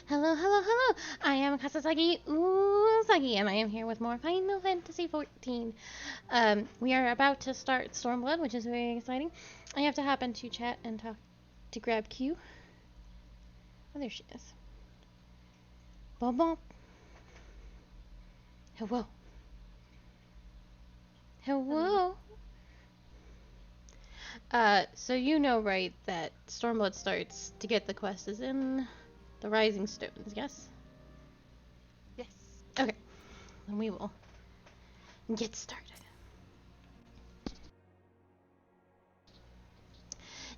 Hello, hello, hello! I am Kasasagi Usagi, and I am here with more Final Fantasy XIV. We are about to start Stormblood, which is very exciting. I have to hop into chat and talk to grab Q. Oh, there she is. Bom bom. Hello. Hello. So you know, right, that Stormblood starts to get the quest is in the Rising Stones, yes? Yes. Okay. Then we will get started.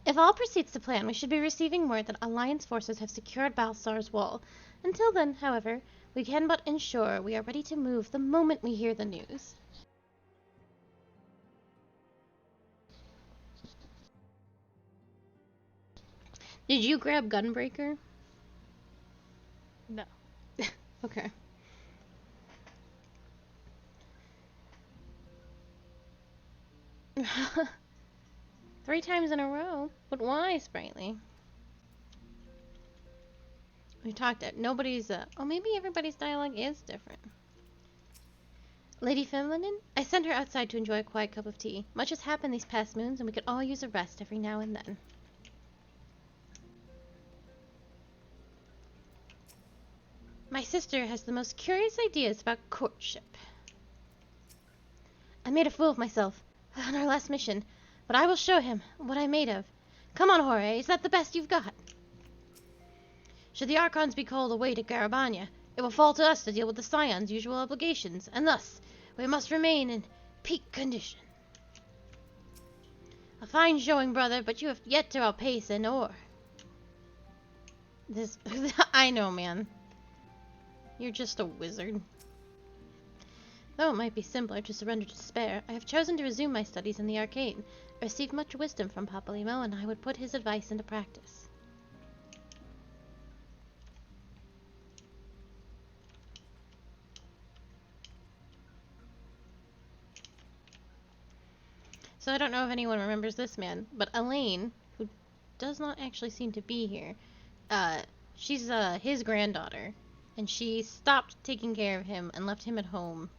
If all proceeds to plan, we should be receiving word that Alliance forces have secured Balsar's wall. Until then, however, we can but ensure we are ready to move the moment we hear the news. Did you grab Gunbreaker? No. Okay. Three times in a row? But why, Sprightly? We talked at nobody's, oh, maybe everybody's dialogue is different. Lady Feminine? I sent her outside to enjoy a quiet cup of tea. Much has happened these past moons, and we could all use a rest every now and then. My sister has the most curious ideas about courtship. I made a fool of myself on our last mission, but I will show him what I'm made of. Come on, Jorge, is that the best you've got? Should the Archons be called away to Garabania, it will fall to us to deal with the Scion's usual obligations, and thus we must remain in peak condition. A fine showing, brother, but you have yet to outpace Enor. This... I know, man. You're just a wizard. Though it might be simpler to surrender to despair, I have chosen to resume my studies in the arcane. I received much wisdom from Papa Limo, and I would put his advice into practice. So I don't know if anyone remembers this man, but Elaine, who does not actually seem to be here, she's his granddaughter, and she stopped taking care of him and left him at home,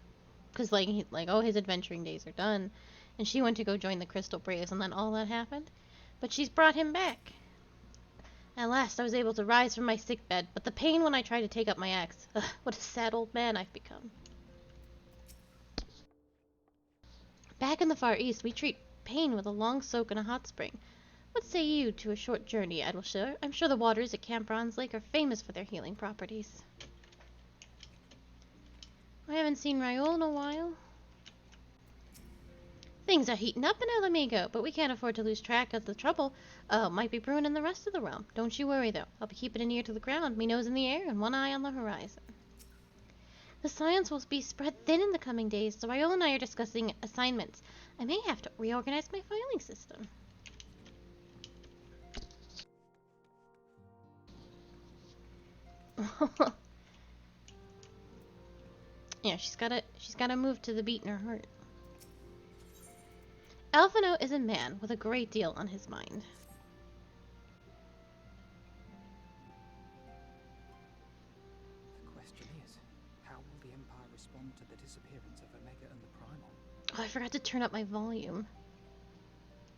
because oh, his adventuring days are done, and she went to go join the Crystal Braves, and then all that happened. But she's brought him back. At last I was able to rise from my sickbed, but the pain when I tried to take up my axe. Ugh, what a sad old man I've become. Back in the Far East, we treat pain with a long soak in a hot spring. What say you to a short journey, Edwelshire? I'm sure the waters at Camp Bronze Lake are famous for their healing properties. I haven't seen Raoul in a while. Things are heating up in Alamigo, but we can't afford to lose track of the trouble. Might be brewing in the rest of the realm. Don't you worry, though. I'll be keeping an ear to the ground, me nose in the air, and one eye on the horizon. The science will be spread thin in the coming days, so Raoul and I are discussing assignments. I may have to reorganize my filing system. Yeah, she's gotta move to the beat in her heart. Alphino is a man with a great deal on his mind. The question is, how will the Empire respond to the disappearance of Omega and the Primal? Oh, I forgot to turn up my volume.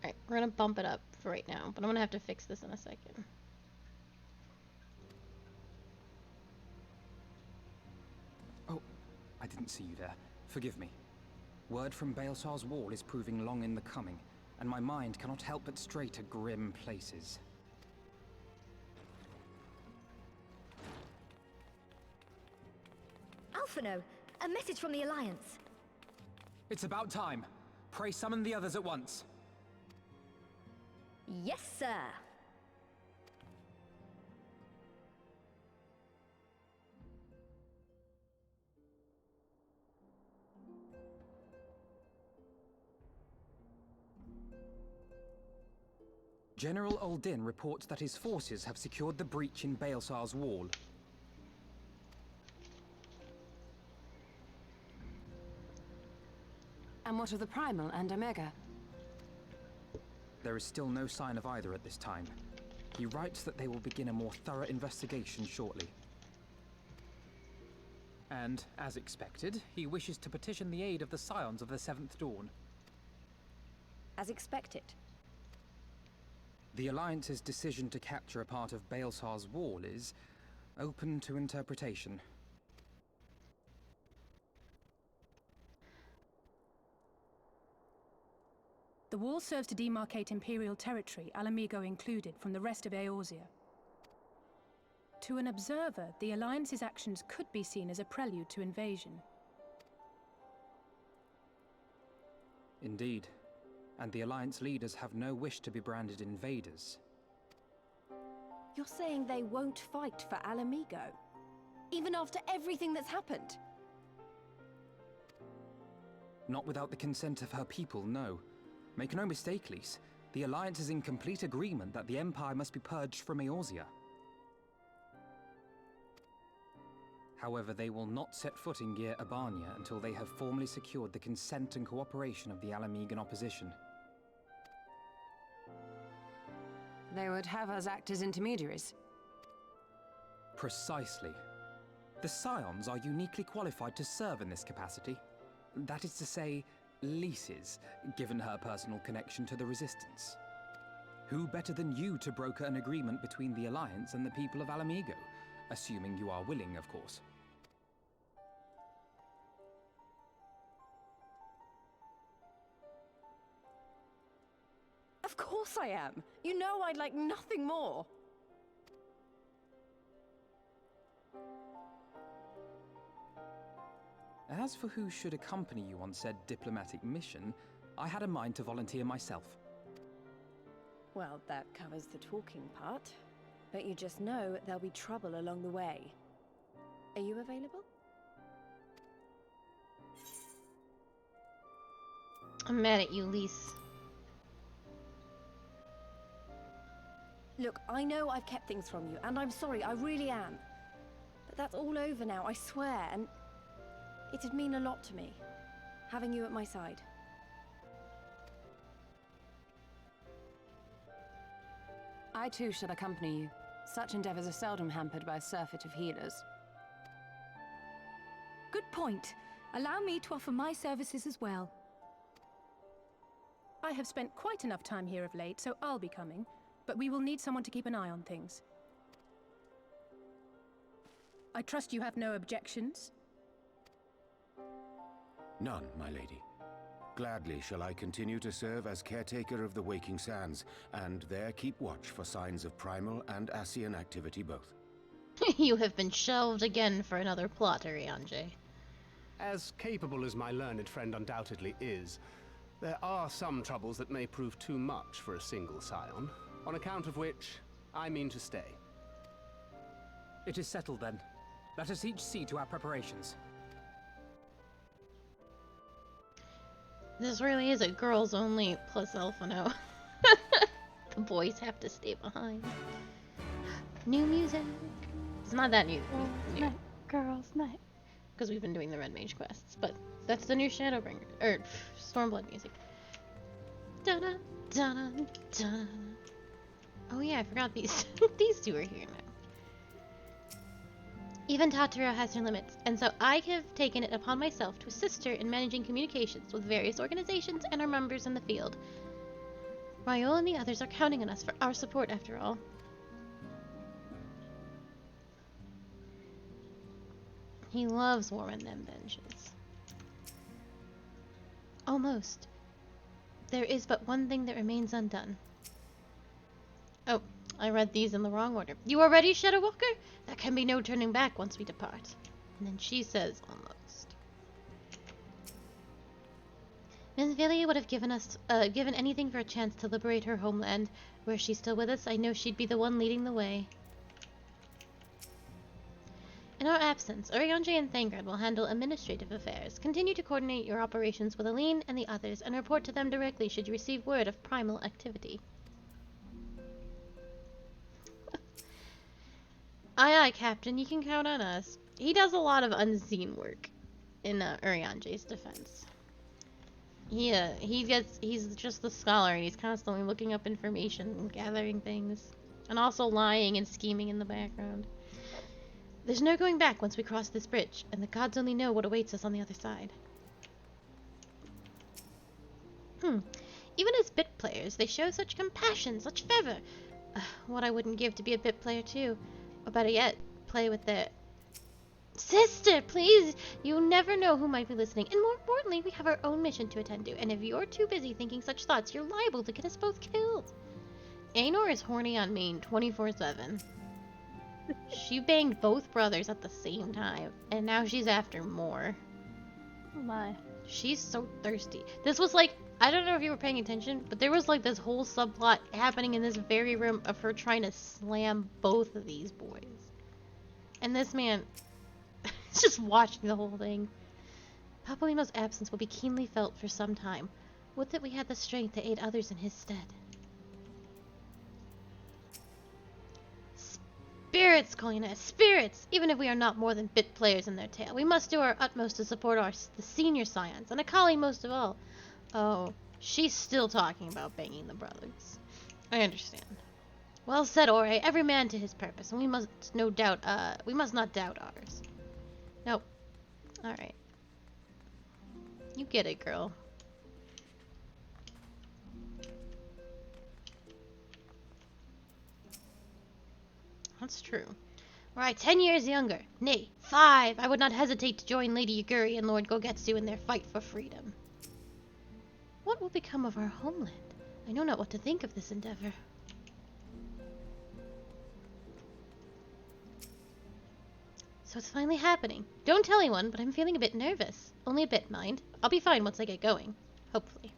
Alright, we're gonna bump it up for right now, but I'm gonna have to fix this in a second. Oh, I didn't see you there. Forgive me. Word from Balsar's wall is proving long in the coming, and my mind cannot help but stray to grim places. Alphino, a message from the Alliance. It's about time. Pray summon the others at once. Yes, sir. General Uldin reports that his forces have secured the breach in Balsar's wall. And what of the Primal and Omega? There is still no sign of either at this time. He writes that they will begin a more thorough investigation shortly. And, as expected, he wishes to petition the aid of the Scions of the Seventh Dawn. As expected. The Alliance's decision to capture a part of Baelsar's wall is open to interpretation. The wall serves to demarcate Imperial territory, Alamigo included, from the rest of Eorzea. To an observer, the Alliance's actions could be seen as a prelude to invasion. Indeed. And the Alliance leaders have no wish to be branded invaders. You're saying they won't fight for Alamigo? Even after everything that's happened? Not without the consent of her people, no. Make no mistake, Lise. The Alliance is in complete agreement that the Empire must be purged from Eorzea. However, they will not set foot in Gyr Abania until they have formally secured the consent and cooperation of the Alamigan opposition. They would have us act as intermediaries. Precisely. The Scions are uniquely qualified to serve in this capacity. That is to say, Lise's, given her personal connection to the Resistance. Who better than you to broker an agreement between the Alliance and the people of Alamigo? Assuming you are willing, of course. Of course I am. You know I'd like nothing more. As for who should accompany you on said diplomatic mission, I had a mind to volunteer myself. Well, that covers the talking part. But you just know there'll be trouble along the way. Are you available? I'm mad at you, Lise. Look, I know I've kept things from you, and I'm sorry, I really am. But that's all over now, I swear, and it'd mean a lot to me, having you at my side. I too shall accompany you. Such endeavors are seldom hampered by a surfeit of healers. Good point. Allow me to offer my services as well. I have spent quite enough time here of late, so I'll be coming. But we will need someone to keep an eye on things. I trust you have no objections? None, my lady. Gladly shall I continue to serve as caretaker of the Waking Sands, and there keep watch for signs of primal and Ascian activity both. You have been shelved again for another plot, Arianje. As capable as my learned friend undoubtedly is, there are some troubles that may prove too much for a single scion, on account of which I mean to stay. It is settled then. Let us each see to our preparations. This really is a girls only plus Alphano. The boys have to stay behind. New music. It's not that new. Night, girls, night. Because we've been doing the Red Mage quests, but that's the new Shadowbringer or Stormblood music. Da-da, da-da, da. Oh yeah, I forgot these these two are here now. Even Tataro has her limits, and so I have taken it upon myself to assist her in managing communications with various organizations and our members in the field. Ryol and the others are counting on us for our support after all. He loves warming them benches. Almost. There is but one thing that remains undone. Oh, I read these in the wrong order. You are ready, Shadow Walker? There can be no turning back once we depart. And then she says, almost. Ms. Villia would have given anything for a chance to liberate her homeland. Were she still with us, I know she'd be the one leading the way. In our absence, Oriange and Thangrad will handle administrative affairs. Continue to coordinate your operations with Aline and the others, and report to them directly should you receive word of primal activity. Aye, Captain, you can count on us. He does a lot of unseen work in Uriange's defense. He's just the scholar, and he's constantly looking up information and gathering things, and also lying and scheming in the background. There's no going back once we cross this bridge, and the gods only know what awaits us on the other side. Even as bit players, they show such compassion, such fervor. What I wouldn't give to be a bit player too. Or better yet, play with their... Sister, please! You never know who might be listening, and more importantly, we have our own mission to attend to, and if you're too busy thinking such thoughts, you're liable to get us both killed. Aenor is horny on Maine 24/7. She banged both brothers at the same time, and now she's after more. Oh my. She's so thirsty. This was like, I don't know if you were paying attention, but there was like this whole subplot happening in this very room of her trying to slam both of these boys. And this man is just watching the whole thing. Papolino's absence will be keenly felt for some time. Would that we had the strength to aid others in his stead. Spirits, Colina, spirits! Even if we are not more than bit players in their tale, we must do our utmost to support the senior scions, and Akali most of all. Oh, she's still talking about banging the brothers. I understand. Well said, Ore. Every man to his purpose, and we must not doubt ours. Nope. Alright. You get it, girl. That's true. Were I 10 years younger, nay, 5, I would not hesitate to join Lady Yuguri and Lord Gogetsu in their fight for freedom. What will become of our homeland? I know not what to think of this endeavor. So it's finally happening. Don't tell anyone, but I'm feeling a bit nervous. Only a bit, mind. I'll be fine once I get going. Hopefully.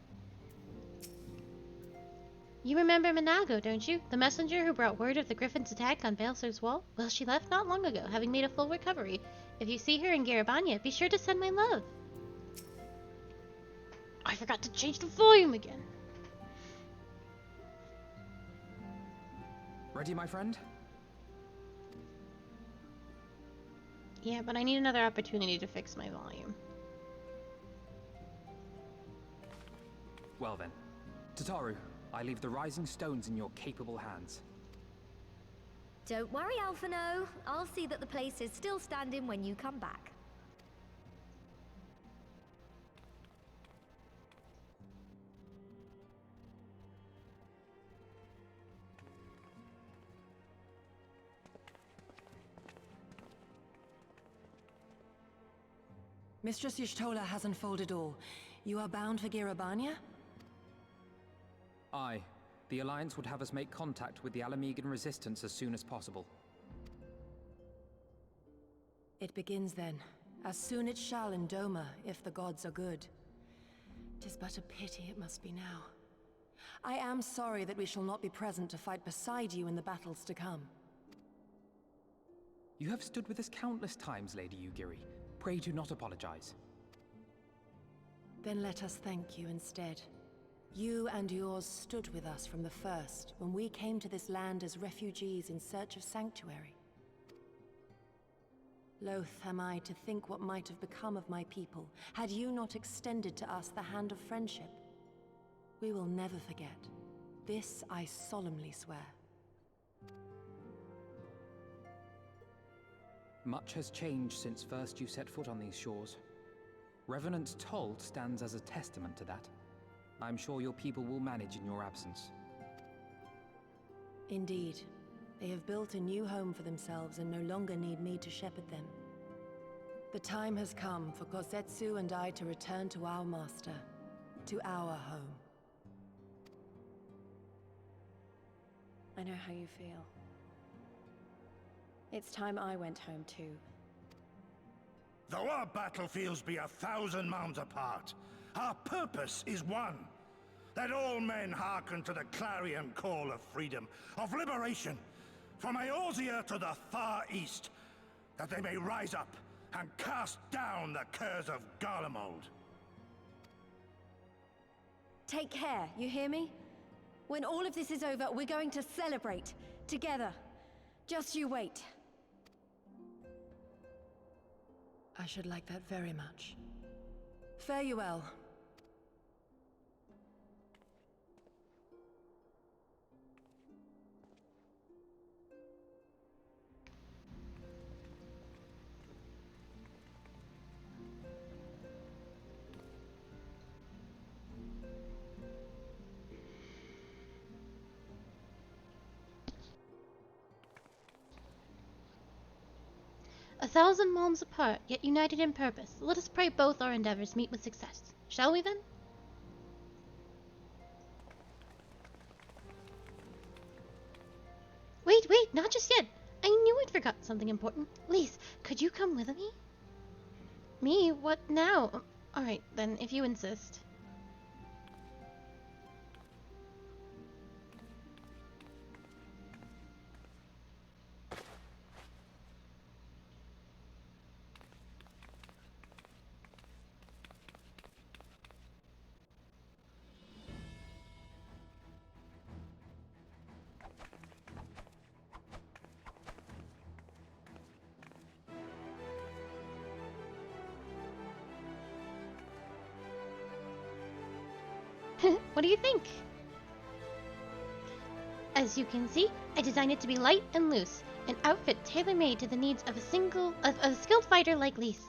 You remember Minago, don't you? The messenger who brought word of the Griffin's attack on Baelsar's wall? Well, she left not long ago, having made a full recovery. If you see her in Garabanya, be sure to send my love. I forgot to change the volume again. Ready, my friend? Yeah, but I need another opportunity to fix my volume. Well then. Tataru, I leave the rising stones in your capable hands. Don't worry, Alphino. I'll see that the place is still standing when you come back. Mistress Y'shtola has unfolded all. You are bound for Garabanya? Aye. The Alliance would have us make contact with the Alamegan resistance as soon as possible. It begins then. As soon it shall in Doma, if the gods are good. 'Tis but a pity it must be now. I am sorry that we shall not be present to fight beside you in the battles to come. You have stood with us countless times, Lady Yugiri. Pray do not apologize. Then let us thank you instead. You and yours stood with us from the first, when we came to this land as refugees in search of sanctuary. Loath am I to think what might have become of my people, had you not extended to us the hand of friendship. We will never forget. This I solemnly swear. Much has changed since first you set foot on these shores. Revenant's Toll stands as a testament to that. I'm sure your people will manage in your absence. Indeed. They have built a new home for themselves and no longer need me to shepherd them. The time has come for Kosetsu and I to return to our master, to our home. I know how you feel. It's time I went home too. Though our battlefields be 1,000 mounds apart, our purpose is one. Let all men hearken to the clarion call of freedom, of liberation, from Eorzea to the far east, that they may rise up and cast down the curse of Garlemald. Take care, you hear me? When all of this is over, we're going to celebrate, together. Just you wait. I should like that very much. Fare you well. 1,000 malms apart, yet united in purpose. Let us pray both our endeavors meet with success. Shall we then? Wait, not just yet. I knew I'd forgotten something important. Lise, could you come with me? Me? What now? Alright, then, if you insist. What do you think? As you can see, I designed it to be light and loose, an outfit tailor-made to the needs of a skilled fighter like Lise.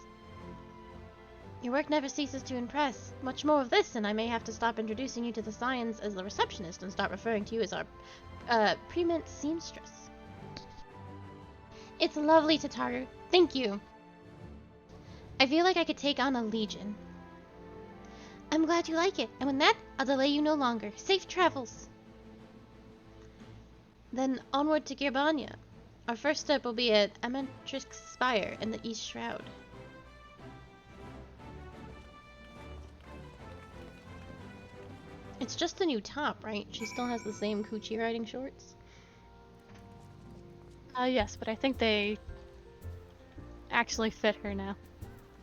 Your work never ceases to impress. Much more of this, and I may have to stop introducing you to the Scions as the receptionist and start referring to you as our prement seamstress. It's lovely, Tataru. Thank you. I feel like I could take on a legion. I'm glad you like it, and with that, I'll delay you no longer. Safe travels! Then onward to Girbania. Our first step will be at Amantrix Spire in the East Shroud. It's just the new top, right? She still has the same coochie riding shorts. Yes, but I think they actually fit her now.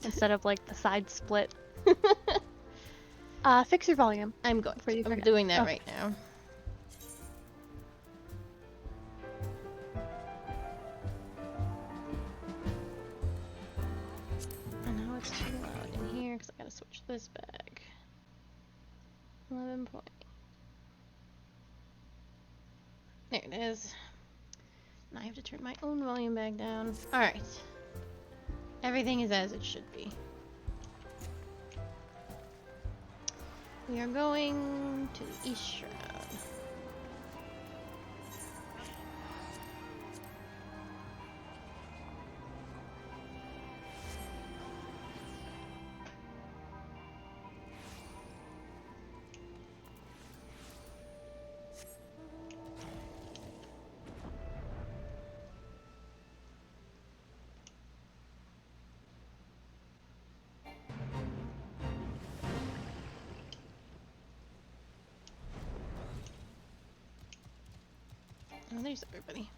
Instead of like the side split. Fix your volume. I'm doing that right now. And now it's too loud in here because I gotta switch this back. 11 point. There it is. Now I have to turn my own volume back down. Alright. Everything is as it should be. We are going to the East Shroud. Oh, there's everybody.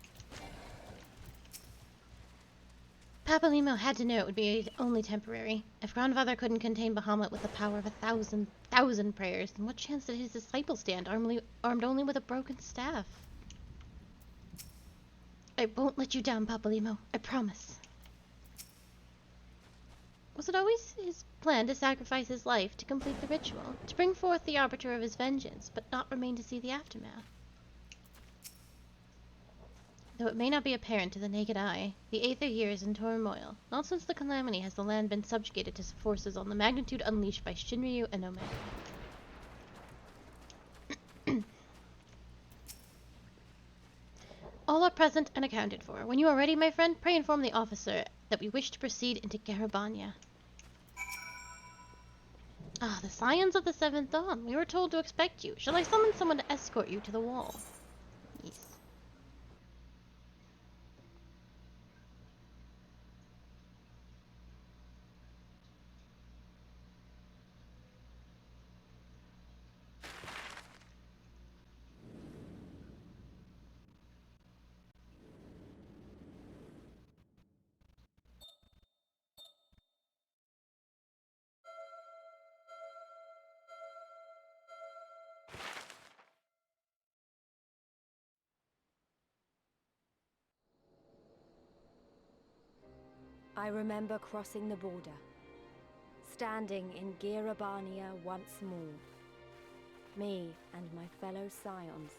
Papalymo had to know it would be only temporary. If Grandfather couldn't contain Bahamut with the power of 1,000 prayers, then what chance did his disciples stand, armed only with a broken staff? I won't let you down, Papalymo. I promise. Was it always his plan to sacrifice his life to complete the ritual, to bring forth the arbiter of his vengeance, but not remain to see the aftermath? Though it may not be apparent to the naked eye, the Aether year is in turmoil. Not since the calamity has the land been subjugated to forces on the magnitude unleashed by Shinryu and Omega. All are present and accounted for. When you are ready, my friend, pray inform the officer that we wish to proceed into Garabania. Ah, the Scions of the Seventh Dawn. We were told to expect you. Shall I summon someone to escort you to the wall? Yes. I remember crossing the border, standing in Girabania once more. Me and my fellow Scions,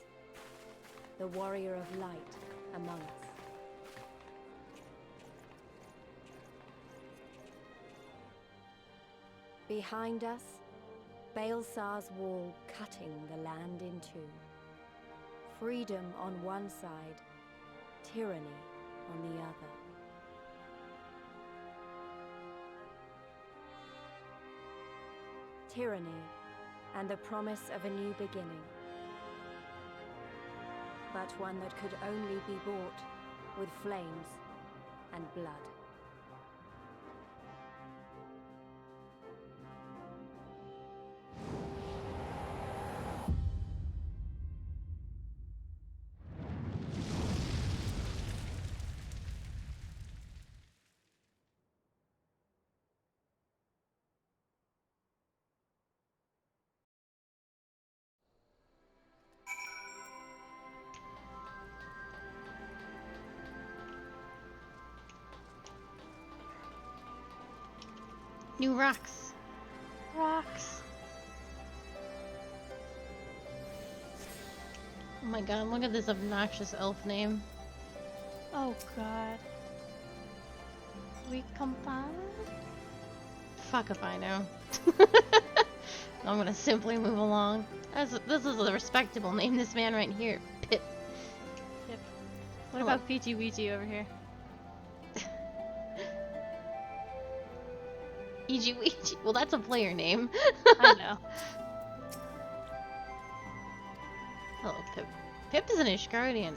the warrior of light among us. Behind us, Baelsar's wall cutting the land in two. Freedom on one side, tyranny on the other. tyranny, and the promise of a new beginning. But one that could only be bought with flames and blood. New rocks. Rocks. Oh my god, look at this obnoxious elf name. Oh god. We combine? Fuck if I know. I'm gonna simply move along. This is a respectable name, this man right here. Pip. Yep. What Hello. about PGWG over here? Ijiwiji. Well, that's a player name. I know. Hello, Pip. Pip is an Ishgardian.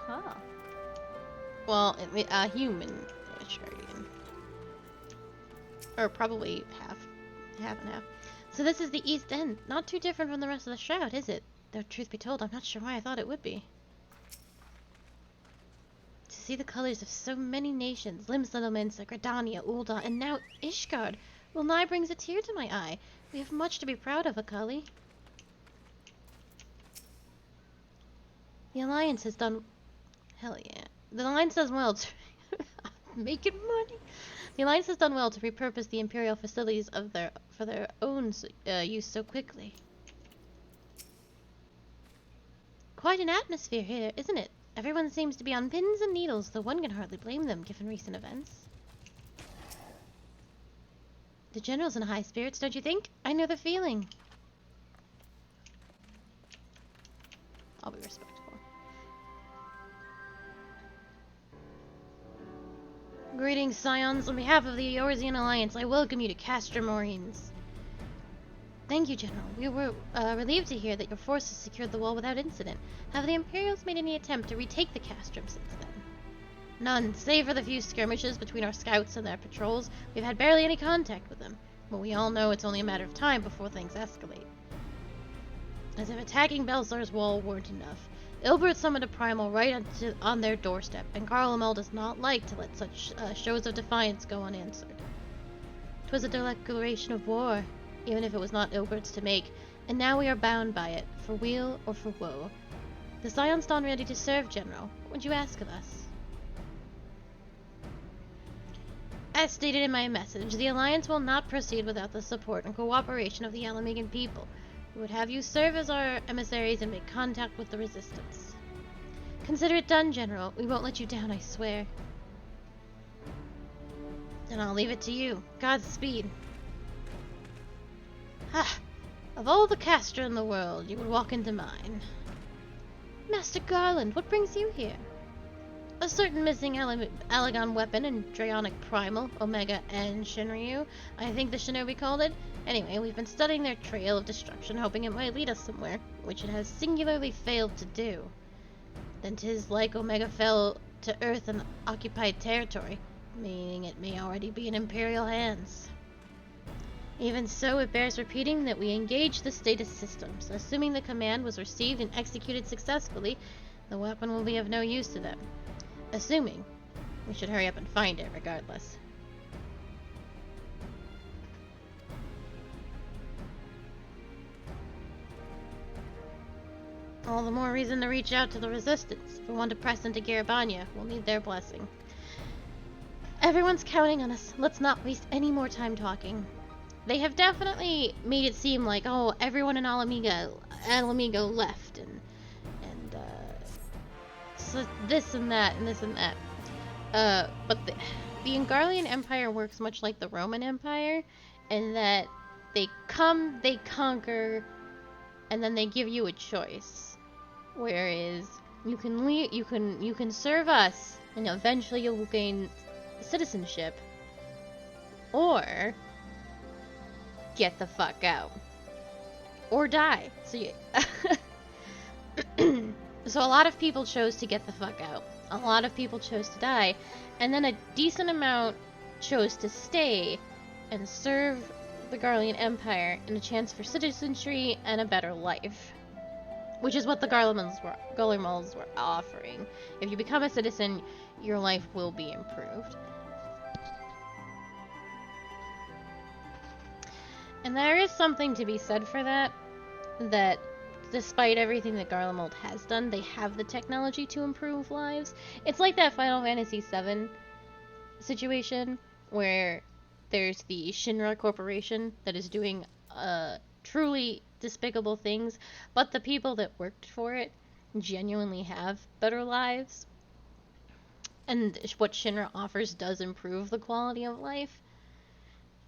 Huh. Well, a human Ishgardian. Or probably half and half. So this is the East End. Not too different from the rest of the Shroud, is it? Though truth be told, I'm not sure why I thought it would be. To see the colors of so many nations, Lim Settlements, Gridania, Ul'dah, and now Ishgard, well nigh brings a tear to my eye. We have much to be proud of, Akali. The Alliance has done... Hell yeah. The Alliance does well to... making money! The Alliance has done well to repurpose the Imperial facilities for their own use so quickly. Quite an atmosphere here, isn't it? Everyone seems to be on pins and needles, though one can hardly blame them, given recent events. The General's in high spirits, don't you think? I know the feeling. I'll be respectful. Greetings, Scions. On behalf of the Eorzean Alliance, I welcome you to Castor Marines. Thank you, General. We were relieved to hear that your forces secured the wall without incident. Have the Imperials made any attempt to retake the castrum since then? None, save for the few skirmishes between our scouts and their patrols. We've had barely any contact with them, but we all know it's only a matter of time before things escalate. As if attacking Belsar's wall weren't enough, Ilbert summoned a primal right on their doorstep, and Carlamel does not like to let such shows of defiance go unanswered. 'Twas a declaration of war, even if it was not Ilbert's to make, and now we are bound by it, for weal or for woe. The Scions stand ready to serve, General. What would you ask of us? As stated in my message, the Alliance will not proceed without the support and cooperation of the Alamegan people. We would have you serve as our emissaries and make contact with the Resistance. Consider it done, General. We won't let you down, I swear. Then I'll leave it to you. Godspeed. Ah, of all the Castor in the world, you would walk into mine. Master Garland, what brings you here? A certain missing Allegon weapon and Drayonic Primal, Omega and Shinryu, I think the shinobi called it. Anyway, we've been studying their trail of destruction, hoping it might lead us somewhere, which it has singularly failed to do. Then 'tis like Omega fell to Earth in occupied territory, meaning it may already be in Imperial hands. Even so, it bears repeating that we engage the status systems. Assuming the command was received and executed successfully, the weapon will be of no use to them. Assuming, we should hurry up and find it regardless. All the more reason to reach out to the Resistance. If we want to press into Garabania, we'll need their blessing. Everyone's counting on us. Let's not waste any more time talking. They have definitely made it seem like, oh, everyone in Alamigo left, and so this and that, and this and that. But the Ungarlian Empire works much like the Roman Empire, in that they come, they conquer, and then they give you a choice. Whereas you can you can serve us, and eventually you'll gain citizenship, or get the fuck out. Or die. So you... So a lot of people chose to get the fuck out. A lot of people chose to die. And then a decent amount chose to stay and serve the Garlean Empire and a chance for citizenry and a better life. Which is what the Gullermals were offering. If you become a citizen, your life will be improved. And there is something to be said for that. That despite everything that Garlemald has done, they have the technology to improve lives. It's like that Final Fantasy VII situation where there's the Shinra Corporation that is doing truly despicable things, but the people that worked for it genuinely have better lives. And what Shinra offers does improve the quality of life.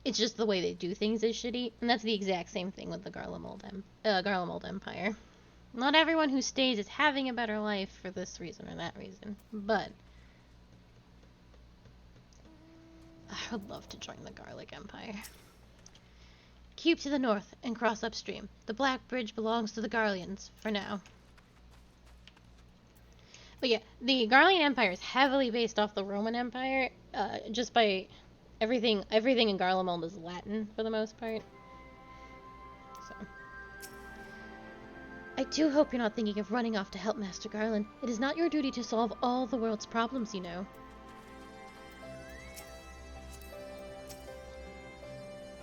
It's just the way they do things is shitty, and that's the exact same thing with the Garlemald Empire. Not everyone who stays is having a better life for this reason or that reason, but I would love to join the Garlic Empire. Keep to the north and cross upstream. The Black Bridge belongs to the Garleans, for now. But yeah, the Garlean Empire is heavily based off the Roman Empire, just by everything in Garlemald is Latin, for the most part. So. I do hope you're not thinking of running off to help Master Garland. It is not your duty to solve all the world's problems, you know.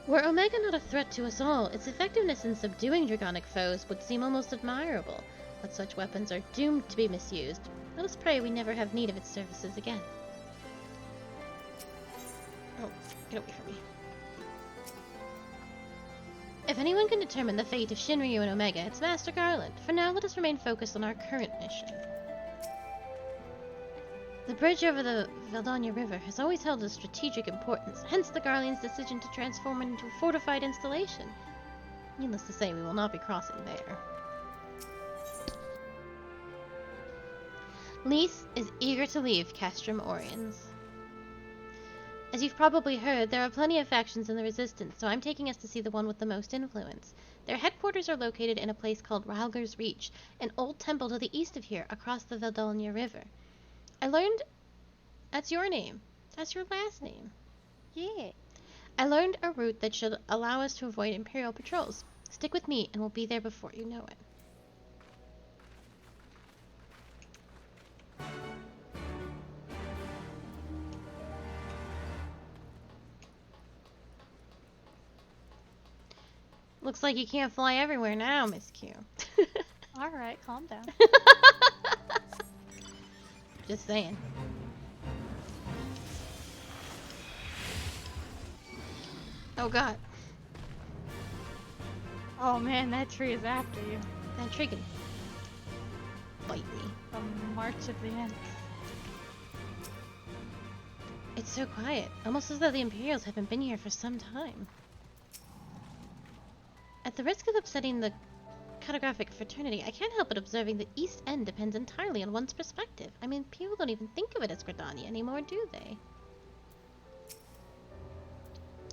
Were Omega not a threat to us all, its effectiveness in subduing draconic foes would seem almost admirable. But such weapons are doomed to be misused. Let us pray we never have need of its services again. Oh, get away from me. If anyone can determine the fate of Shinryu and Omega, it's Master Garland. For now, let us remain focused on our current mission. The bridge over the Valdania River has always held a strategic importance, hence the Garlean's decision to transform it into a fortified installation. Needless to say, we will not be crossing there. Lys is eager to leave Castrum Oriens. As you've probably heard, there are plenty of factions in the Resistance, so I'm taking us to see the one with the most influence. Their headquarters are located in a place called Rhalger's Reach, an old temple to the east of here, across the Valdania River. I learned... That's your name. That's your last name. Yeah. I learned a route that should allow us to avoid Imperial patrols. Stick with me, and we'll be there before you know it. Looks like you can't fly everywhere now, Miss Q. Alright, calm down. Just saying. Oh god. Oh man, that tree is after you. That tree can bite me. The March of the Ants. It's so quiet, almost as though the Imperials haven't been here for some time. At the risk of upsetting the cartographic fraternity, I can't help but observing the East End depends entirely on one's perspective. I mean, people don't even think of it as Gridania anymore, do they?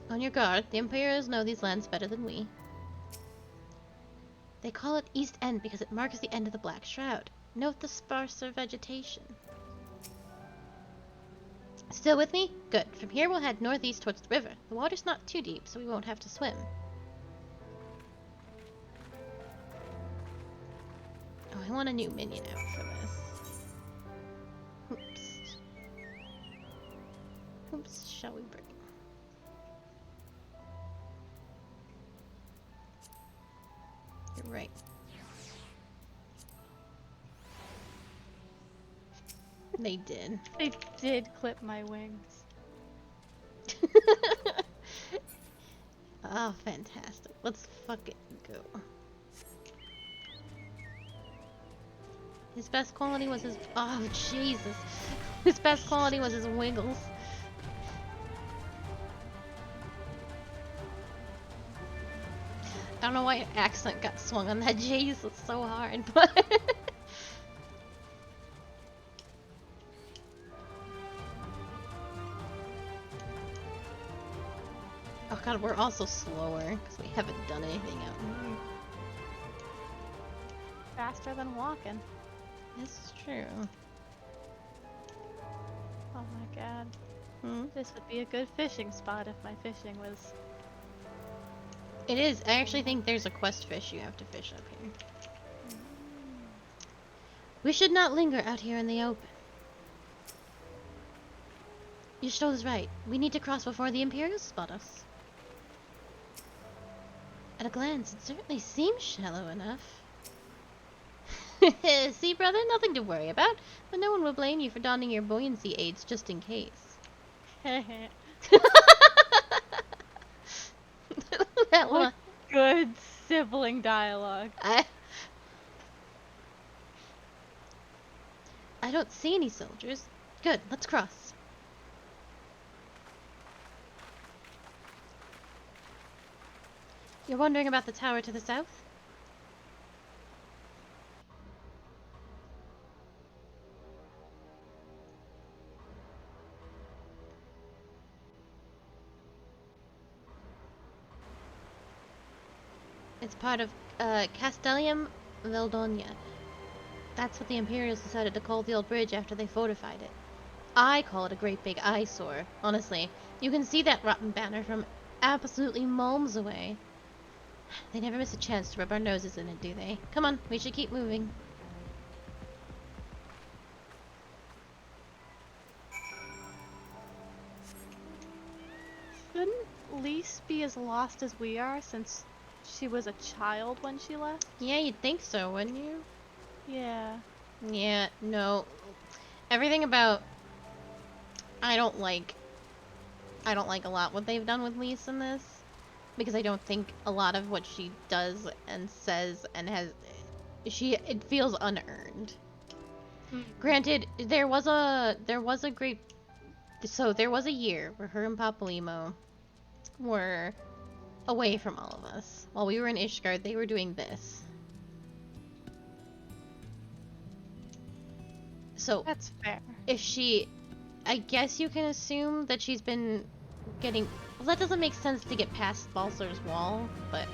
On your guard, the Imperials know these lands better than we. They call it East End because it marks the end of the Black Shroud. Note the sparser vegetation. Still with me? Good. From here we'll head northeast towards the river. The water's not too deep, so we won't have to swim. Oh, I want a new minion out for this. Oops. Oops, shall we break? You're right. They did. They did clip my wings. Oh, fantastic. Let's fucking go. His best quality was his... Oh, Jesus. His best quality was his wiggles. I don't know why an accent got swung on that Jesus so hard, but... Oh, God, we're also slower because we haven't done anything out here. Faster than walking. This is true. Oh my god. Hmm? This would be a good fishing spot if my fishing was... It is. I actually think there's a quest fish you have to fish up here. We should not linger out here in the open. Yashtola's right. We need to cross before the Imperials spot us. At a glance, it certainly seems shallow enough. See, brother, nothing to worry about, but no one will blame you for donning your buoyancy aids just in case. That one. What good sibling dialogue. I don't see any soldiers. Good, let's cross. You're wondering about the tower to the south? It's part of Castellium Valdonia. That's what the Imperials decided to call the old bridge after they fortified it. I call it a great big eyesore. Honestly, you can see that rotten banner from absolutely miles away. They never miss a chance to rub our noses in it, do they? Come on, we should keep moving. Shouldn't Lise be as lost as we are since she was a child when she left? Yeah, you'd think so, wouldn't you? Yeah. Yeah, no. Everything about... I don't like a lot what they've done with Lise in this. Because I don't think a lot of what she does and says and has... it feels unearned. Granted, there was a great... So, there was a year where her and Papalymo were away from all of us. While we were in Ishgard, they were doing this. So, that's fair. If she... I guess you can assume that she's been getting... Well, that doesn't make sense to get past Balser's wall, but...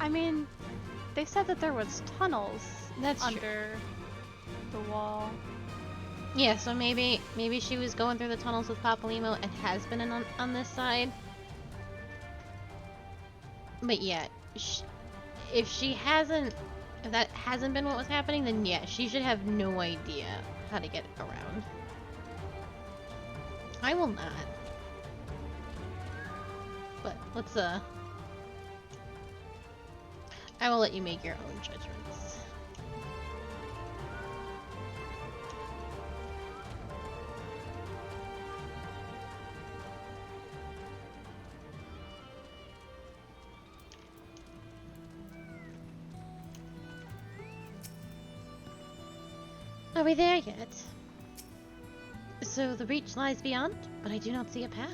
I mean, they said that there was tunnels under the wall. Yeah, so maybe she was going through the tunnels with Papalymo and has been on this side. But yeah, if that hasn't been what was happening, then yeah, she should have no idea how to get around. I will not. But let's I will let you make your own judgments. Are we there yet? So the breach lies beyond, but I do not see a path.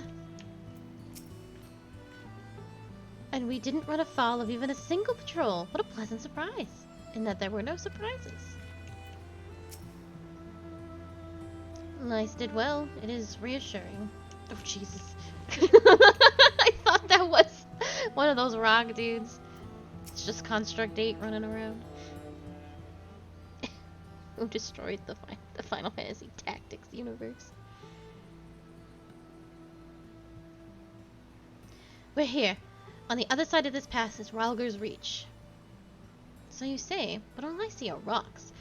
And we didn't run afoul of even a single patrol. What a pleasant surprise. In that there were no surprises. Lice did well. It is reassuring. Oh, Jesus. I thought that was one of those rock dudes. It's just Construct 8 running around. Who destroyed the Final Fantasy Tactics universe. We're here. On the other side of this pass is Ralger's Reach. So you say, but all I see are rocks.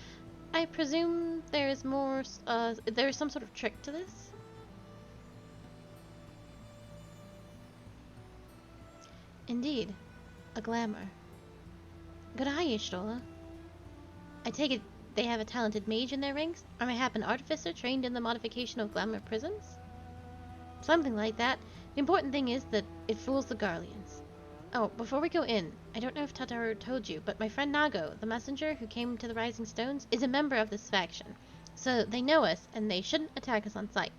I presume there is more, there is some sort of trick to this? Indeed. A glamour. Good eye, Y'shtola. I take it they have a talented mage in their ranks, or mayhap an artificer trained in the modification of glamour prisms? Something like that. The important thing is that it fools the Garleans. Oh, before we go in, I don't know if Tataru told you, but my friend Nago, the messenger who came to the Rising Stones, is a member of this faction. So they know us, and they shouldn't attack us on sight.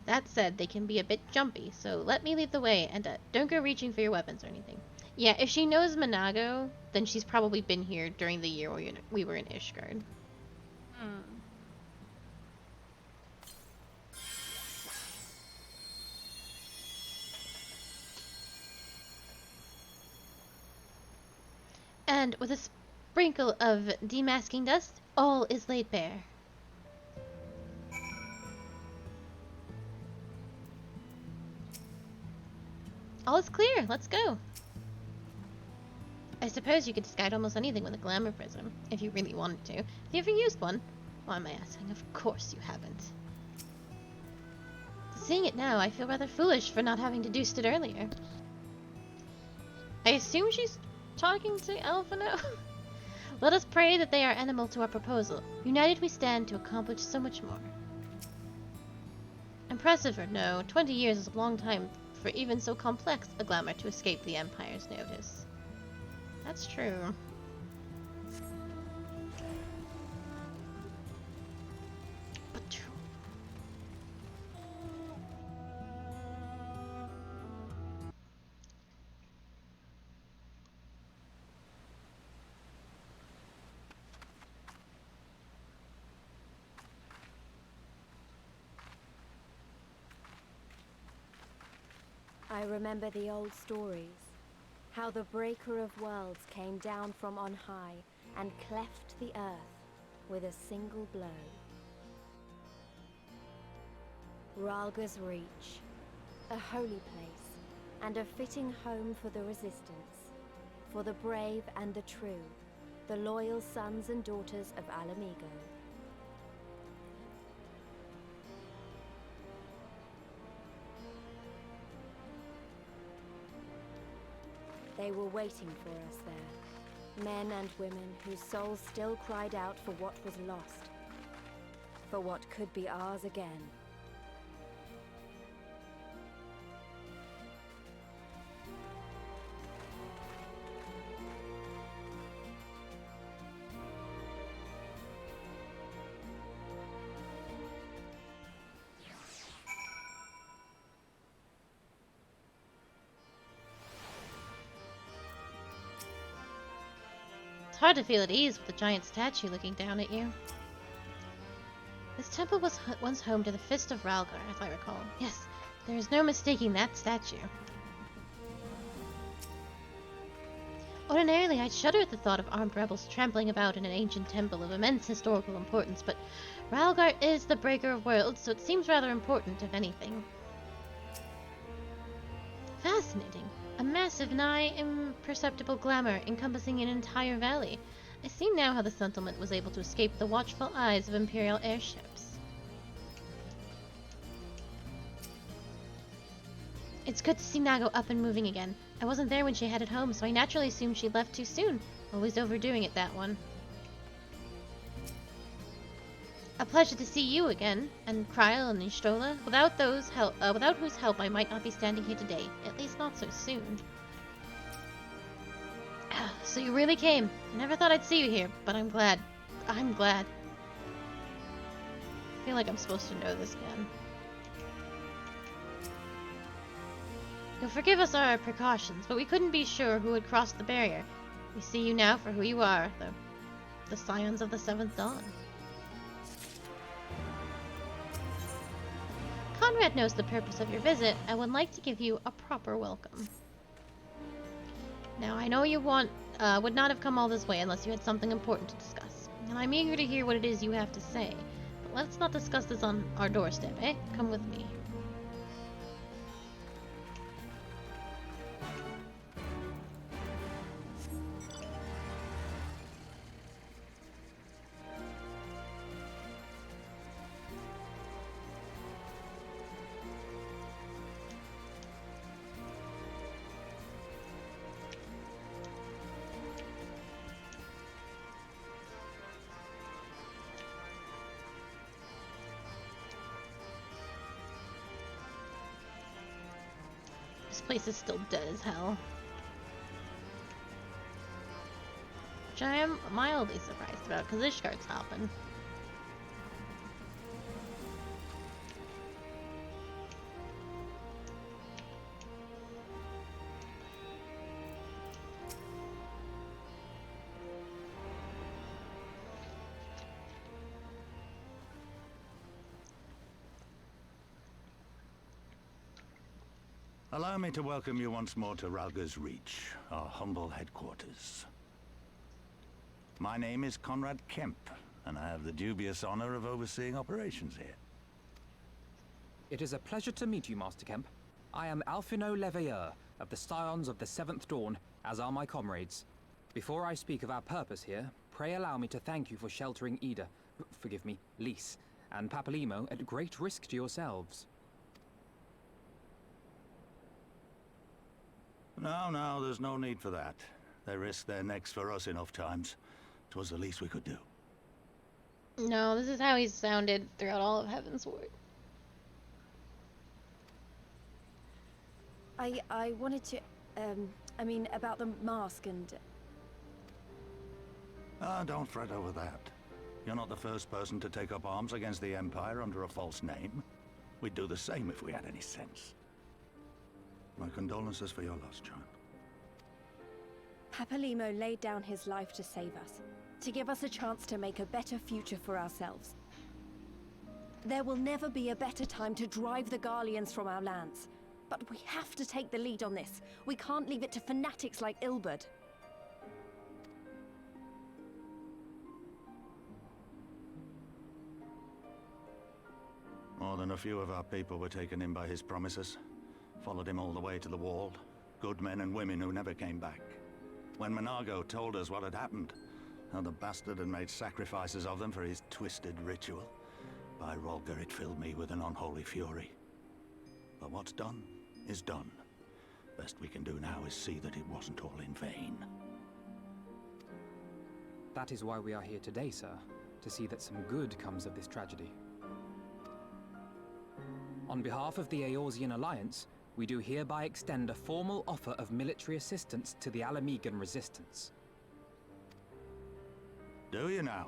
That said, they can be a bit jumpy, so let me lead the way, and don't go reaching for your weapons or anything. Yeah, if she knows Manago, then she's probably been here during the year we were in Ishgard. And with a sprinkle of demasking dust, all is laid bare. All is clear. Let's go. I suppose you could disguise almost anything with a glamour prism, if you really wanted to. Have you ever used one? Why am I asking? Of course you haven't. Seeing it now, I feel rather foolish for not having deduced it earlier. I assume she's talking to Alphino? Let us pray that they are amenable to our proposal. United we stand to accomplish so much more. Impressive or no, 20 years is a long time for even so complex a glamour to escape the Empire's notice. That's true. But true. I remember the old stories. How the Breaker of Worlds came down from on high and cleft the earth with a single blow. Rhalga's Reach, a holy place, and a fitting home for the Resistance, for the brave and the true, the loyal sons and daughters of Alamigo. They were waiting for us there, men and women whose souls still cried out for what was lost, for what could be ours again. It's hard to feel at ease with the giant statue looking down at you. This temple was once home to the Fist of Rhalgar, if I recall. Yes, there is no mistaking that statue. Ordinarily, I'd shudder at the thought of armed rebels trampling about in an ancient temple of immense historical importance, but Rhalgar is the Breaker of Worlds, so it seems rather important, if anything. Fascinating. A massive, nigh imperceptible glamour encompassing an entire valley. I see now how the settlement was able to escape the watchful eyes of Imperial airships. It's good to see Nago up and moving again. I wasn't there when she headed home, so I naturally assumed she left too soon. Always overdoing it, that one. A pleasure to see you again, and Kryl and Ishtola. Without whose help I might not be standing here today. At least not so soon. So you really came. I never thought I'd see you here, but I'm glad. I'm glad. I feel like I'm supposed to know this man. You'll forgive us our precautions, but we couldn't be sure who had crossed the barrier. We see you now for who you are, the Scions of the Seventh Dawn. Conrad knows the purpose of your visit and would like to give you a proper welcome. Now, I know you would not have come all this way unless you had something important to discuss, and I'm eager to hear what it is you have to say. But let's not discuss this on our doorstep, eh? Come with me. This place is still dead as hell. Which I am mildly surprised about, because Ishgard's helping. Allow me to welcome you once more to Rhalga's Reach, our humble headquarters. My name is Conrad Kemp, and I have the dubious honor of overseeing operations here. It is a pleasure to meet you, Master Kemp. I am Alphino Leveilleur of the Scions of the Seventh Dawn, as are my comrades. Before I speak of our purpose here, pray allow me to thank you for sheltering Ida, forgive me, Lys, and Papalymo at great risk to yourselves. No, there's no need for that. They risked their necks for us enough times. 'Twas the least we could do. No, this is how he's sounded throughout all of Heavensward. I wanted to, I mean, about the mask and... Ah, don't fret over that. You're not the first person to take up arms against the Empire under a false name. We'd do the same if we had any sense. My condolences for your loss, child. Papalymo laid down his life to save us, to give us a chance to make a better future for ourselves. There will never be a better time to drive the Garleans from our lands. But we have to take the lead on this. We can't leave it to fanatics like Ilberd. More than a few of our people were taken in by his promises. Followed him all the way to the wall. Good men and women who never came back. When Monargo told us what had happened, how the bastard had made sacrifices of them for his twisted ritual, by Rolger it filled me with an unholy fury. But what's done is done. Best we can do now is see that it wasn't all in vain. That is why we are here today, sir, to see that some good comes of this tragedy. On behalf of the Eorzean Alliance, we do hereby extend a formal offer of military assistance to the Alamegan resistance. Do you now?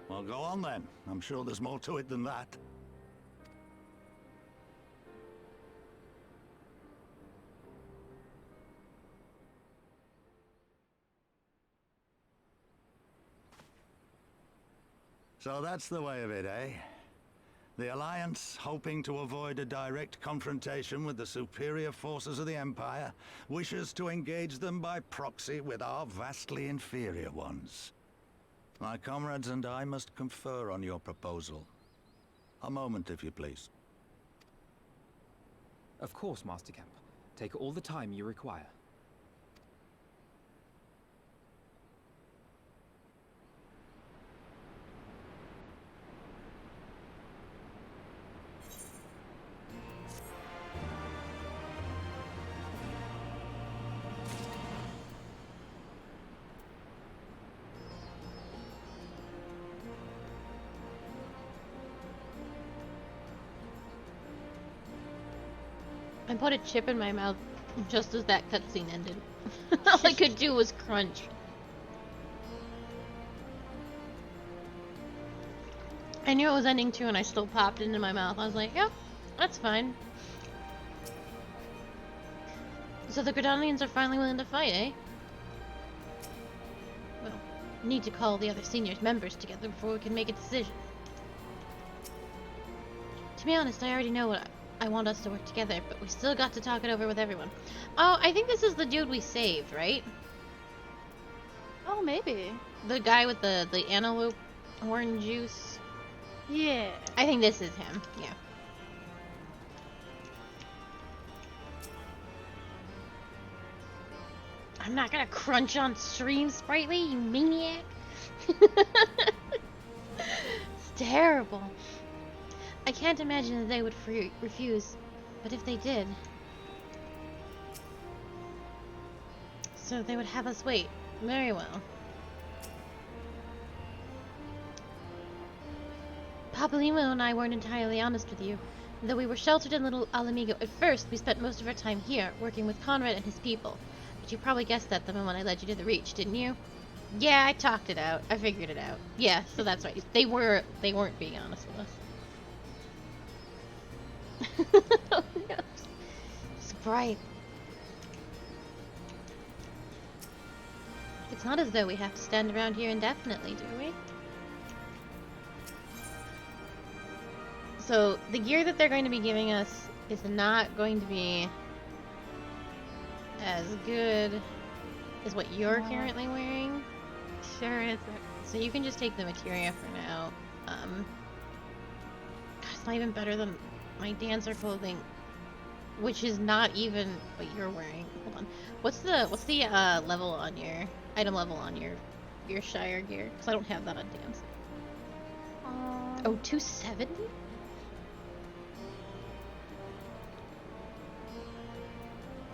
Well, go on then. I'm sure there's more to it than that. So that's the way of it, eh? The Alliance, hoping to avoid a direct confrontation with the superior forces of the Empire, wishes to engage them by proxy with our vastly inferior ones. My comrades and I must confer on your proposal. A moment, if you please. Of course, Master Kemp. Take all the time you require. I put a chip in my mouth just as that cutscene ended. All I could do was crunch. I knew it was ending too, and I still popped it into my mouth. I was like, yeah, that's fine. So the Gridanians are finally willing to fight, eh? Well, need to call the other senior members together before we can make a decision. To be honest, I already know what I want us to work together, but we still got to talk it over with everyone. Oh, I think this is the dude we saved, right? Oh, maybe. The guy with the antelope horn juice? Yeah. I think this is him, yeah. I'm not gonna crunch on stream, Sprightly, you maniac! It's terrible. I can't imagine that they would refuse, but if they did... So they would have us wait. Very well. Papalymo and I weren't entirely honest with you. Though we were sheltered in Little Alamigo at first, we spent most of our time here, working with Conrad and his people. But you probably guessed that the moment I led you to the Reach, didn't you? Yeah, I talked it out. I figured it out. Yeah, so that's right. They weren't being honest with us. Oh no. Sprite. It's not as though we have to stand around here indefinitely, do we? So, the gear that they're going to be giving us is not going to be as good as what you're currently wearing. Sure isn't. So you can just take the materia for now. It's not even better than my dancer clothing, which is not even what you're wearing. Hold on. What's the level on your item level on your Shire gear? Because I don't have that on dance. Oh, 270?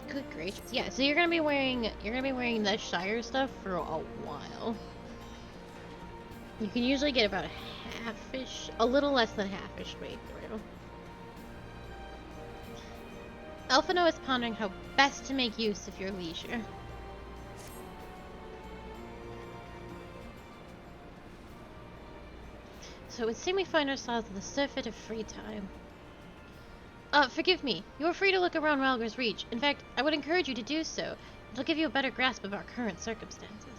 Good gracious. Yeah, so you're gonna be wearing the Shire stuff for a while. You can usually get about a little less than half-ish weight through. Elfino is pondering how best to make use of your leisure. So it would seem we find ourselves at the surfeit of free time. Forgive me. You are free to look around Ralger's Reach. In fact, I would encourage you to do so. It'll give you a better grasp of our current circumstances.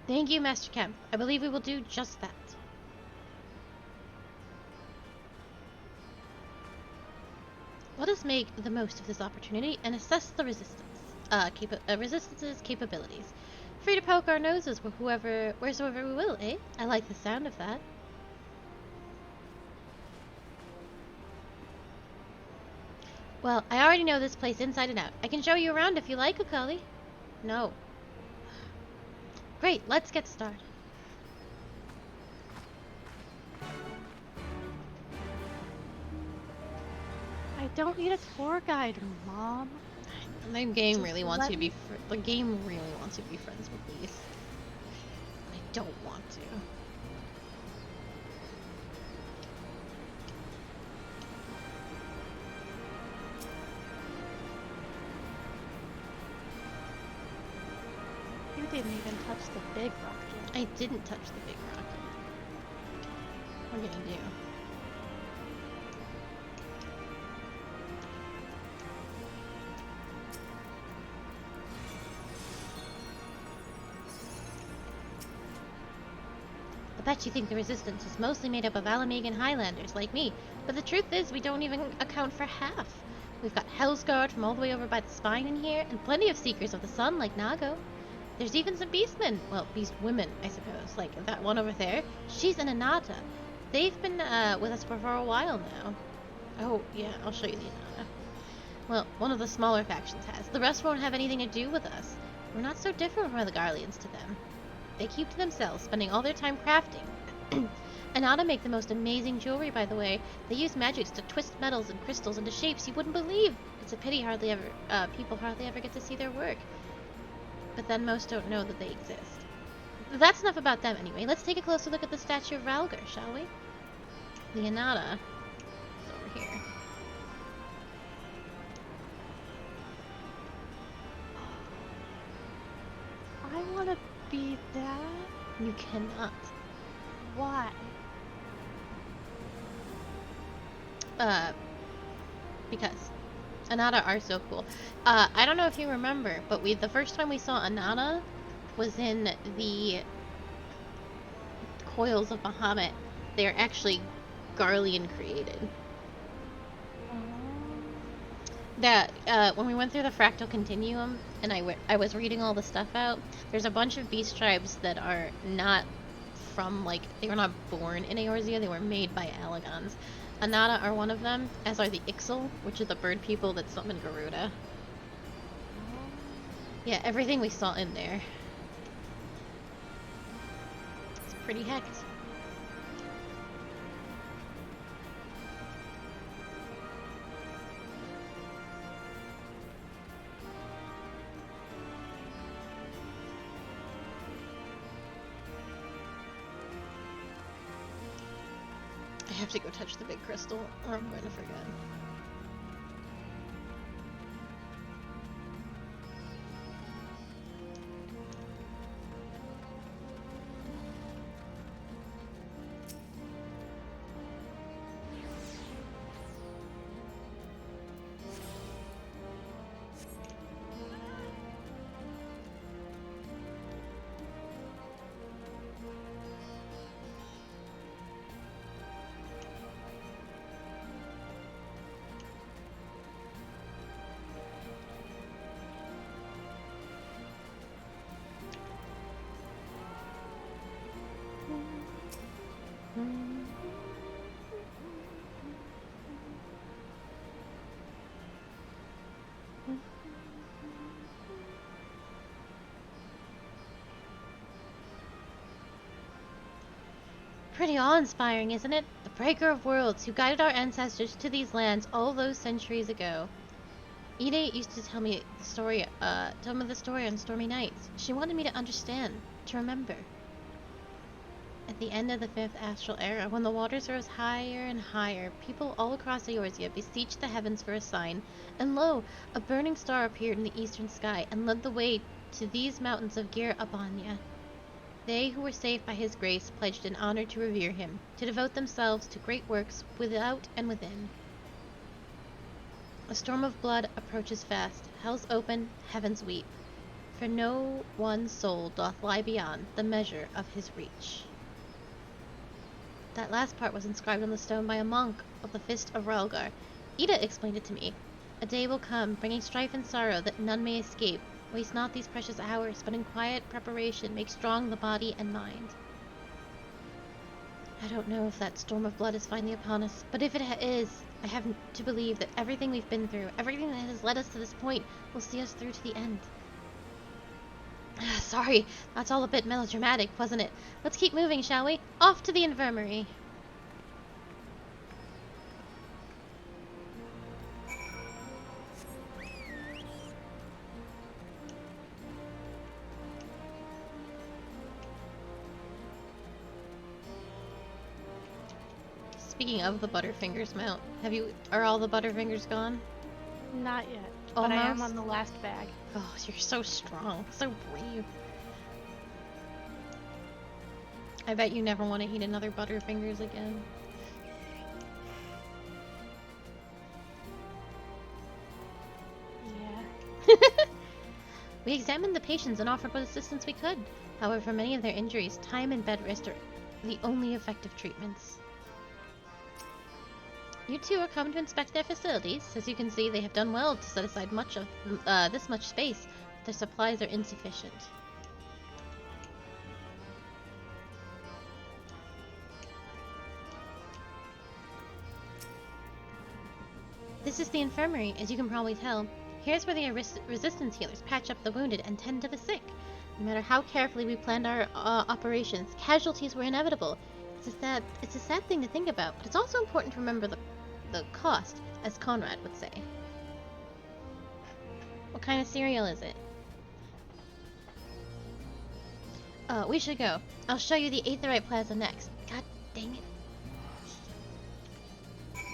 Thank you, Master Kemp. I believe we will do just that. Let us make the most of this opportunity and assess the resistance's capabilities. Free to poke our noses wheresoever we will, eh? I like the sound of that. Well, I already know this place inside and out. I can show you around if you like, Akali. No. Great, let's get started. I don't need a tour guide, Mom. The game really wants you to be friends with Lise. I don't want to. You didn't even touch the big rock yet. I didn't touch the big rock. What are you gonna do? I bet you think the Resistance is mostly made up of Alamegan Highlanders like me, but the truth is we don't even account for half. We've got Hellsguard from all the way over by the Spine in here, and plenty of Seekers of the Sun like Nago. There's even some Beastmen, well, Beast women, I suppose, like that one over there. She's an Anata. They've been with us for a while now. Oh, yeah, I'll show you the Anata. Well, one of the smaller factions has. The rest won't have anything to do with us. We're not so different from the Garleans to them. They keep to themselves, spending all their time crafting. Anata make the most amazing jewelry, by the way. They use magics to twist metals and crystals into shapes you wouldn't believe. It's a pity people hardly ever get to see their work. But then most don't know that they exist. That's enough about them anyway. Let's take a closer look at the statue of Ralger, shall we? The Anata is over here. I want to be that. You cannot. Why? Because Anata are so cool. I don't know if you remember, but the first time we saw Anata was in the Coils of Bahamut. They are actually Garlean created. That when we went through the Fractal Continuum and I was reading all the stuff out, there's a bunch of beast tribes that are not from, like, they were not born in Eorzea, they were made by Alagons. Anata are one of them, as are the Ixal, which are the bird people that summon Garuda. Yeah, everything we saw in there. It's pretty hecked. I have to go touch the big crystal, or I'm going to forget. Pretty awe-inspiring, isn't it? The Breaker of Worlds, who guided our ancestors to these lands all those centuries ago. Ida used to tell me the story on stormy nights. She wanted me to understand, to remember. At the end of the 5th astral era, when the waters rose higher and higher, people all across Eorzea beseeched the heavens for a sign, and lo, a burning star appeared in the eastern sky and led the way to these mountains of Gir Abania. They who were saved by his grace pledged in honor to revere him, to devote themselves to great works without and within. A storm of blood approaches fast, hells open, heavens weep, for no one soul doth lie beyond the measure of his reach. That last part was inscribed on the stone by a monk of the Fist of Relgar. Ida explained it to me. A day will come, bringing strife and sorrow that none may escape. Waste not these precious hours, but in quiet preparation make strong the body and mind. I don't know if that storm of blood is finally upon us, but if it is, I have to believe that everything we've been through, everything that has led us to this point, will see us through to the end. Sorry, that's all a bit melodramatic, wasn't it? Let's keep moving, shall we? Off to the infirmary. Speaking of the Butterfingers mount, are all the Butterfingers gone? Not yet. Almost? But I am on the last bag. Oh, you're so strong, so brave. I bet you never want to eat another Butterfingers again. Yeah. We examined the patients and offered what assistance we could. However, for many of their injuries, time and bed rest are the only effective treatments. You two are coming to inspect their facilities. As you can see, they have done well to set aside much of this much space, but their supplies are insufficient. This is the infirmary, as you can probably tell. Here's where the resistance healers patch up the wounded and tend to the sick. No matter how carefully we planned our operations, casualties were inevitable. It's a sad thing to think about, but it's also important to remember the cost, as Conrad would say. What kind of cereal is it? We should go. I'll show you the Aetherite Plaza next. God dang it.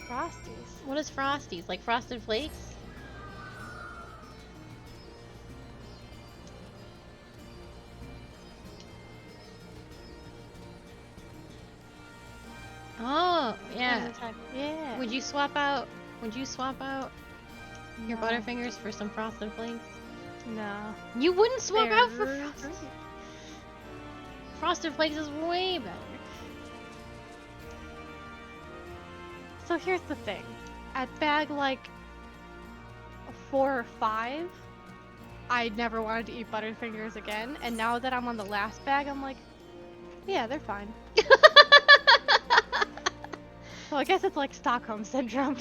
Frosties. What is Frosties? Like Frosted Flakes? Oh, yeah. Yeah. Would you swap out your Butterfingers for some Frosted Flakes? No. You wouldn't swap out for They're Frosted? great. Frosted Flakes is way better. So here's the thing. At bag like 4 or 5, I never wanted to eat Butterfingers again, and now that I'm on the last bag, I'm like, yeah, they're fine. So I guess it's like Stockholm Syndrome.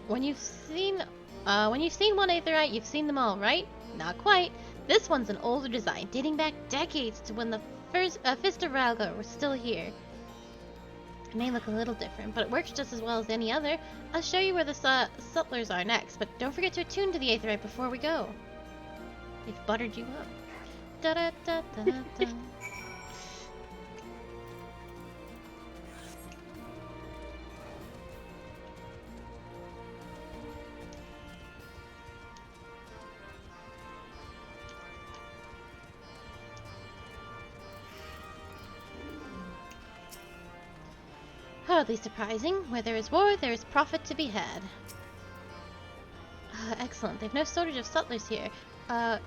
When you've seen one Aetherite, you've seen them all, right? Not quite. This one's an older design, dating back decades to when the first Fist of Ralga was still here. It may look a little different, but it works just as well as any other. I'll show you where the sutlers are next, but don't forget to attune to the Aetherite before we go. They've buttered you up. Da da da da da. Hardly surprising. Where there is war, there is profit to be had. Excellent. They've no shortage of sutlers here.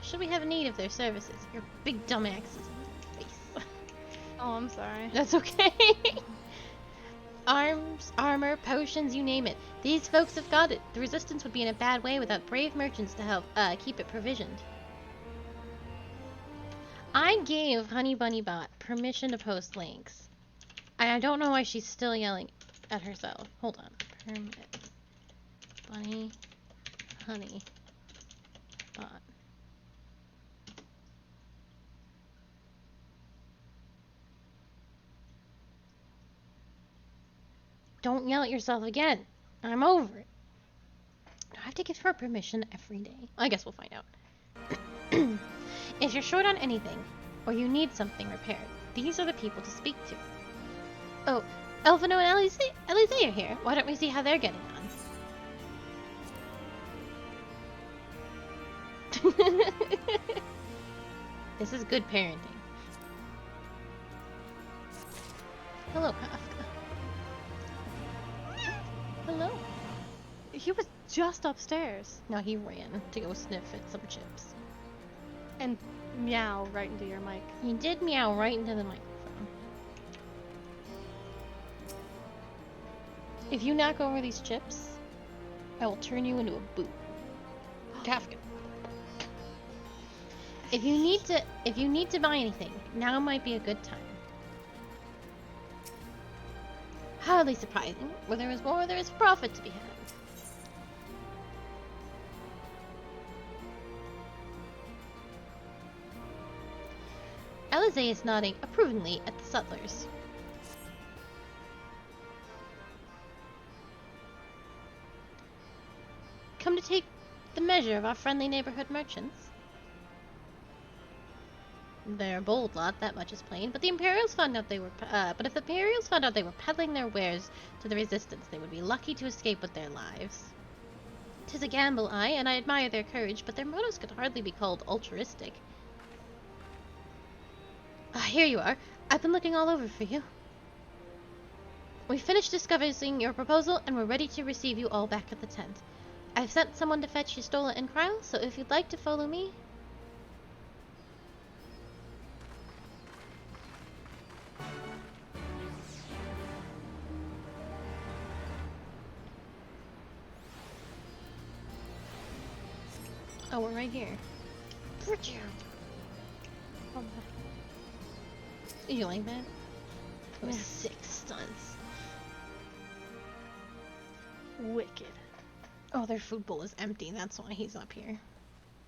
Should we have need of their services? Your big dumb axes in the face. Oh, I'm sorry. That's okay. Arms, armor, potions, you name it. These folks have got it. The resistance would be in a bad way without brave merchants to help keep it provisioned. I gave Honey Bunny Bot permission to post links. I don't know why she's still yelling at herself. Hold on. Permit. Bunny. Honey. Bot. Don't yell at yourself again. I'm over it. I have to give her permission every day. I guess we'll find out. If you're short on anything, or you need something repaired, these are the people to speak to. Oh, Elfino and Alize are here. Why don't we see how they're getting on? This is good parenting. Hello, Kafka. Hello. He was just upstairs. No, he ran to go sniff at some chips. And meow right into your mic. He did meow right into the microphone. If you knock over these chips, I will turn you into a boot. Kafka. If you need to buy anything, now might be a good time. Hardly surprising. Where there is war, there is profit to be had. Alize is nodding approvingly at the sutlers. Come to take the measure of our friendly neighborhood merchants. They're a bold lot, that much is plain. But the Imperials found out they were. But if the Imperials found out they were peddling their wares to the Resistance, they would be lucky to escape with their lives. 'Tis a gamble, aye, and I admire their courage, but their motives could hardly be called altruistic. Ah, here you are. I've been looking all over for you. We finished discussing your proposal, and we're ready to receive you all back at the tent. I've sent someone to fetch Yistola and Kryle, so if you'd like to follow me. Oh, we're right here. Bridget. Oh my. Did you like that? It was Yeah. 6 stunts. Wicked. Oh, their food bowl is empty. That's why he's up here.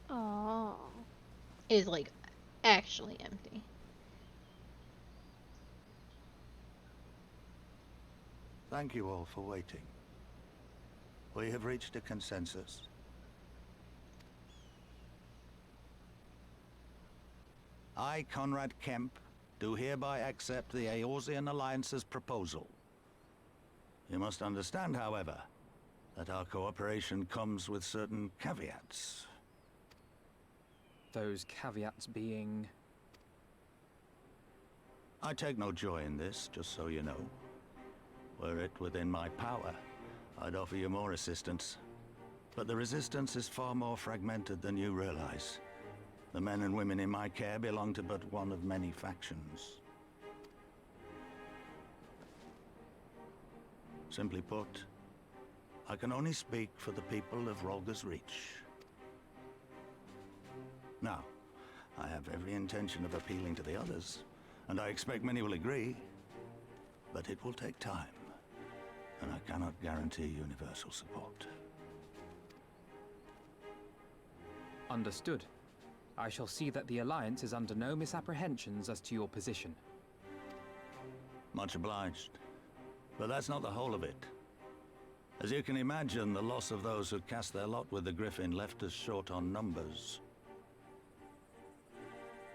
Oh. It is, like, actually empty. Thank you all for waiting. We have reached a consensus. I, Conrad Kemp, do hereby accept the Eorzean Alliance's proposal. You must understand, however, that our cooperation comes with certain caveats. Those caveats being... I take no joy in this, just so you know. Were it within my power, I'd offer you more assistance. But the Resistance is far more fragmented than you realize. The men and women in my care belong to but one of many factions. Simply put, I can only speak for the people of Rolga's Reach. Now, I have every intention of appealing to the others, and I expect many will agree, but it will take time, and I cannot guarantee universal support. Understood. I shall see that the Alliance is under no misapprehensions as to your position. Much obliged. But that's not the whole of it. As you can imagine, the loss of those who cast their lot with the Griffin left us short on numbers.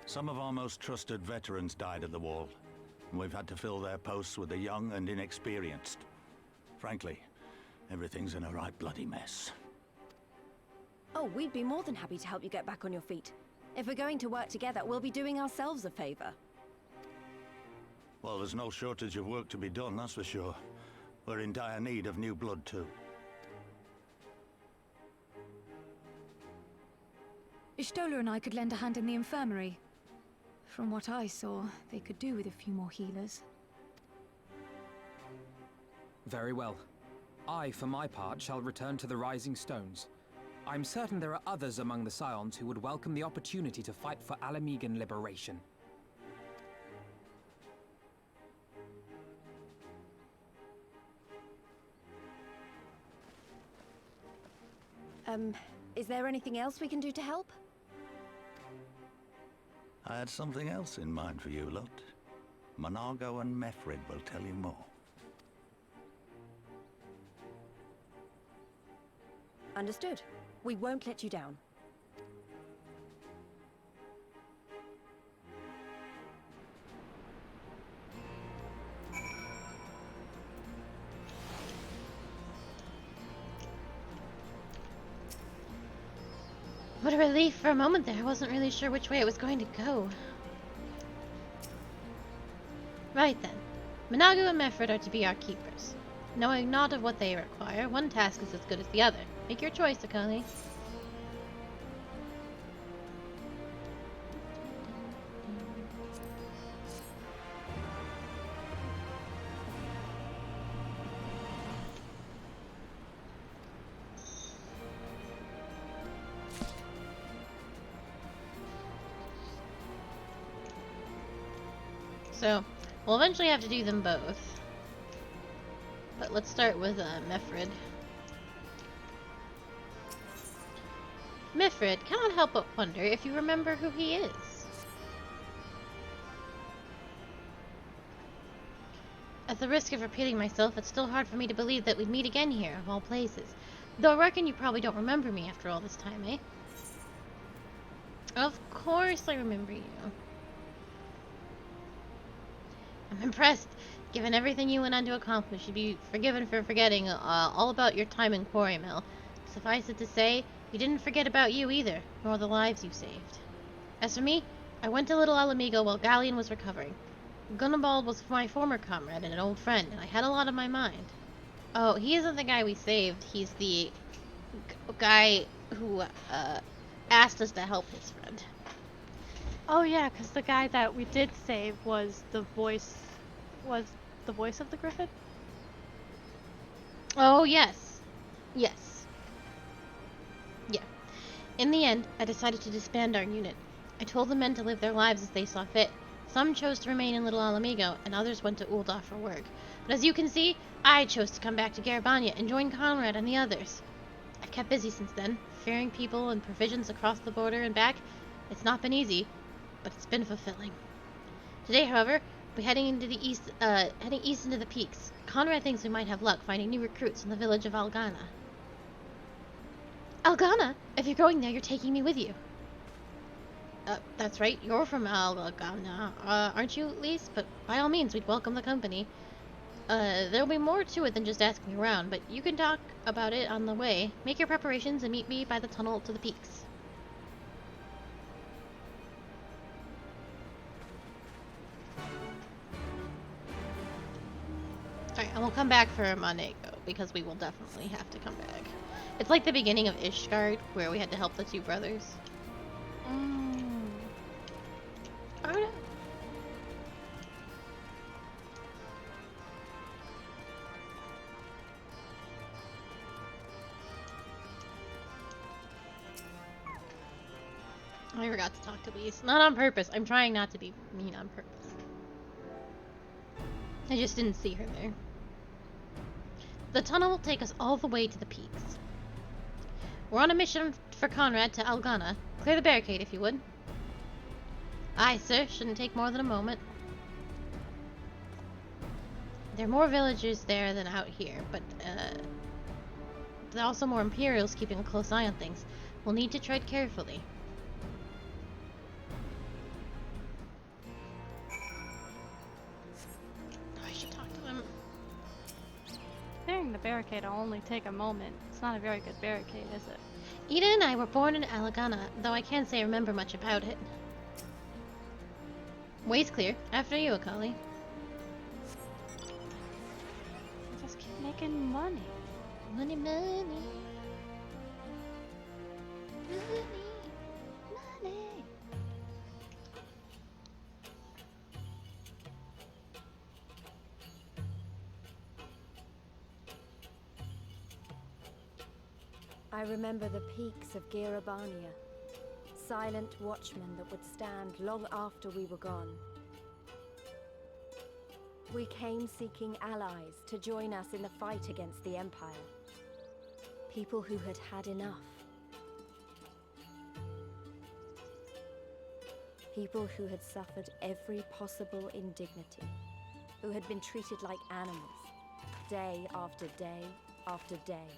Some of our most trusted veterans died at the Wall, and we've had to fill their posts with the young and inexperienced. Frankly, everything's in a right bloody mess. Oh, we'd be more than happy to help you get back on your feet. If we're going to work together, we'll be doing ourselves a favor. Well, there's no shortage of work to be done, that's for sure. We're in dire need of new blood, too. Yistola and I could lend a hand in the infirmary. From what I saw, they could do with a few more healers. Very well. I, for my part, shall return to the Rising Stones. I'm certain there are others among the Scions who would welcome the opportunity to fight for Alamegan liberation. Is there anything else we can do to help? I had something else in mind for you lot. Monargo and Mefrid will tell you more. Understood. We won't let you down. What a relief. For a moment there, I wasn't really sure which way it was going to go. Right then. Minagu and Mefred are to be our keepers. Knowing not of what they require, one task is as good as the other. Make your choice, Akali. So, we'll eventually have to do them both. But let's start with Mefred. Mefred cannot help but wonder if you remember who he is. At the risk of repeating myself, it's still hard for me to believe that we'd meet again here, of all places. Though I reckon you probably don't remember me after all this time, eh? Of course I remember you. I'm impressed. Given everything you went on to accomplish, you'd be forgiven for forgetting all about your time in Quarry Mill. Suffice it to say, we didn't forget about you either, nor the lives you saved. As for me, I went to Little Alamigo while Galleon was recovering. Gunnibald was my former comrade and an old friend, and I had a lot on my mind. Oh, he isn't the guy we saved. He's the guy who asked us to help his friend. Oh yeah, because the guy that we did save was the voice of the Griffin? Oh, yes. Yes. Yeah. In the end, I decided to disband our unit. I told the men to live their lives as they saw fit. Some chose to remain in Little Alamigo, and others went to Ul'dah for work. But as you can see, I chose to come back to Garabania and join Conrad and the others. I've kept busy since then, ferrying people and provisions across the border and back. It's not been easy, but it's been fulfilling. Today, however, we're heading into the east, heading east into the peaks. Conrad thinks we might have luck finding new recruits in the village of Algana. Algana? If you're going there, you're taking me with you. That's right. You're from Algana, aren't you, Lise? But by all means, we'd welcome the company. There'll be more to it than just asking around, but you can talk about it on the way. Make your preparations and meet me by the tunnel to the peaks. Alright, and we'll come back for Monego, because we will definitely have to come back. It's like the beginning of Ishgard, where we had to help the two brothers. Oh no. I forgot to talk to Lise. Not on purpose. I'm trying not to be mean on purpose. I just didn't see her there. The tunnel will take us all the way to the peaks. We're on a mission for Conrad to Algana. Clear the barricade, if you would. Aye, sir. Shouldn't take more than a moment. There are more villagers there than out here, but there are also more Imperials keeping a close eye on things. We'll need to tread carefully. I should talk to them. Clearing the barricade will only take a moment. It's not a very good barricade, is it? Ida and I were born in Algana, though I can't say I remember much about it. Way's clear. After you, Akali. Just keep making money. Money, money. Money, money. I remember the peaks of Garabania. Silent watchmen that would stand long after we were gone. We came seeking allies to join us in the fight against the Empire. People who had had enough. People who had suffered every possible indignity. Who had been treated like animals, day after day after day.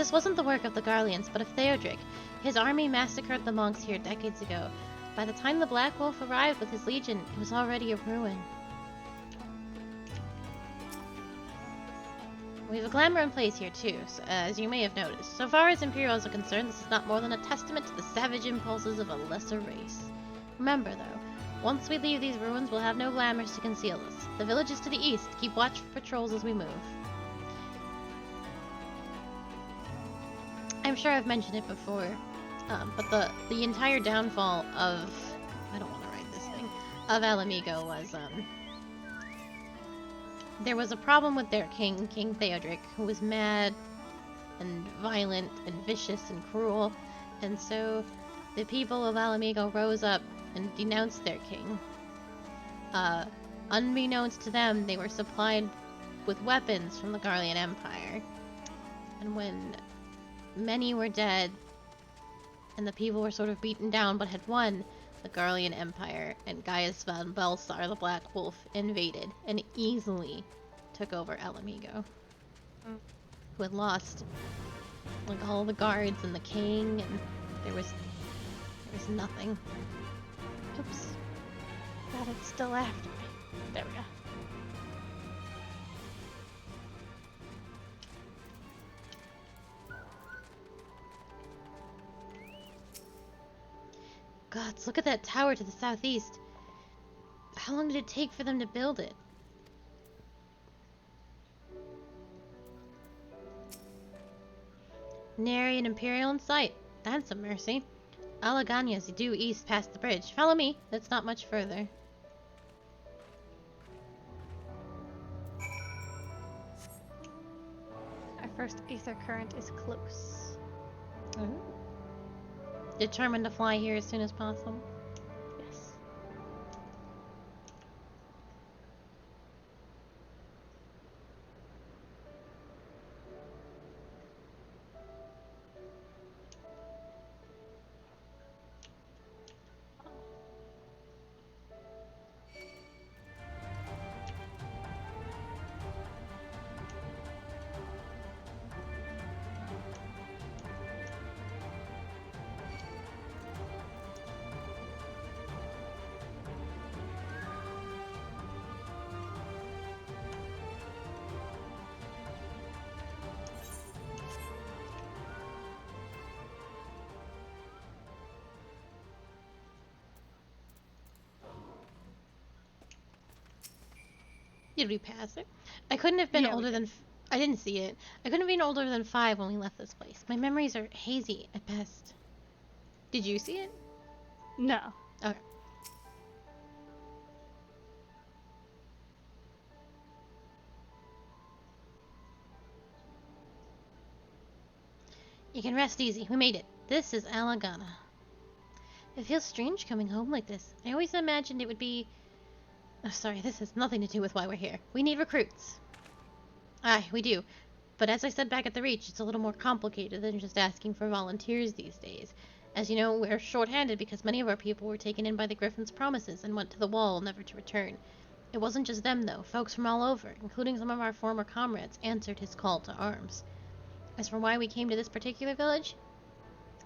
This wasn't the work of the Garleans, but of Theodric. His army massacred the monks here decades ago. By the time the Black Wolf arrived with his legion, it was already a ruin. We have a glamour in place here too, as you may have noticed. So far as Imperials are concerned, this is not more than a testament to the savage impulses of a lesser race. Remember though, once we leave these ruins, we'll have no glamours to conceal us. The village is to the east. Keep watch for patrols as we move. I'm sure I've mentioned it before, but the entire downfall of... I don't want to write this thing. Of Alamigo was, there was a problem with their king, King Theodric, who was mad and violent and vicious and cruel, and so the people of Alamigo rose up and denounced their king. Unbeknownst to them, they were supplied with weapons from the Garlean Empire, and when many were dead and the people were sort of beaten down but had won, the Garlean Empire and Gaius von Belsar, the Black Wolf, invaded and easily took over Alamigo, who had lost like all the guards and the king, and there was nothing. Oops. God, it's still after me. There we go. Gods, look at that tower to the southeast. How long did it take for them to build it? Nary an Imperial in sight. That's a mercy. Alagana's due east past the bridge. Follow me. That's not much further. Our first ether current is close. Ooh. Determined to fly here as soon as possible. Yes. Did we pass it? I couldn't have been Yeah, we older than... I didn't see it. I couldn't have been older than 5 when we left this place. My memories are hazy at best. Did you see it? No. Okay. You can rest easy. We made it. This is Alagana. It feels strange coming home like this. I always imagined it would be... Oh, sorry, this has nothing to do with why we're here. We need recruits. Aye, we do. But as I said back at the Reach, it's a little more complicated than just asking for volunteers these days. As you know, we're short-handed because many of our people were taken in by the Griffin's promises and went to the wall, never to return. It wasn't just them, though. Folks from all over, including some of our former comrades, answered his call to arms. As for why we came to this particular village,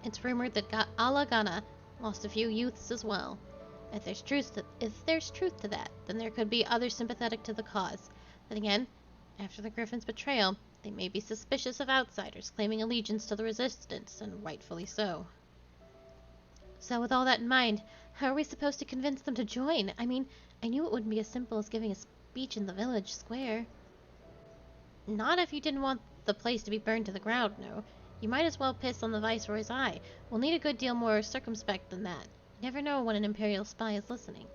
it's rumored that Alagana lost a few youths as well. If there's truth to that, then there could be others sympathetic to the cause. Then again, after the Griffin's betrayal, they may be suspicious of outsiders claiming allegiance to the Resistance, and rightfully so. So with all that in mind, how are we supposed to convince them to join? I mean, I knew it wouldn't be as simple as giving a speech in the village square. Not if you didn't want the place to be burned to the ground, no. You might as well piss on the Viceroy's eye. We'll need a good deal more circumspect than that. You never know when an Imperial spy is listening.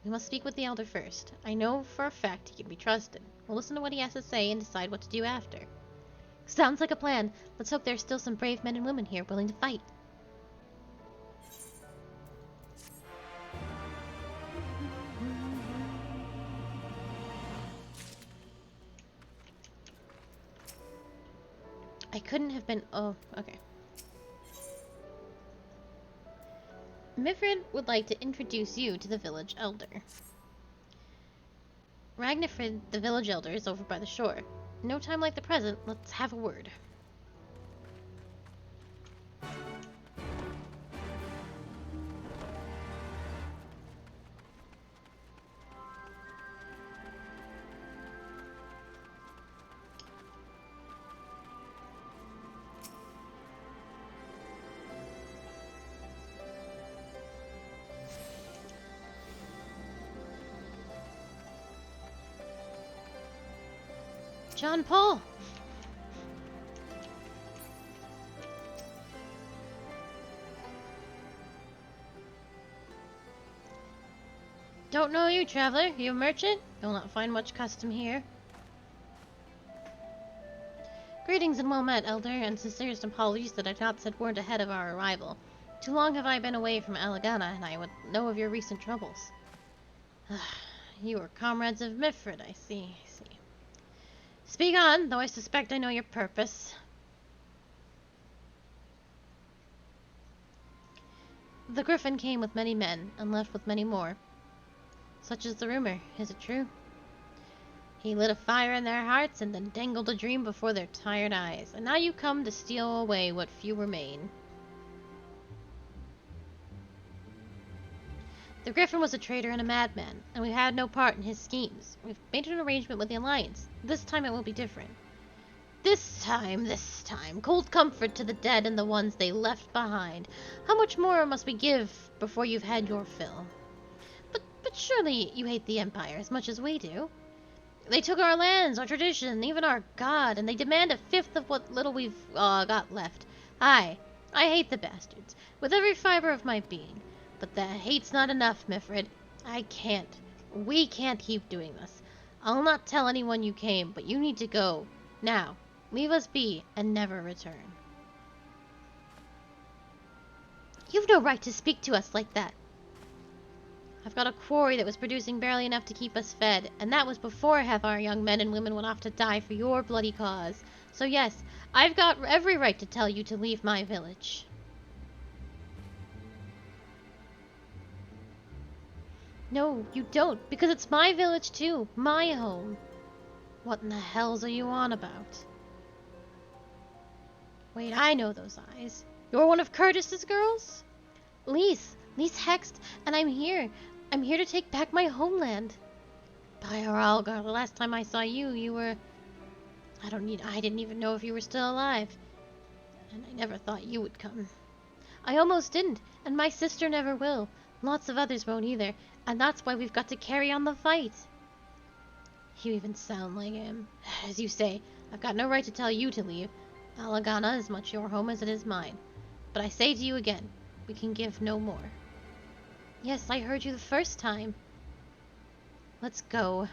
We must speak with the Elder first. I know for a fact he can be trusted. We'll listen to what he has to say and decide what to do after. Sounds like a plan. Let's hope there's still some brave men and women here willing to fight. I couldn't have been... Oh, okay. Mifrid would like to introduce you to the village elder. Ragnifrid, the village elder, is over by the shore. No time like the present, let's have a word. John Paul! Don't know you, traveler. You a merchant? You'll not find much custom here. Greetings and well met, elder, and sincerest apologies that I've not sent word ahead of our arrival. Too long have I been away from Alagana, and I would know of your recent troubles. You are comrades of Mifrid, I see. Speak on, though I suspect I know your purpose. The Griffin came with many men, and left with many more. Such is the rumor. Is it true? He lit a fire in their hearts, and then dangled a dream before their tired eyes. And now you come to steal away what few remain. The Griffin was a traitor and a madman, and we had no part in his schemes. We've made an arrangement with the Alliance. This time it will be different. This time, cold comfort to the dead and the ones they left behind. How much more must we give before you've had your fill? But surely you hate the Empire as much as we do. They took our lands, our tradition, even our god, and they demand a fifth of what little we've got left. I hate the bastards, with every fiber of my being. But that hate's not enough, Mifrid. We can't keep doing this. I'll not tell anyone you came, but you need to go. Now, leave us be, and never return. You've no right to speak to us like that. I've got a quarry that was producing barely enough to keep us fed, and that was before half our young men and women went off to die for your bloody cause. So yes, I've got every right to tell you to leave my village. No, you don't, because it's my village too, my home. What in the hells are you on about? Wait, I know those eyes. You're one of Curtis's girls? Lise Hext, and I'm here. I'm here to take back my homeland. By our Algar, the last time I saw you, you were... I didn't even know if you were still alive. And I never thought you would come. I almost didn't, and my sister never will. Lots of others won't either, and that's why we've got to carry on the fight. You even sound like him. As you say, I've got no right to tell you to leave. Alagana is much your home as it is mine. But I say to you again, we can give no more. Yes, I heard you the first time. Let's go.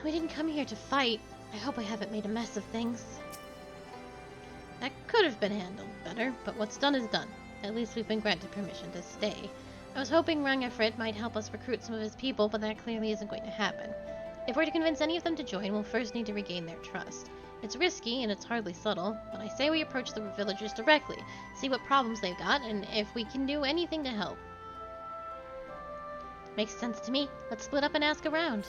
We didn't come here to fight. I hope I haven't made a mess of things. That could have been handled better, but what's done is done. At least we've been granted permission to stay. I was hoping Rangifred might help us recruit some of his people, but that clearly isn't going to happen. If we're to convince any of them to join, we'll first need to regain their trust. It's risky, and it's hardly subtle, but I say we approach the villagers directly, see what problems they've got, and if we can do anything to help. Makes sense to me. Let's split up and ask around.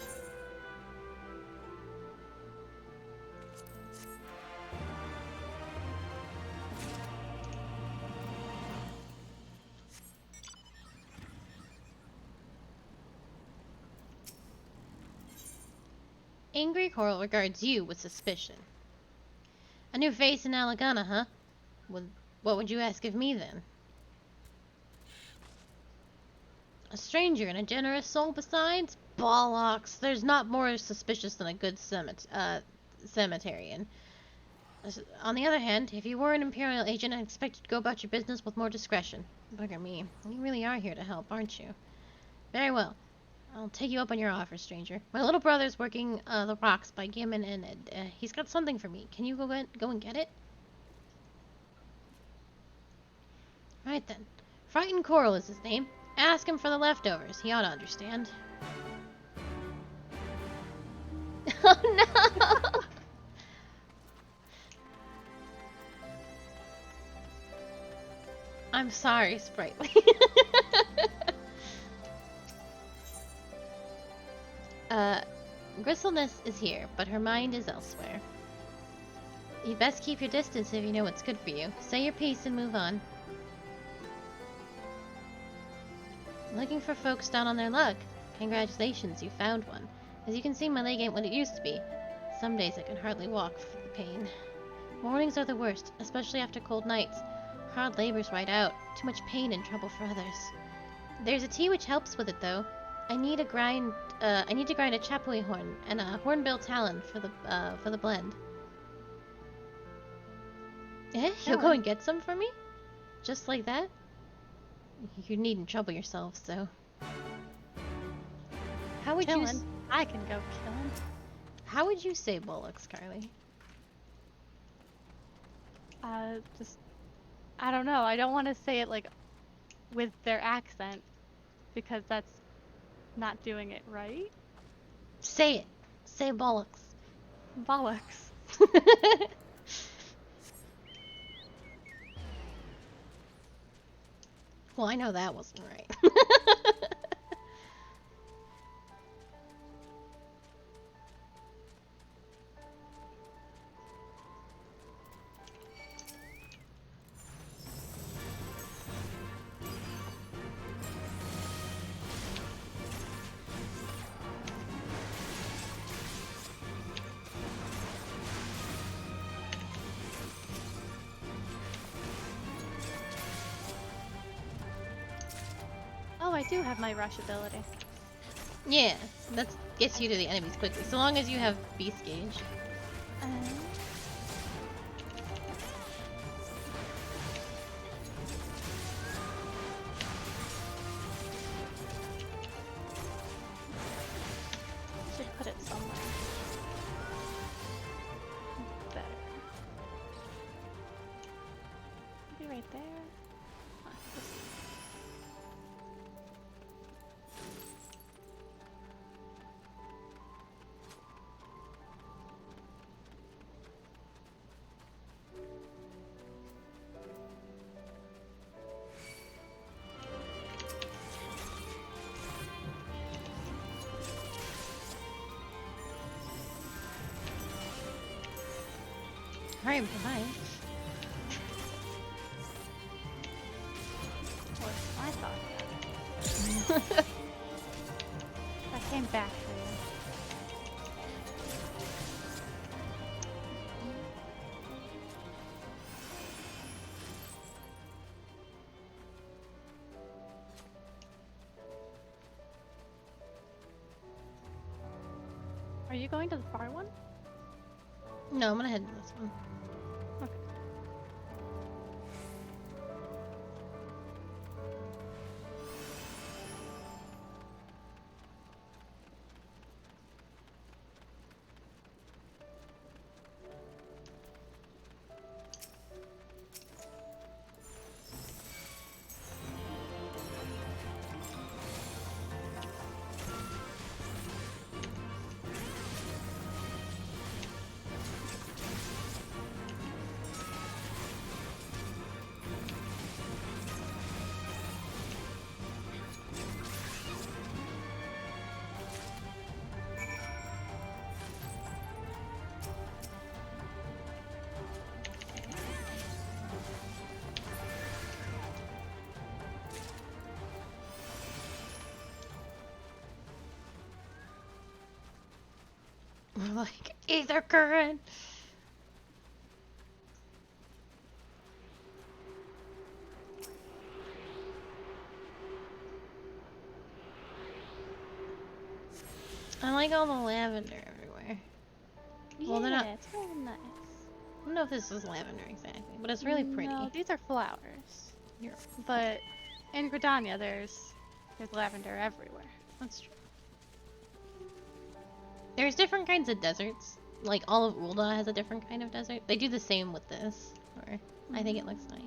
Angry Coral regards you with suspicion. A new face in Alagana, huh? What would you ask of me, then? A stranger and a generous soul besides? Bollocks! There's not more suspicious than a good cemeterian. On the other hand, if you were an Imperial agent, I'd expect you to go about your business with more discretion. Bugger me. You really are here to help, aren't you? Very well. I'll take you up on your offer, stranger. My little brother's working the rocks by Gimmon and he's got something for me. Can you go and get it? Right then. Frightened Coral is his name. Ask him for the leftovers. He ought to understand. Oh no! I'm sorry, Sprightly. Gristleness is here, but her mind is elsewhere. You best keep your distance if you know what's good for you. Say your piece and move on. Looking for folks down on their luck. Congratulations, you found one. As you can see, my leg ain't what it used to be. Some days I can hardly walk for the pain. Mornings are the worst, especially after cold nights. Hard labor's right out. Too much pain and trouble for others. There's a tea which helps with it, though. I need to grind a chapuis horn and a hornbill talon for the blend. Eh? You'll go and get some for me? Just like that? You needn't trouble yourself, so. How would you? I can go kill him. How would you say bollocks, Carly? Just I don't know. I don't want to say it like with their accent because that's not doing it right. Say it. Say bollocks. Bollocks. Well, I know that wasn't right. Oh, I do have my rush ability. Yeah, that gets you to the enemies quickly, so long as you have beast gauge. Should put it somewhere. Better. Maybe right there. Alright, bye. What I thought. I came back for you. Are you going to the far one? No, I'm gonna head to this one. Okay. Like, ether current. I like all the lavender everywhere. Well, they're not. It's really nice. I don't know if this is lavender exactly, but it's really pretty. No, these are flowers. But in Gridania, there's lavender everywhere. That's true. There's different kinds of deserts. Like, all of Ul'dah has a different kind of desert. They do the same with this. Or I think it looks nice.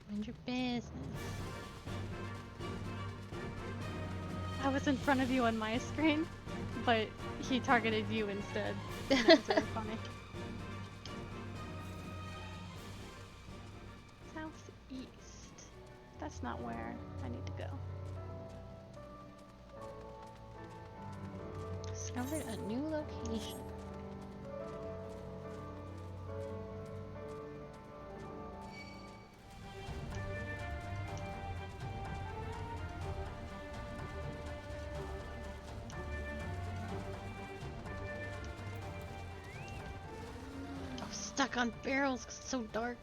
Mind your business. I was in front of you on my screen, but he targeted you instead. That was really funny. that's not where I need to go. Discovered a new location. Oh, stuck on barrels 'cause it's so dark.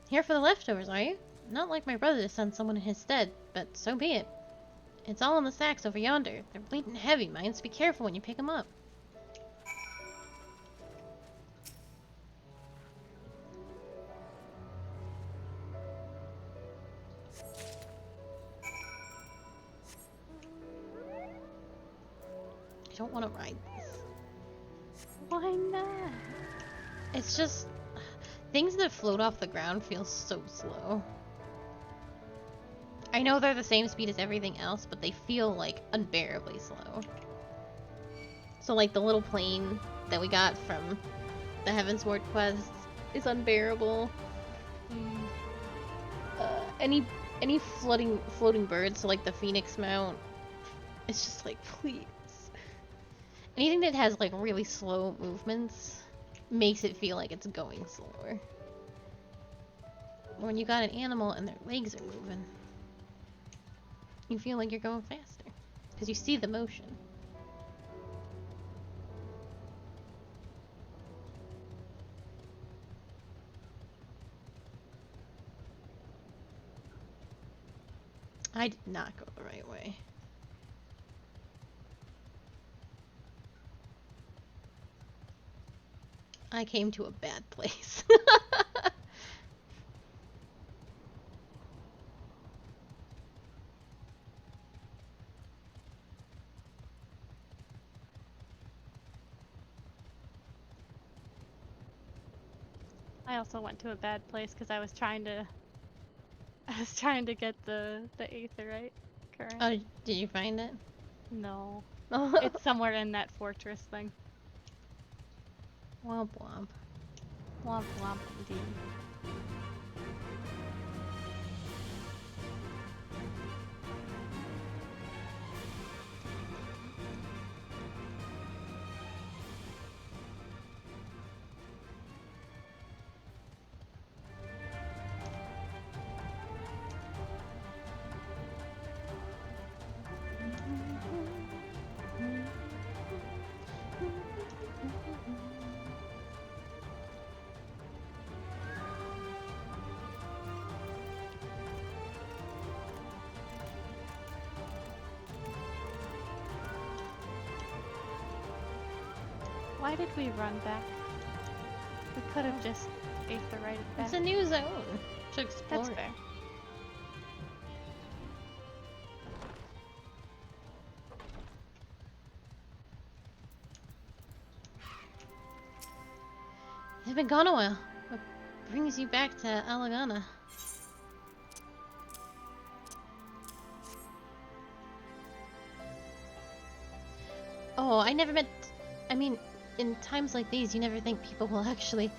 Here for the leftovers, are you? Not like my brother to send someone in his stead, but so be it. It's all in the sacks over yonder. They're bleeding heavy, mind, so be careful when you pick them up. I don't want to ride this. Why not? It's just... things that float off the ground feel so slow. I know they're the same speed as everything else, but they feel, like, unbearably slow. So, like, the little plane that we got from the Heavensward quest is unbearable. Any floating birds, so like the Phoenix Mount, it's just like, please. Anything that has, like, really slow movements makes it feel like it's going slower. When you got an animal and their legs are moving, you feel like you're going faster because you see the motion. I did not go the right way. I came to a bad place. I also went to a bad place because I was trying to get the aetherite current. Oh, did you find it? No. Oh. It's somewhere in that fortress thing. Womp womp. Womp womp indeed. Why did we run back? We could have just aetherited back. It's a new zone to explore. That's fair. You've been gone a while. What brings you back to Alagana? Oh, I never meant... I mean, in times like these, you never think people will actually...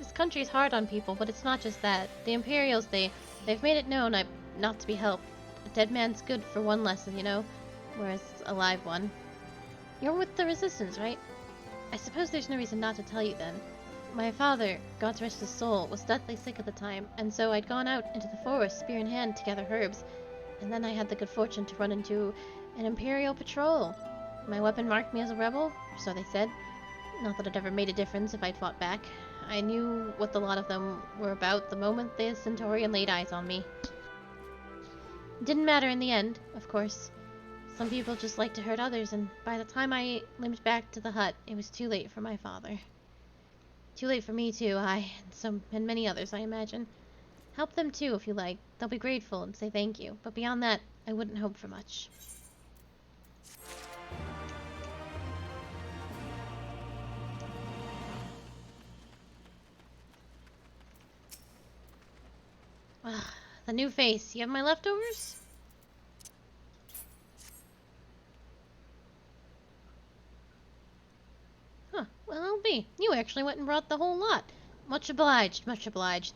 This country's hard on people, but it's not just that. The Imperials, they've made it known I'm not to be helped. A dead man's good for one lesson, you know? Whereas a live one. You're with the Resistance, right? I suppose there's no reason not to tell you then. My father, God rest his soul, was deathly sick at the time, and so I'd gone out into the forest, spear in hand, to gather herbs. And then I had the good fortune to run into an Imperial patrol. My weapon marked me as a rebel, or so they said. Not that it ever made a difference if I'd fought back. I knew what the lot of them were about the moment the Centaurian laid eyes on me. It didn't matter in the end, of course. Some people just like to hurt others, and by the time I limped back to the hut, it was too late for my father. Too late for me too, and many others, I imagine. Help them too, if you like. They'll be grateful and say thank you, but beyond that, I wouldn't hope for much. The new face. You have my leftovers? Huh, well, I'll be. You actually went and brought the whole lot. Much obliged, much obliged.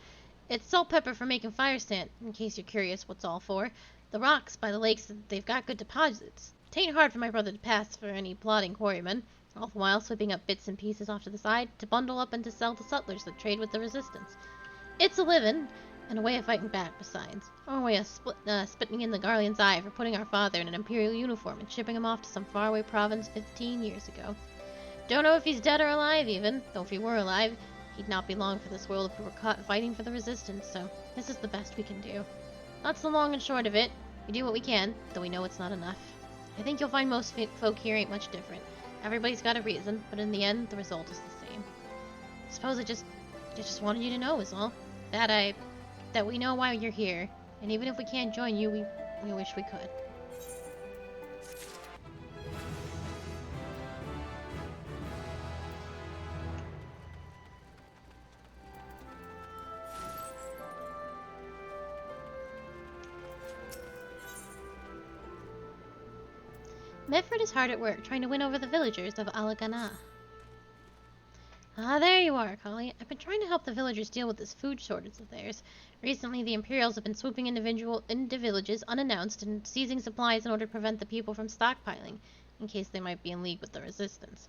It's salt pepper for making fire sand, in case you're curious what's all for. The rocks by the lakes, they've got good deposits. Tain't hard for my brother to pass for any plodding quarryman, all the while sweeping up bits and pieces off to the side to bundle up and to sell to settlers that trade with the resistance. It's a living, and a way of fighting back besides. Or a way of spitting in the Garlean's eye for putting our father in an imperial uniform and shipping him off to some faraway province 15 years ago. Don't know if he's dead or alive even, though if he were alive, he'd not be long for this world if we were caught fighting for the resistance, so this is the best we can do. That's the long and short of it. We do what we can, though we know it's not enough. I think you'll find most folk here ain't much different. Everybody's got a reason, but in the end, the result is the same. I suppose I just wanted you to know is all. That we know why you're here, and even if we can't join you, we wish we could. Medford is hard at work trying to win over the villagers of Alagana. Ah, there you are, Collie. I've been trying to help the villagers deal with this food shortage of theirs. Recently, the Imperials have been swooping into villages unannounced and seizing supplies in order to prevent the people from stockpiling, in case they might be in league with the resistance.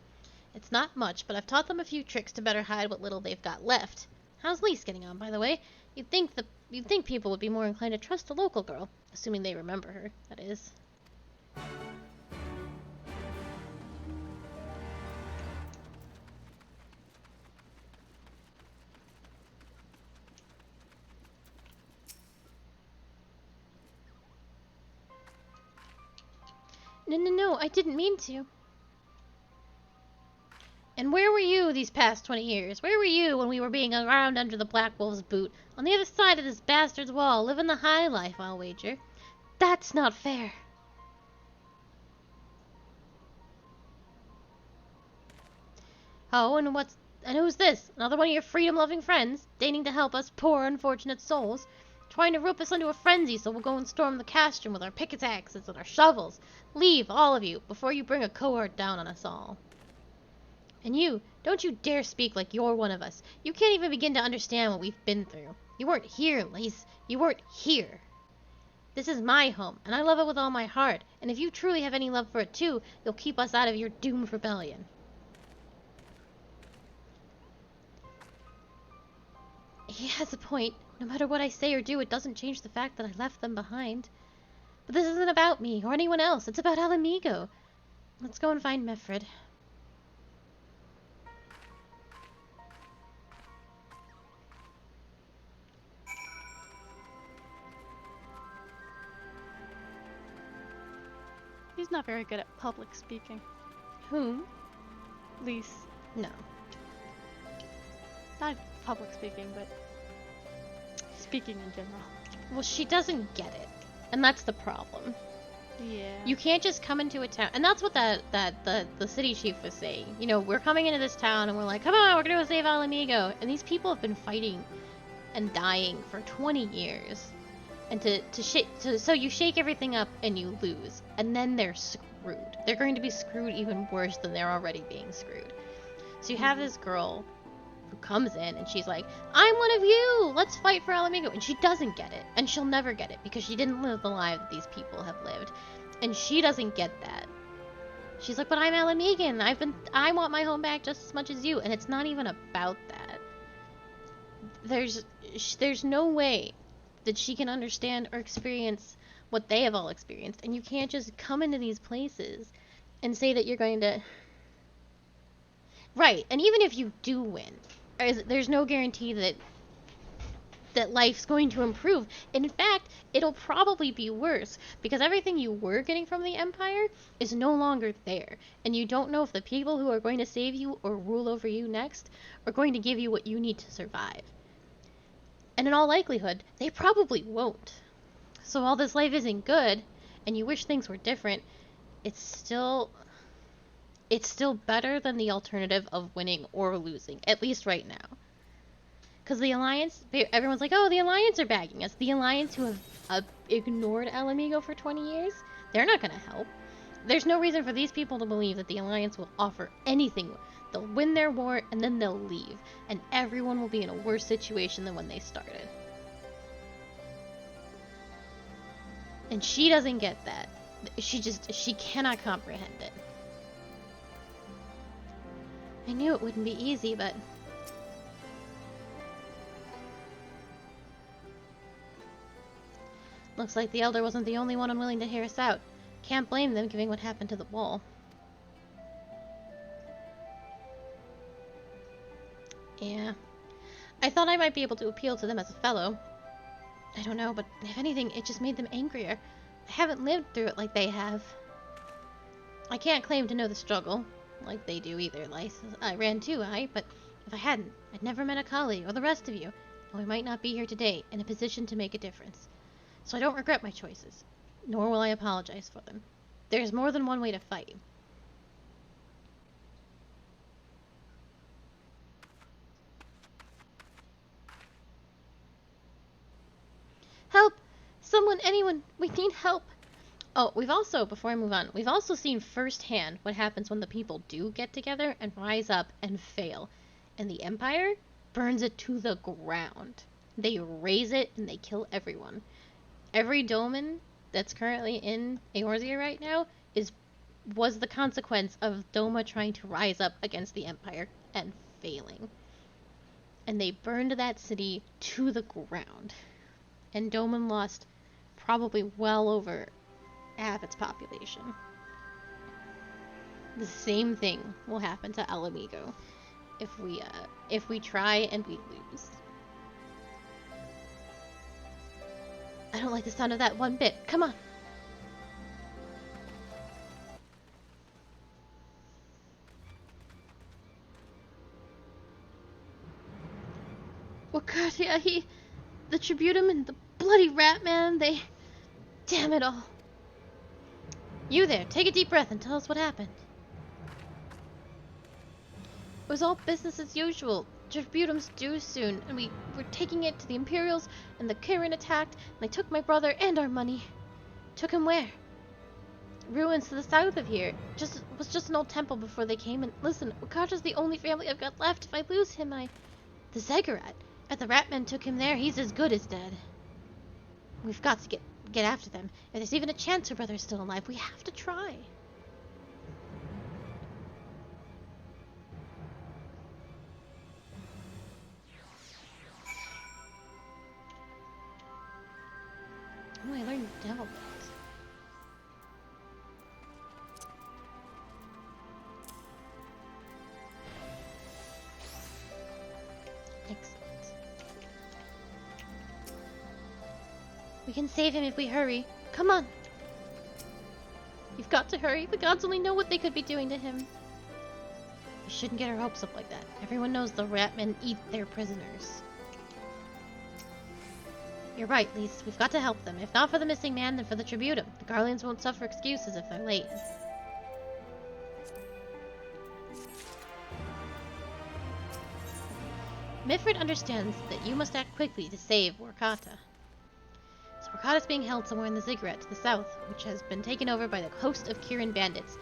It's not much, but I've taught them a few tricks to better hide what little they've got left. How's Lise getting on, by the way? You'd think people would be more inclined to trust a local girl, assuming they remember her, that is. No, I didn't mean to. And where were you these past 20 years? Where were you when we were being around under the Black Wolf's boot? On the other side of this bastard's wall, living the high life, I'll wager. That's not fair. Oh, and who's this? Another one of your freedom-loving friends, deigning to help us poor unfortunate souls? Trying to rope us into a frenzy so we'll go and storm the castrum with our pickaxes and our shovels. Leave, all of you, before you bring a cohort down on us all. And you, don't you dare speak like you're one of us. You can't even begin to understand what we've been through. You weren't here, Lise. You weren't here. This is my home, and I love it with all my heart. And if you truly have any love for it too, you'll keep us out of your doomed rebellion. He has a point. No matter what I say or do, it doesn't change the fact that I left them behind. But this isn't about me or anyone else. It's about Alamigo. Let's go and find Mefred. He's not very good at public speaking. Whom? Lise. No. Not public speaking, but speaking in general. Well, she doesn't get it. And that's the problem. Yeah. You can't just come into a town. And that's what the city chief was saying. You know, we're coming into this town and we're like, come on, we're going to save Alamigo. And these people have been fighting and dying for 20 years. And so you shake everything up and you lose. And then they're screwed. They're going to be screwed even worse than they're already being screwed. So you have this girl who comes in and she's like, I'm one of you, let's fight for Alamigo. And she doesn't get it, and she'll never get it because she didn't live the life that these people have lived, and she doesn't get that. She's like, but I'm Alamigan, I want my home back just as much as you. And it's not even about that. There's no way that she can understand or experience what they have all experienced, and you can't just come into these places and say that you're going to... Right, and even if you do win, there's no guarantee that life's going to improve. In fact, it'll probably be worse, because everything you were getting from the Empire is no longer there, and you don't know if the people who are going to save you or rule over you next are going to give you what you need to survive. And in all likelihood, they probably won't. So while this life isn't good, and you wish things were different, it's still better than the alternative of winning or losing, at least right now. Because the Alliance, everyone's like, oh, the Alliance are bagging us. The Alliance who have ignored Alamigo for 20 years, they're not going to help. There's no reason for these people to believe that the Alliance will offer anything. They'll win their war, and then they'll leave. And everyone will be in a worse situation than when they started. And she doesn't get that. She cannot comprehend it. I knew it wouldn't be easy, but... Looks like the Elder wasn't the only one unwilling to hear us out. Can't blame them given what happened to the wall. Yeah. I thought I might be able to appeal to them as a fellow. I don't know, but if anything, it just made them angrier. I haven't lived through it like they have. I can't claim to know the struggle, like they do either. I ran too, but if I hadn't, I'd never met Akali or the rest of you, and we might not be here today, in a position to make a difference. So I don't regret my choices, nor will I apologize for them. There's more than one way to fight. Help! Someone, anyone, we need help! Oh, we've also, before I move on, we've also seen firsthand what happens when the people do get together and rise up and fail. And the Empire burns it to the ground. They raze it and they kill everyone. Every Doman that's currently in Eorzea right now was the consequence of Doma trying to rise up against the Empire and failing. And they burned that city to the ground. And Doman lost probably well over half its population. The same thing will happen to Alamigo if we try and we lose. I don't like the sound of that one bit. Come on. Wakatia, the Tributum and the bloody rat man, they... Damn it all. You there, take a deep breath and tell us what happened. It was all business as usual. Tributum's due soon, and we were taking it to the Imperials, and the Kirin attacked, and they took my brother and our money. Took him where? Ruins to the south of here. Was just an old temple before they came, and listen, Wakata's the only family I've got left. If I lose him, The Zagregat. If the Ratmen took him there, he's as good as dead. We've got to get after them. If there's even a chance her brother's still alive, we have to try. Oh, I learned Devil Bolt. Excellent. We can save him if we hurry. Come on! You've got to hurry. The gods only know what they could be doing to him. We shouldn't get our hopes up like that. Everyone knows the Ratmen eat their prisoners. You're right, Lise. We've got to help them. If not for the missing man, then for the Tributum. The Garleans won't suffer excuses if they're late. Mifrid understands that you must act quickly to save Wakata. So Wakata's being held somewhere in the Ziggurat to the south, which has been taken over by the host of Kirin bandits.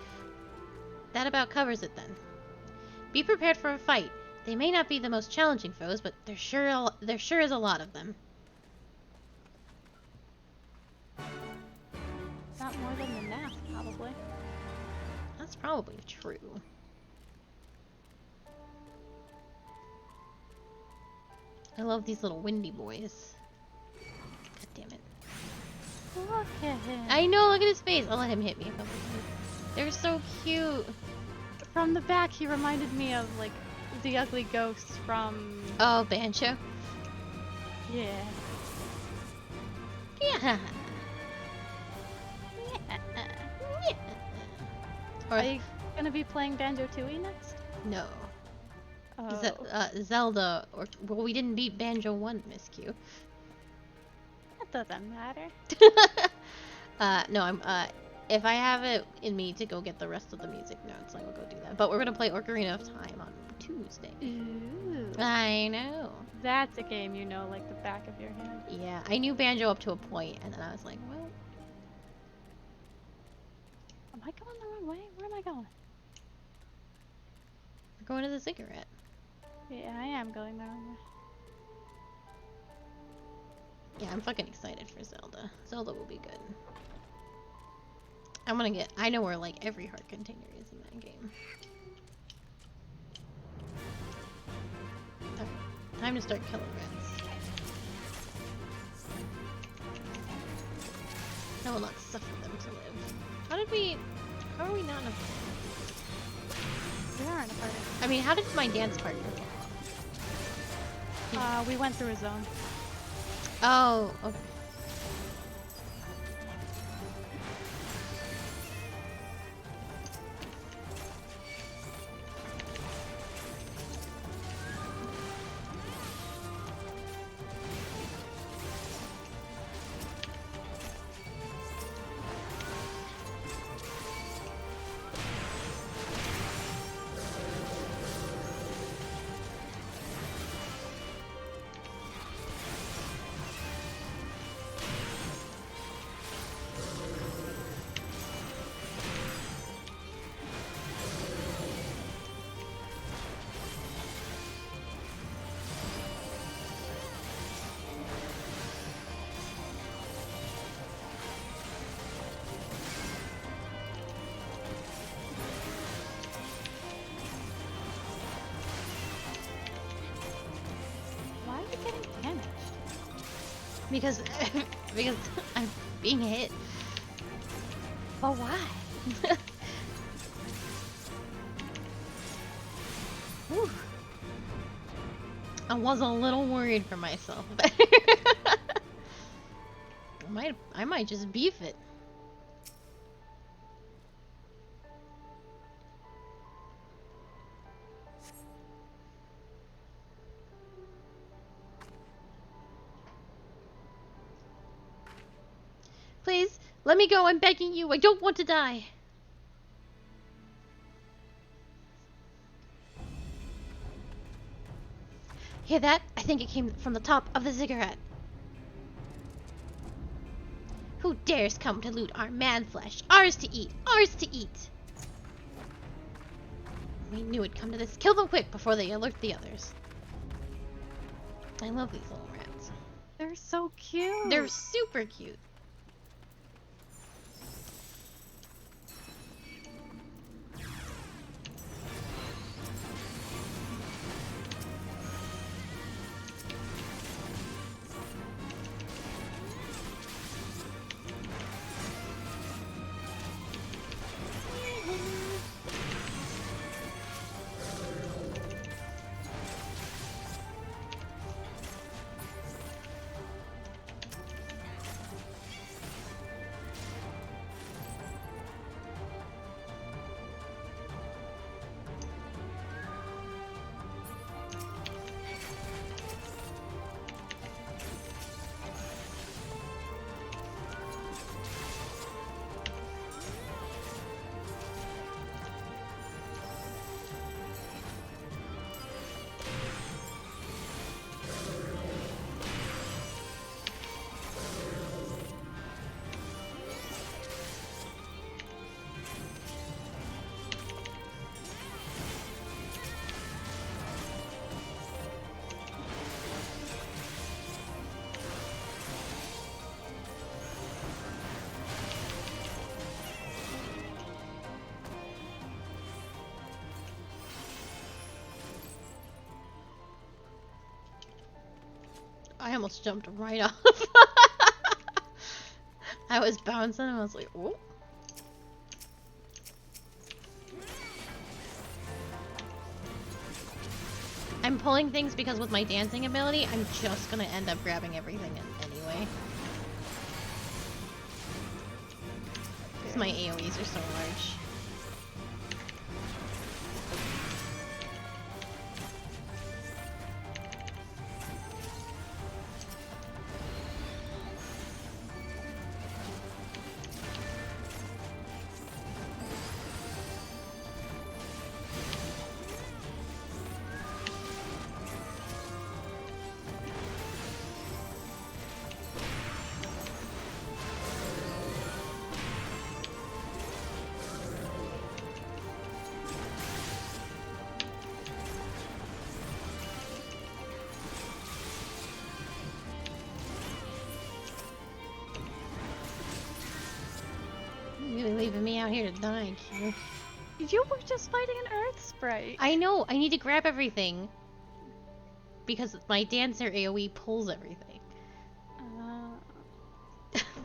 That about covers it then. Be prepared for a fight. They may not be the most challenging foes, but there sure is a lot of them. Not more than the Nath, probably. That's probably true. I love these little windy boys. God damn it. Look at him. I know, look at his face. I'll let him hit me a couple times. They're so cute. From the back, he reminded me of, like, the ugly ghosts from... Oh, Bancho? Yeah. Yeah. Or, are you gonna be playing Banjo-Tooie next? No. Oh. Zelda, or... Well, we didn't beat Banjo 1, Miss Q. That doesn't matter. No, if I have it in me to go get the rest of the music notes, I will go do that. But we're gonna play Ocarina of Time on Tuesday. Ooh. I know. That's a game you know like the back of your hand. Yeah, I knew Banjo up to a point, and then I was like, well... Am I going the wrong way? Where am I going? We're going to the Ziggurat. Yeah, I am going the wrong way. Yeah, I'm fucking excited for Zelda. Zelda will be good. I'm gonna get... I know where, like, every heart container is in that game. Okay, time to start killing rats. I will not suffer them to live. How are we not in a... We are in a party. I mean, how did my dance partner fall off? We went through a zone. Oh, okay. Why are you getting damaged? Because I'm being hit. But why? Whew. I was a little worried for myself. I might just beef it. Please, let me go. I'm begging you. I don't want to die. Hear that? I think it came from the top of the ziggurat. Who dares come to loot our man flesh? Ours to eat! Ours to eat! We knew it'd come to this. Kill them quick before they alert the others. I love these little rats. They're so cute. They're super cute. I almost jumped right off. I was bouncing and I was like, oh. I'm pulling things because with my dancing ability, I'm just gonna end up grabbing everything anyway. Because my AoEs are so large. really leaving me out here to die, Q. You were just fighting an Earth Sprite. I know, I need to grab everything. Because my dancer AoE pulls everything.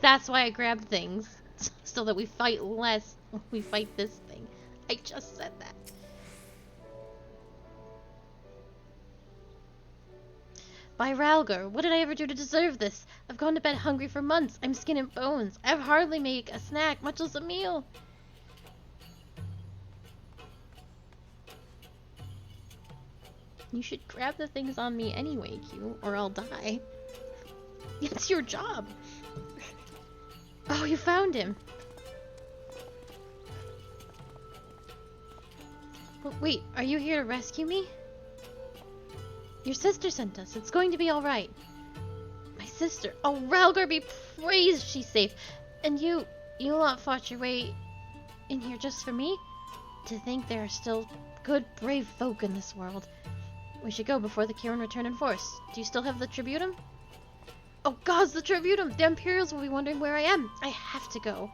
That's why I grab things. So that we fight less when we fight this thing. I just said that. By Ralgar, what did I ever do to deserve this? I've gone to bed hungry for months. I'm skin and bones. I've hardly made a snack, much less a meal. You should grab the things on me anyway, Q, or I'll die. It's your job. Oh, you found him. But wait, are you here to rescue me? Your sister sent us. It's going to be alright. My sister. Oh, Ralgar be praised she's safe. And you lot fought your way in here just for me? To think there are still good, brave folk in this world. We should go before the Kieran return in force. Do you still have the Tributum? Oh gods, the Tributum! The Imperials will be wondering where I am. I have to go.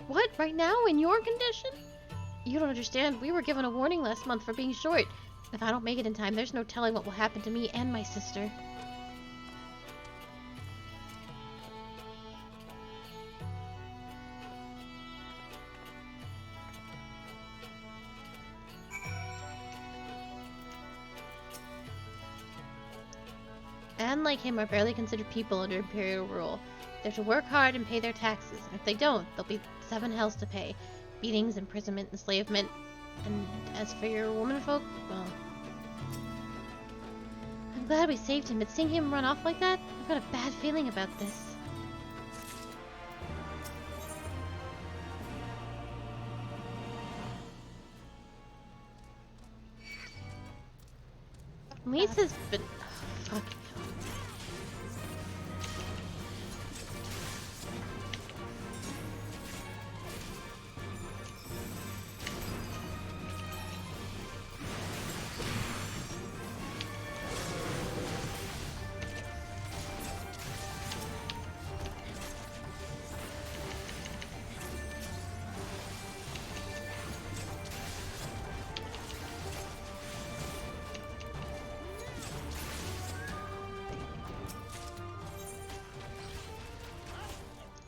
What? Right now? In your condition? You don't understand. We were given a warning last month for being short. If I don't make it in time, there's no telling what will happen to me and my sister. And like him are barely considered people under Imperial rule. They're to work hard and pay their taxes, and if they don't, there'll be 7 hells to pay. Beatings, imprisonment, enslavement. And as for your womanfolk, well... I'm glad we saved him, but seeing him run off like that, I've got a bad feeling about this. Lisa's been... Oh, fuck.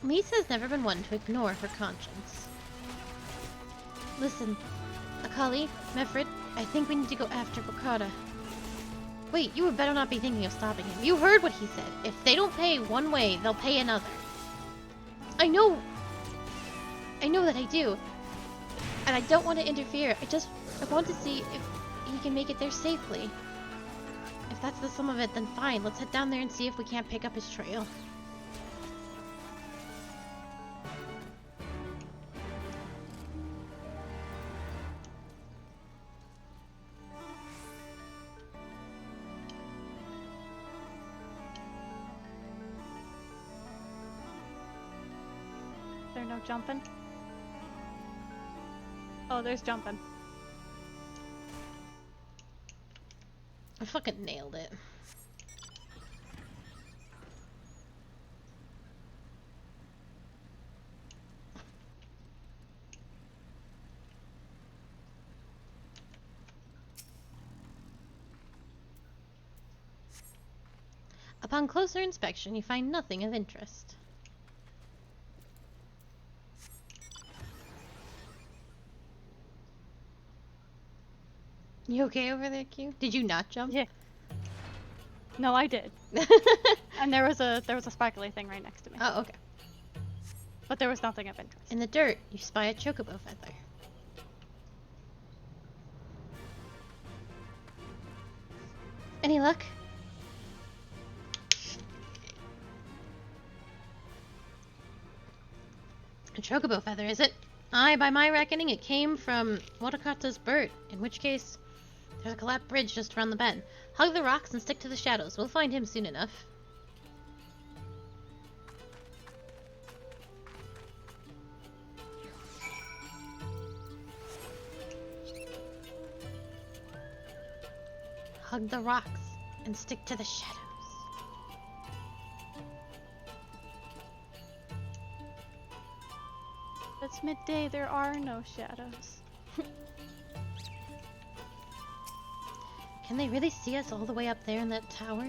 Lisa's never been one to ignore her conscience. Listen, Akali, Mefrid, I think we need to go after Bokata. Wait, you had better not be thinking of stopping him. You heard what he said. If they don't pay one way, they'll pay another. I know that I do. And I don't want to interfere. I want to see if he can make it there safely. If that's the sum of it, then fine. Let's head down there and see if we can't pick up his trail. No jumping? Oh, there's jumping. I fucking nailed it. Upon closer inspection, you find nothing of interest. You okay over there, Q? Did you not jump? Yeah. No, I did. And there was a sparkly thing right next to me. Oh, okay. But there was nothing of interest. In the dirt, you spy a chocobo feather. Any luck? A chocobo feather, is it? Aye, by my reckoning, it came from Watakata's bird, in which case... There's a collapsed bridge just around the bend. Hug the rocks and stick to the shadows. We'll find him soon enough. Hug the rocks and stick to the shadows. It's It's midday, there are no shadows. Can they really see us all the way up there in that tower?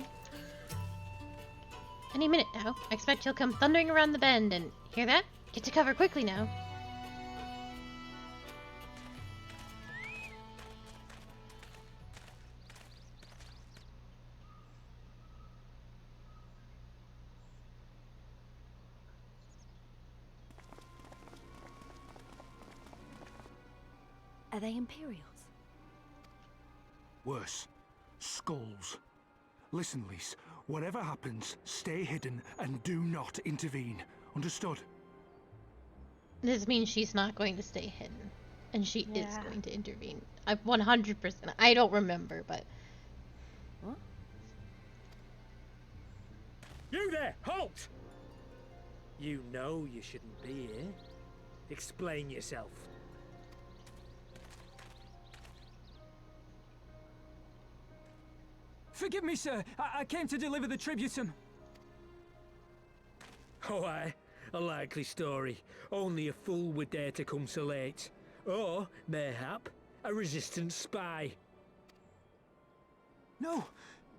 Any minute now. I expect he'll come thundering around the bend and... Hear that? Get to cover quickly now. Are they Imperials? Worse. Skulls. Listen, Lise. Whatever happens, stay hidden and do not intervene. Understood? This means she's not going to stay hidden. And she is Yeah. going to intervene. I 100%. I don't remember, but... What? You there! Halt! You know you shouldn't be here. Explain yourself. Forgive me, sir. I came to deliver the tributum. Oh, aye. A likely story. Only a fool would dare to come so late. Or, mayhap, a resistance spy. No,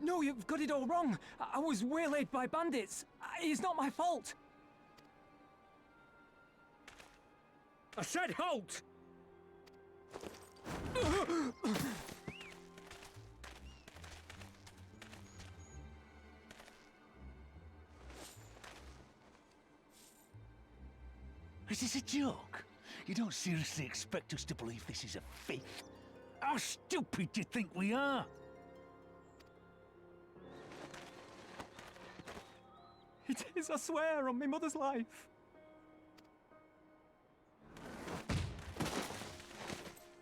no, you've got it all wrong. I was waylaid by bandits. It's not my fault. I said halt! Is this a joke? You don't seriously expect us to believe this is a fake? How stupid do you think we are? It is, I swear, on my mother's life.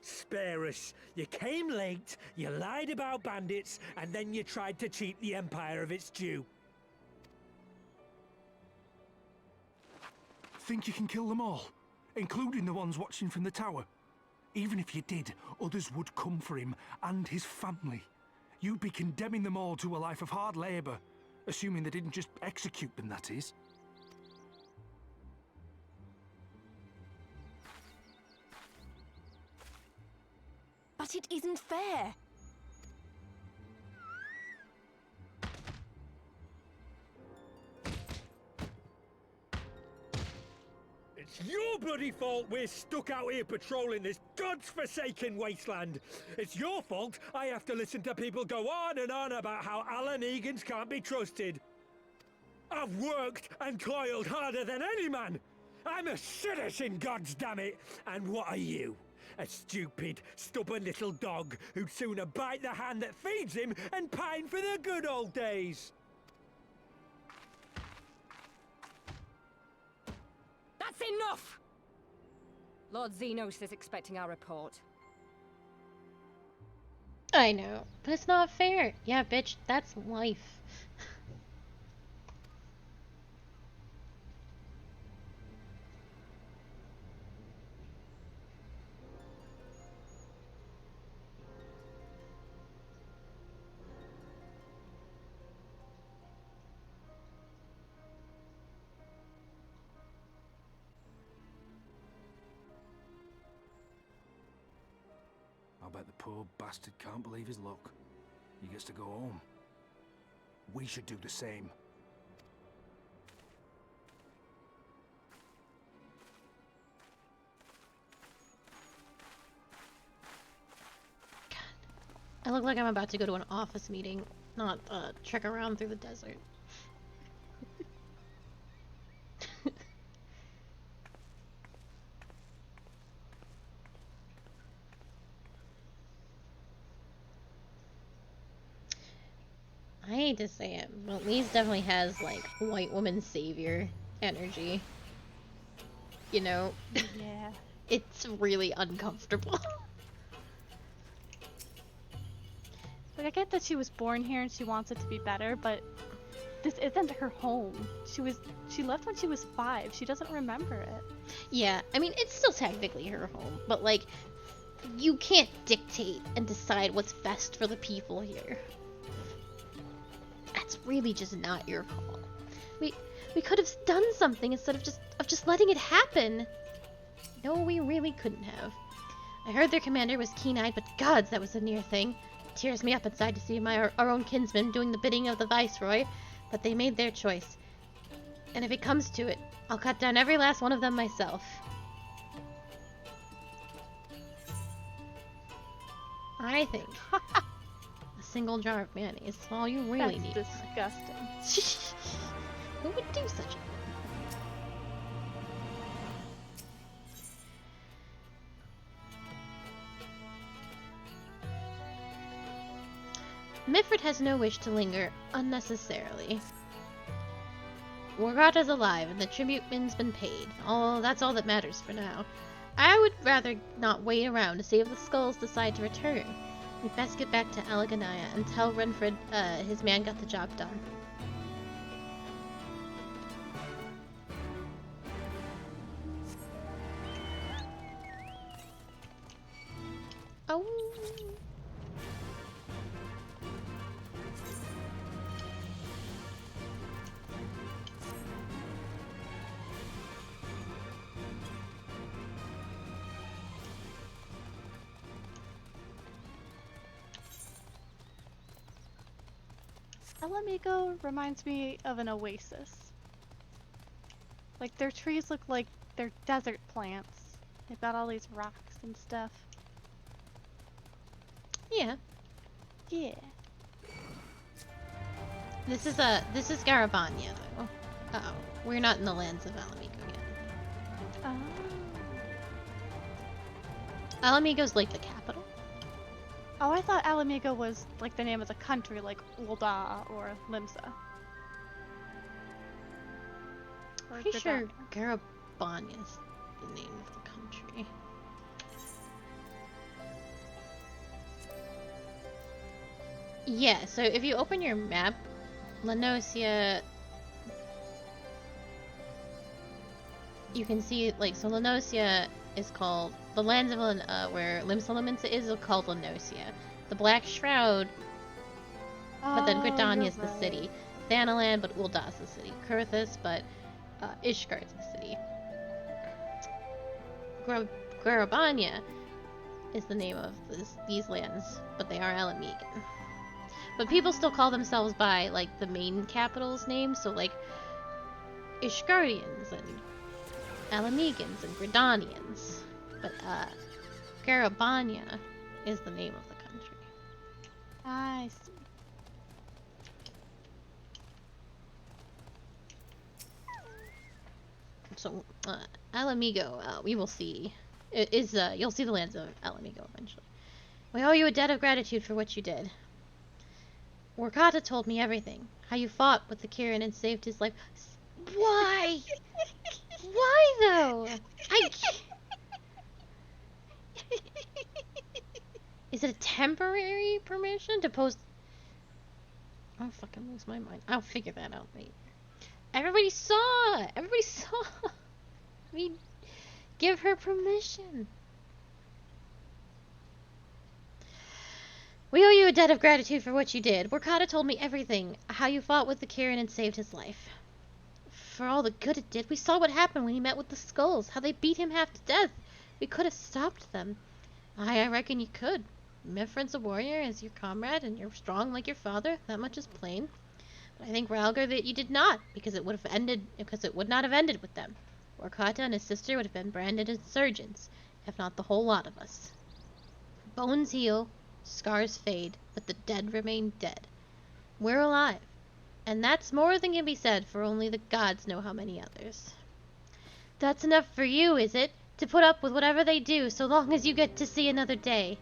Spare us. You came late, you lied about bandits, and then you tried to cheat the Empire of its due. Think you can kill them all? Including the ones watching from the tower? Even if you did, others would come for him and his family. You'd be condemning them all to a life of hard labor. Assuming they didn't just execute them, that is. But it isn't fair. It's your bloody fault we're stuck out here patrolling this godforsaken wasteland. It's your fault I have to listen to people go on and on about how Alan Egans can't be trusted. I've worked and toiled harder than any man. I'm a citizen, goddammit. And what are you? A stupid, stubborn little dog who'd sooner bite the hand that feeds him and pine for the good old days. That's enough! Lord Xenos is expecting our report. I know, but it's not fair. Yeah, bitch, that's life. I bet the poor bastard can't believe his luck. He gets to go home. We should do the same. I look like I'm about to go to an office meeting, not trek around through the desert. I hate to say it, but Lise definitely has, like, white woman savior energy. You know? Yeah. It's really uncomfortable. Like, I get that she was born here and she wants it to be better, but this isn't her home. She left when she was 5. She doesn't remember it. Yeah, I mean, it's still technically her home, but, like, you can't dictate and decide what's best for the people here. That's really just not your call. We could have done something instead of just letting it happen. No, we really couldn't have. I heard their commander was keen-eyed, but gods, that was a near thing. It tears me up inside to see our own kinsmen doing the bidding of the Viceroy, but they made their choice. And if it comes to it, I'll cut down every last one of them myself. I think a single jar of mayonnaise is all you really need. That's disgusting. Who would do such a thing? Mifrid has no wish to linger unnecessarily. Wargata's alive and the tributeman's been paid. That's all that matters for now. I would rather not wait around to see if the skulls decide to return. We'd best get back to Alaganaya and tell Renfred his man got the job done. Oh. Alamigo reminds me of an oasis. Like, their trees look like they're desert plants. They've got all these rocks and stuff. Yeah. Yeah. This is Garabanya, though. Uh-oh. We're not in the lands of Alamigo yet. Oh. Alamigo's like the capital. Oh, I thought Alamigo was like the name of the country, like Ul'dah or Limsa. Or Pretty sure Gridania. Garabanya's the name of the country. Yeah, so if you open your map, Lenosia, you can see, like, so Lenosia is called, the lands of where Limsa Lominsa is called Lenosia. The Black Shroud, but then Gridania is the city. Thanalan, but Ul'dah is the city. Kurthus, but Ishgard is the city. Garabanya is the name of these lands, but they are Alamigan. But people still call themselves by, like, the main capital's name, so, like, Ishgardians and Alamegans and Gridanians. But, Garabanya is the name of the country. I see. So, Alamigo, we will see. You'll see the lands of Alamigo eventually. We owe you a debt of gratitude for what you did. Wargata told me everything. How you fought with the Kirin and saved his life. Why? Why, though? Is it a temporary permission to post? I'll fucking lose my mind. I'll figure that out later. Everybody saw! Everybody saw! I mean, give her permission. We owe you a debt of gratitude for what you did. Wargata told me everything. How you fought with the Kirin and saved his life. For all the good it did. We saw what happened when he met with the skulls. How they beat him half to death. We could have stopped them. I reckon you could. Mifrid's a warrior as your comrade, and you're strong like your father. That much is plain. But I think, Ralgar, that you did not, because it would not have ended with them. Wargata and his sister would have been branded insurgents, if not the whole lot of us. Bones heal, scars fade, but the dead remain dead. We're alive, and that's more than can be said, for only the gods know how many others. That's enough for you, is it? To put up with whatever they do, so long as you get to see another day.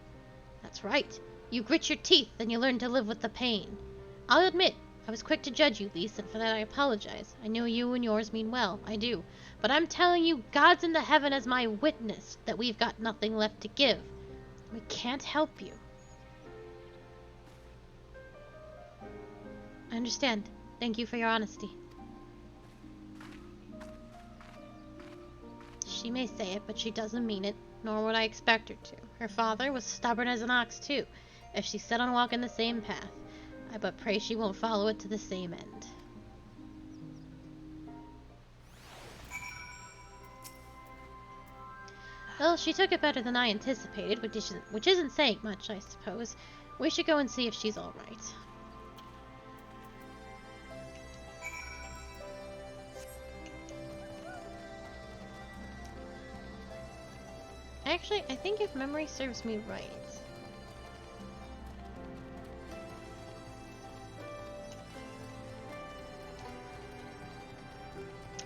That's right. You grit your teeth, and you learn to live with the pain. I'll admit, I was quick to judge you, Lise, and for that I apologize. I know you and yours mean well, I do. But I'm telling you, God's in the heaven as my witness, that we've got nothing left to give. We can't help you. I understand. Thank you for your honesty. She may say it, but she doesn't mean it, nor would I expect her to. Her father was stubborn as an ox, too, if she set on walking the same path. I but pray she won't follow it to the same end. Well, she took it better than I anticipated, which isn't saying much, I suppose. We should go and see if she's alright. Actually, I think if memory serves me right...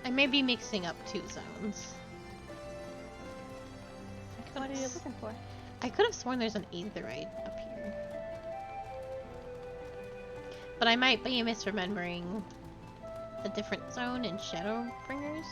I may be mixing up two zones. What are you looking for? I could have sworn there's an aetherite up here. But I might be misremembering a different zone in Shadowbringers.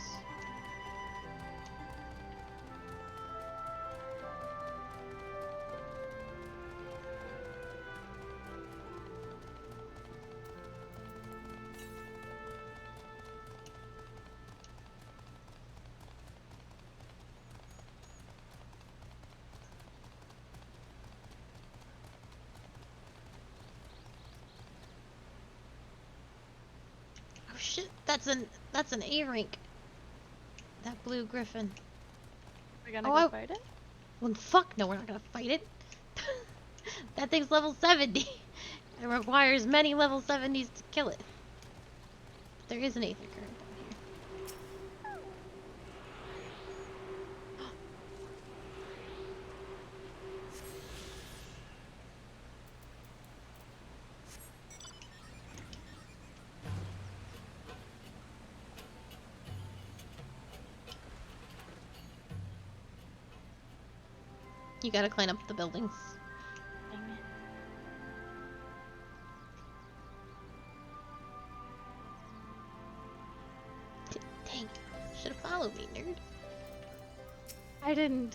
Shit, that's an A-rank. That blue griffin. We're gonna go fight it? Well, fuck no, we're not gonna fight it. That thing's level 70. It requires many level 70s to kill it. There is an aether current down here. You gotta climb up the buildings. Dang, should have followed me, nerd. I didn't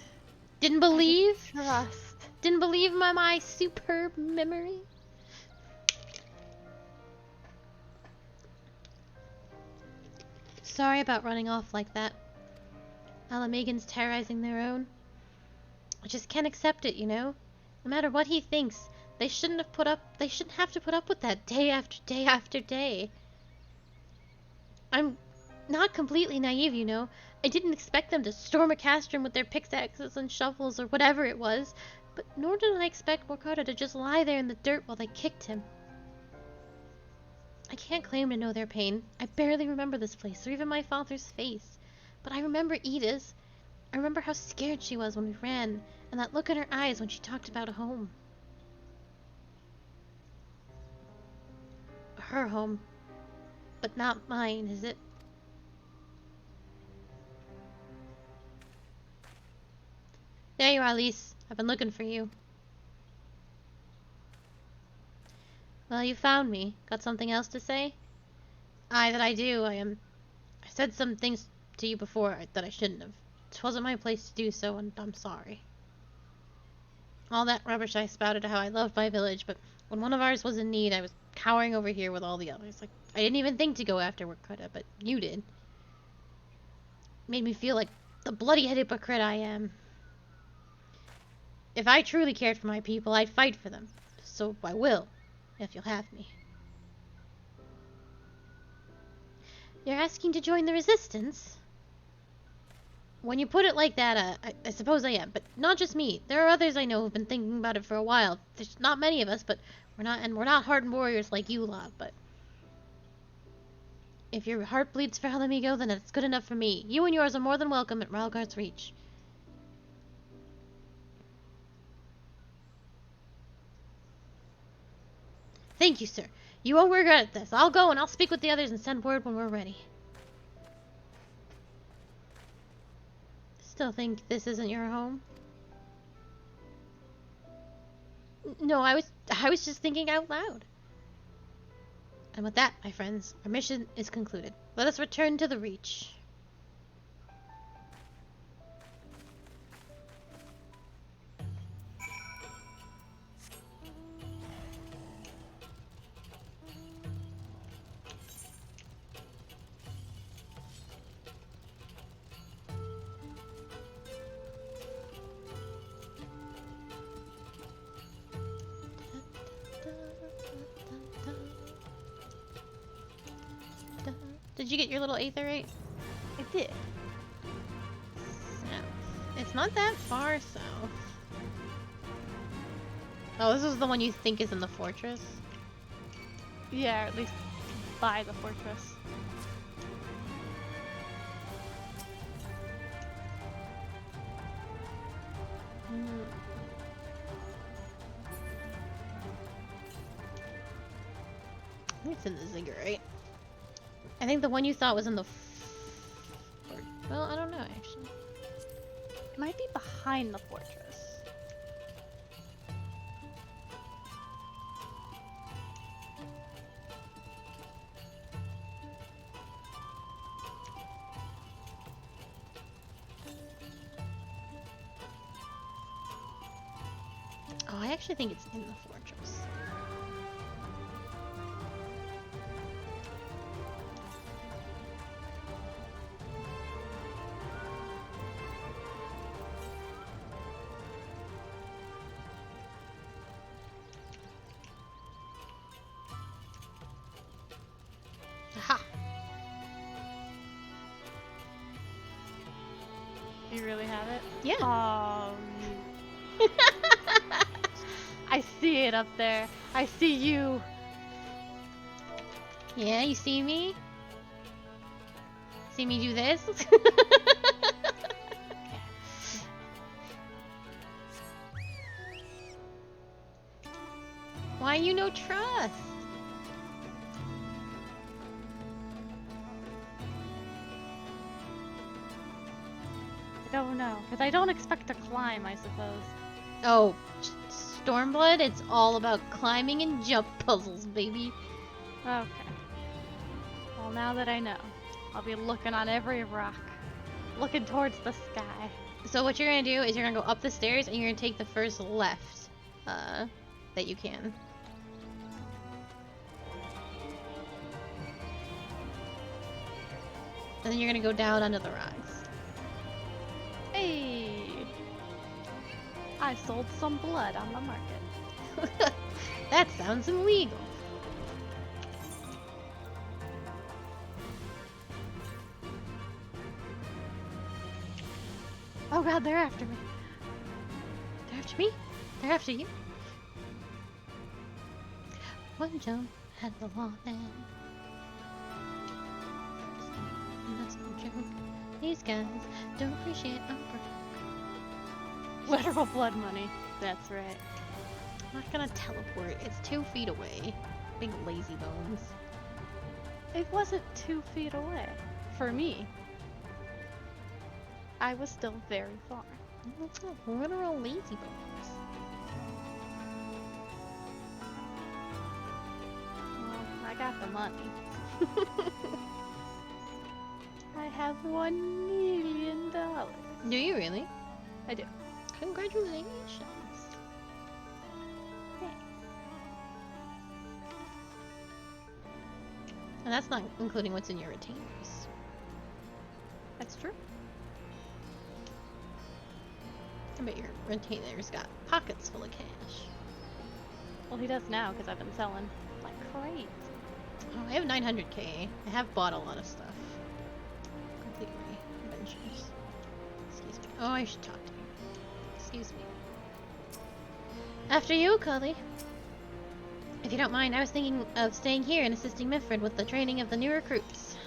believe? Trust. Didn't believe my superb memory? Sorry about running off like that. Alamegan's terrorizing their own. I just can't accept it, you know? No matter what he thinks, they shouldn't have to put up with that day after day after day. I'm not completely naive, you know. I didn't expect them to storm a castrum with their pickaxes and shovels or whatever it was, but nor did I expect Wakata to just lie there in the dirt while they kicked him. I can't claim to know their pain. I barely remember this place or even my father's face. But I remember Ida's. I remember how scared she was when we ran, and that look in her eyes when she talked about a home. Her home. But not mine, is it? There you are, Lise. I've been looking for you. Well, you found me. Got something else to say? Aye, that I do. I said some things to you before that I shouldn't have. It wasn't my place to do so, and I'm sorry. All that rubbish I spouted how I loved my village, but when one of ours was in need, I was cowering over here with all the others. Like, I didn't even think to go after Wakata, but you did. Made me feel like the bloody-headed hypocrite I am. If I truly cared for my people, I'd fight for them. So I will, if you'll have me. You're asking to join the resistance? When you put it like that, I suppose I am, but not just me. There are others I know who've been thinking about it for a while. There's not many of us, but we're not hardened warriors like you lot, but if your heart bleeds for Alamigo, then it's good enough for me. You and yours are more than welcome at Ralgar's Reach. Thank you, sir. You won't regret this. I'll go and I'll speak with the others and send word when we're ready. Still think this isn't your home? No, I was just thinking out loud. And with that, my friends, our mission is concluded. Let us return to the Reach. Did you get your little aetherite? I did. Snap. It's It's not that far south. Oh, this is the one you think is in the fortress? Yeah, or at least by the fortress. I think it's in the ziggurat. I think the one you thought was in the... Well, I don't know, actually. It might be behind the fortress. Oh, I actually think it's in the fortress. Aha! Do you really have it? Yeah. I see it up there. I see you. Yeah, you see me? See me do this? Why you no trust? I don't know, because I don't expect to climb, I suppose. Oh, Stormblood, it's all about climbing and jump puzzles, baby. Okay. Well, now that I know, I'll be looking on every rock, looking towards the sky. So what you're gonna do is you're gonna go up the stairs and you're gonna take the first left, that you can. And then you're gonna go down under the rocks. Hey! I sold some blood on the market. That sounds illegal. Oh god, they're after me. They're after me? They're after you? One jump had the law then. And that's no joke. These guys don't appreciate a break. Literal blood money. That's right. I'm not gonna teleport. It's 2 feet away. Big lazy bones. It wasn't 2 feet away. For me. I was still very far. Literal lazy bones. Well, I got the money. I have $1 million. Do you really? I do. Congratulations. And that's not including what's in your retainers. That's true. I bet your retainers got pockets full of cash. Well, he does now because I've been selling like crazy. Oh, I have 900k. I have bought a lot of stuff. Complete my adventures. Excuse me. Oh, I should talk to you. Excuse me. After you, Cully. If you don't mind, I was thinking of staying here and assisting Mifred with the training of the new recruits.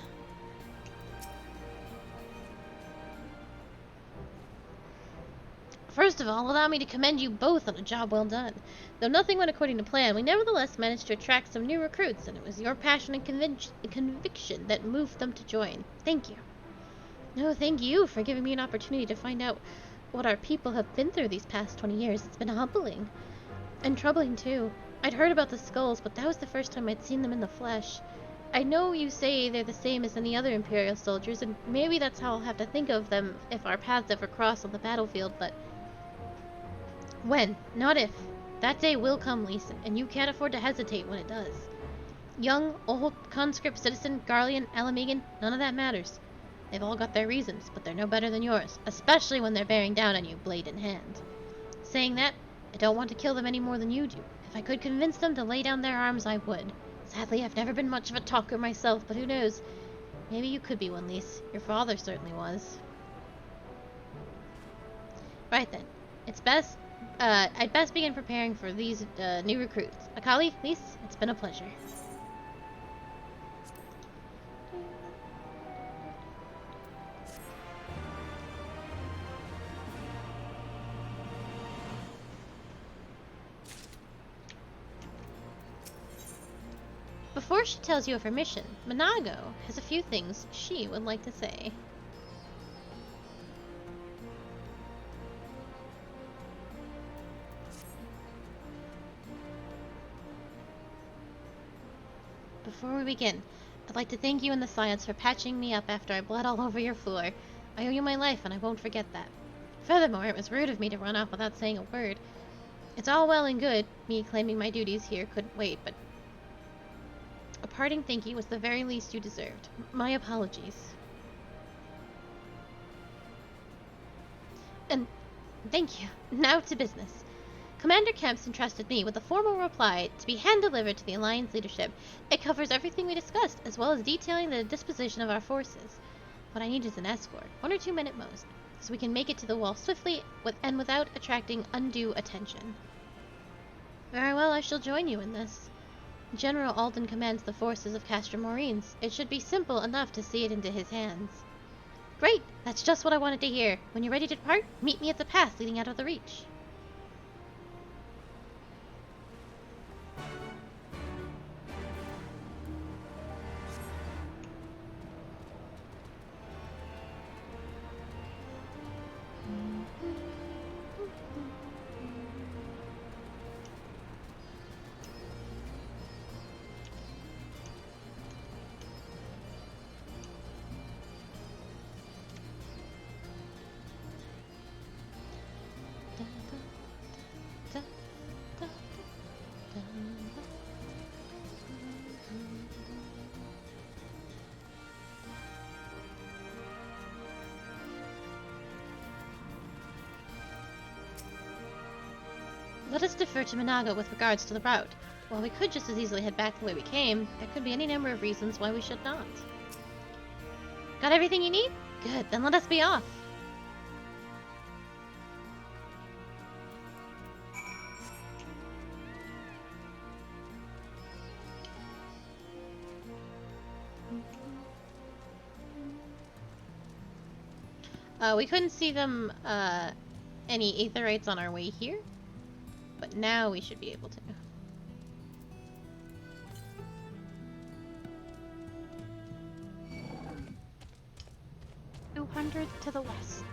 First of all, allow me to commend you both on a job well done. Though nothing went according to plan, we nevertheless managed to attract some new recruits, and it was your passion and conviction that moved them to join. Thank you. No, thank you for giving me an opportunity to find out what our people have been through these past 20 years. It's been humbling. And troubling, too. I'd heard about the skulls, but that was the first time I'd seen them in the flesh. I know you say they're the same as any other Imperial soldiers, and maybe that's how I'll have to think of them if our paths ever cross on the battlefield, but... when, not if. That day will come, Lisa, and you can't afford to hesitate when it does. Young, old, conscript, citizen, Garlean, Alamegan, none of that matters. They've all got their reasons, but they're no better than yours, especially when they're bearing down on you, blade in hand. Saying that, I don't want to kill them any more than you do. If I could convince them to lay down their arms, I would. Sadly, I've never been much of a talker myself, but who knows? Maybe you could be one, Lise. Your father certainly was. Right then. I'd best begin preparing for these new recruits. Akali, Lise, it's been a pleasure. Before she tells you of her mission, Minago has a few things she would like to say. Before we begin, I'd like to thank you and the Science for patching me up after I bled all over your floor. I owe you my life and I won't forget that. Furthermore, it was rude of me to run off without saying a word. It's all well and good, me claiming my duties here couldn't wait, but a parting thank you was the very least you deserved. My apologies. And thank you. Now to business. Commander Kemps entrusted me with a formal reply to be hand-delivered to the Alliance leadership. It covers everything we discussed, as well as detailing the disposition of our forces. What I need is an escort, 1 or 2 men at most, so we can make it to the wall swiftly and without attracting undue attention. Very well, I shall join you in this. General Alden commands the forces of Castor Morines. It should be simple enough to see it into his hands. Great! That's just what I wanted to hear. When you're ready to depart, meet me at the path leading out of the Reach. Let us defer to Minago with regards to the route. While we could just as easily head back the way we came, there could be any number of reasons why we should not. Got everything you need? Good, then let us be off. We couldn't see them, any Aetherites on our way here. But now we should be able to. 200 to the west.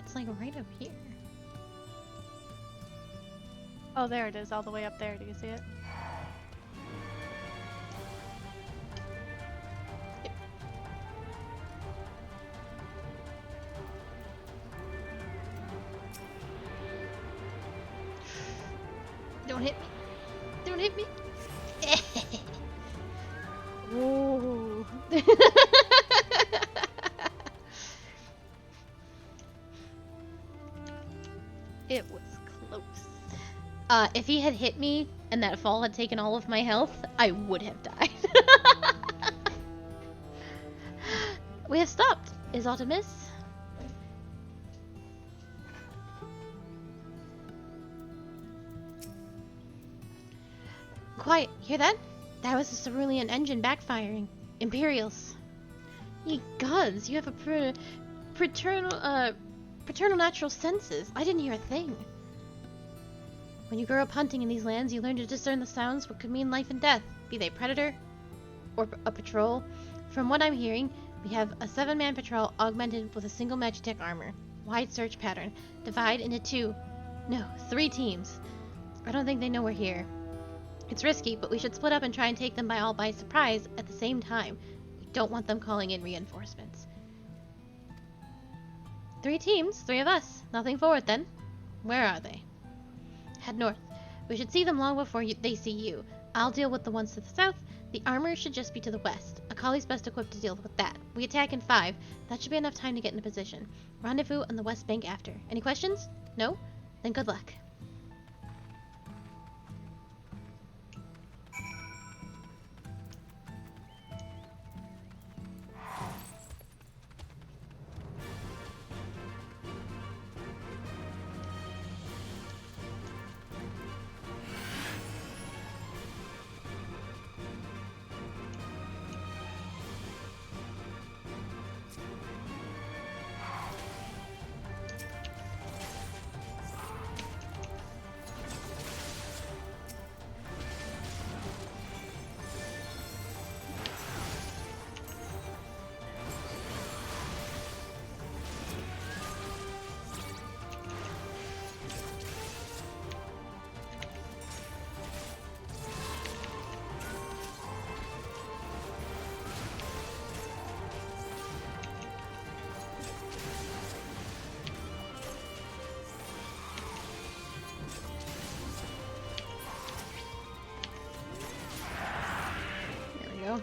It's like right up here. Oh, there it is, all the way up there. Do you see it? Yep. Don't hit me. Don't hit me. Ooh. It was close. If he had hit me and that fall had taken all of my health, I would have died. We have stopped. Is aught amiss? Quiet. Hear that? That was the cerulean engine backfiring. Imperials. Ye gods, you have a paternal natural senses. I didn't hear a thing. When you grow up hunting in these lands, you learn to discern the sounds what could mean life and death, be they predator or a patrol. From what I'm hearing, we have a 7-man patrol augmented with a single Magitech armor. Wide search pattern. Divide into 3 teams. I don't think they know we're here. It's risky, but we should split up and try and take them by surprise at the same time. We don't want them calling in reinforcements. 3 teams, 3 of us. Nothing forward then. Where are they? Head north. We should see them long before they see you. I'll deal with the ones to the south. The armor should just be to the west. Kali's best equipped to deal with that. We attack in 5. That should be enough time to get into position. Rendezvous on the west bank after. Any questions? No? Then good luck. Go.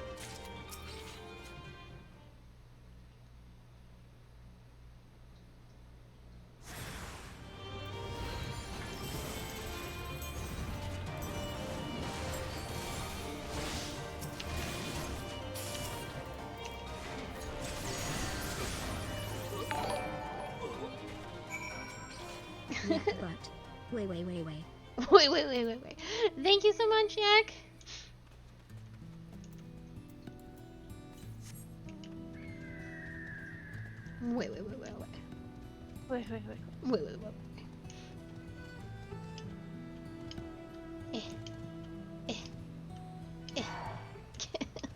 But wait. Wait. Thank you so much, Jack. Wait.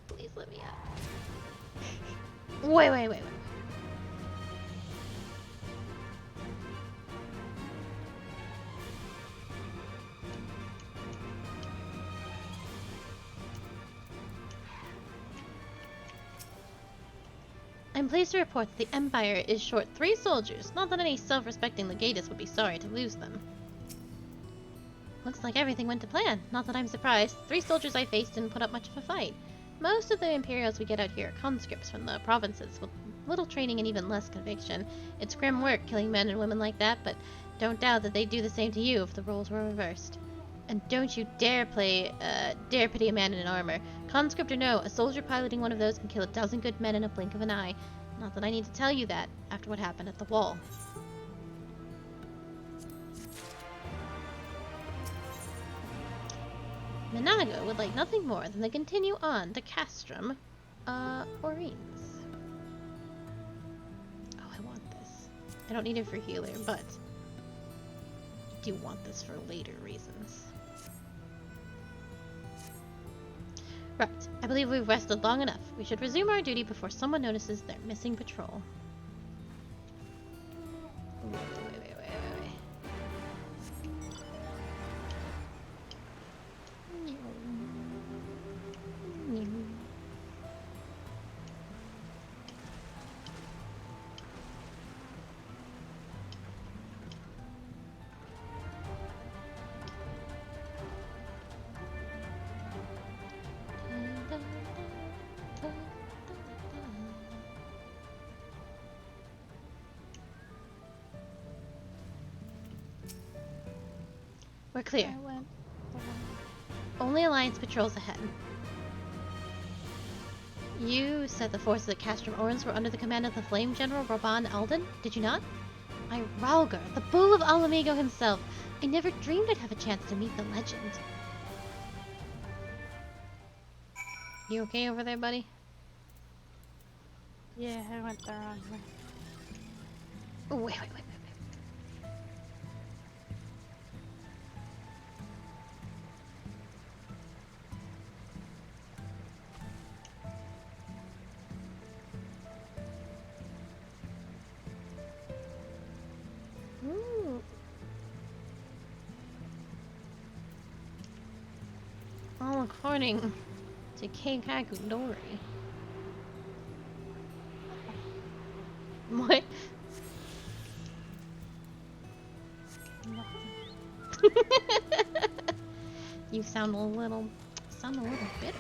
Please let me out. Wait. I'm pleased to report that the Empire is short 3 soldiers. Not that any self-respecting legatus would be sorry to lose them. Looks like everything went to plan. Not that I'm surprised. 3 soldiers I faced didn't put up much of a fight. Most of the Imperials we get out here are conscripts from the provinces with little training and even less conviction. It's grim work killing men and women like that, but don't doubt that they'd do the same to you if the roles were reversed. And don't you dare pity a man in armor. Conscript or no, a soldier piloting one of those can kill 12 good men in a blink of an eye. Not that I need to tell you that, after what happened at the wall. Minago would like nothing more than to continue on to Castrum, Orines. Oh, I want this. I don't need it for healer, but I do want this for later reasons. Right, I believe we've rested long enough. We should resume our duty before someone notices their missing patrol. Wait. We're clear. Only Alliance patrols ahead. You said the forces at Castrum Orins were under the command of the Flame General Raban Alden, did you not? Ralgar, the Bull of Alamigo himself. I never dreamed I'd have a chance to meet the legend. You okay over there, buddy? Yeah, I went the wrong way. Oh, wait. Ooh. All according to Keikaku Dori. What? You sound a little bitter.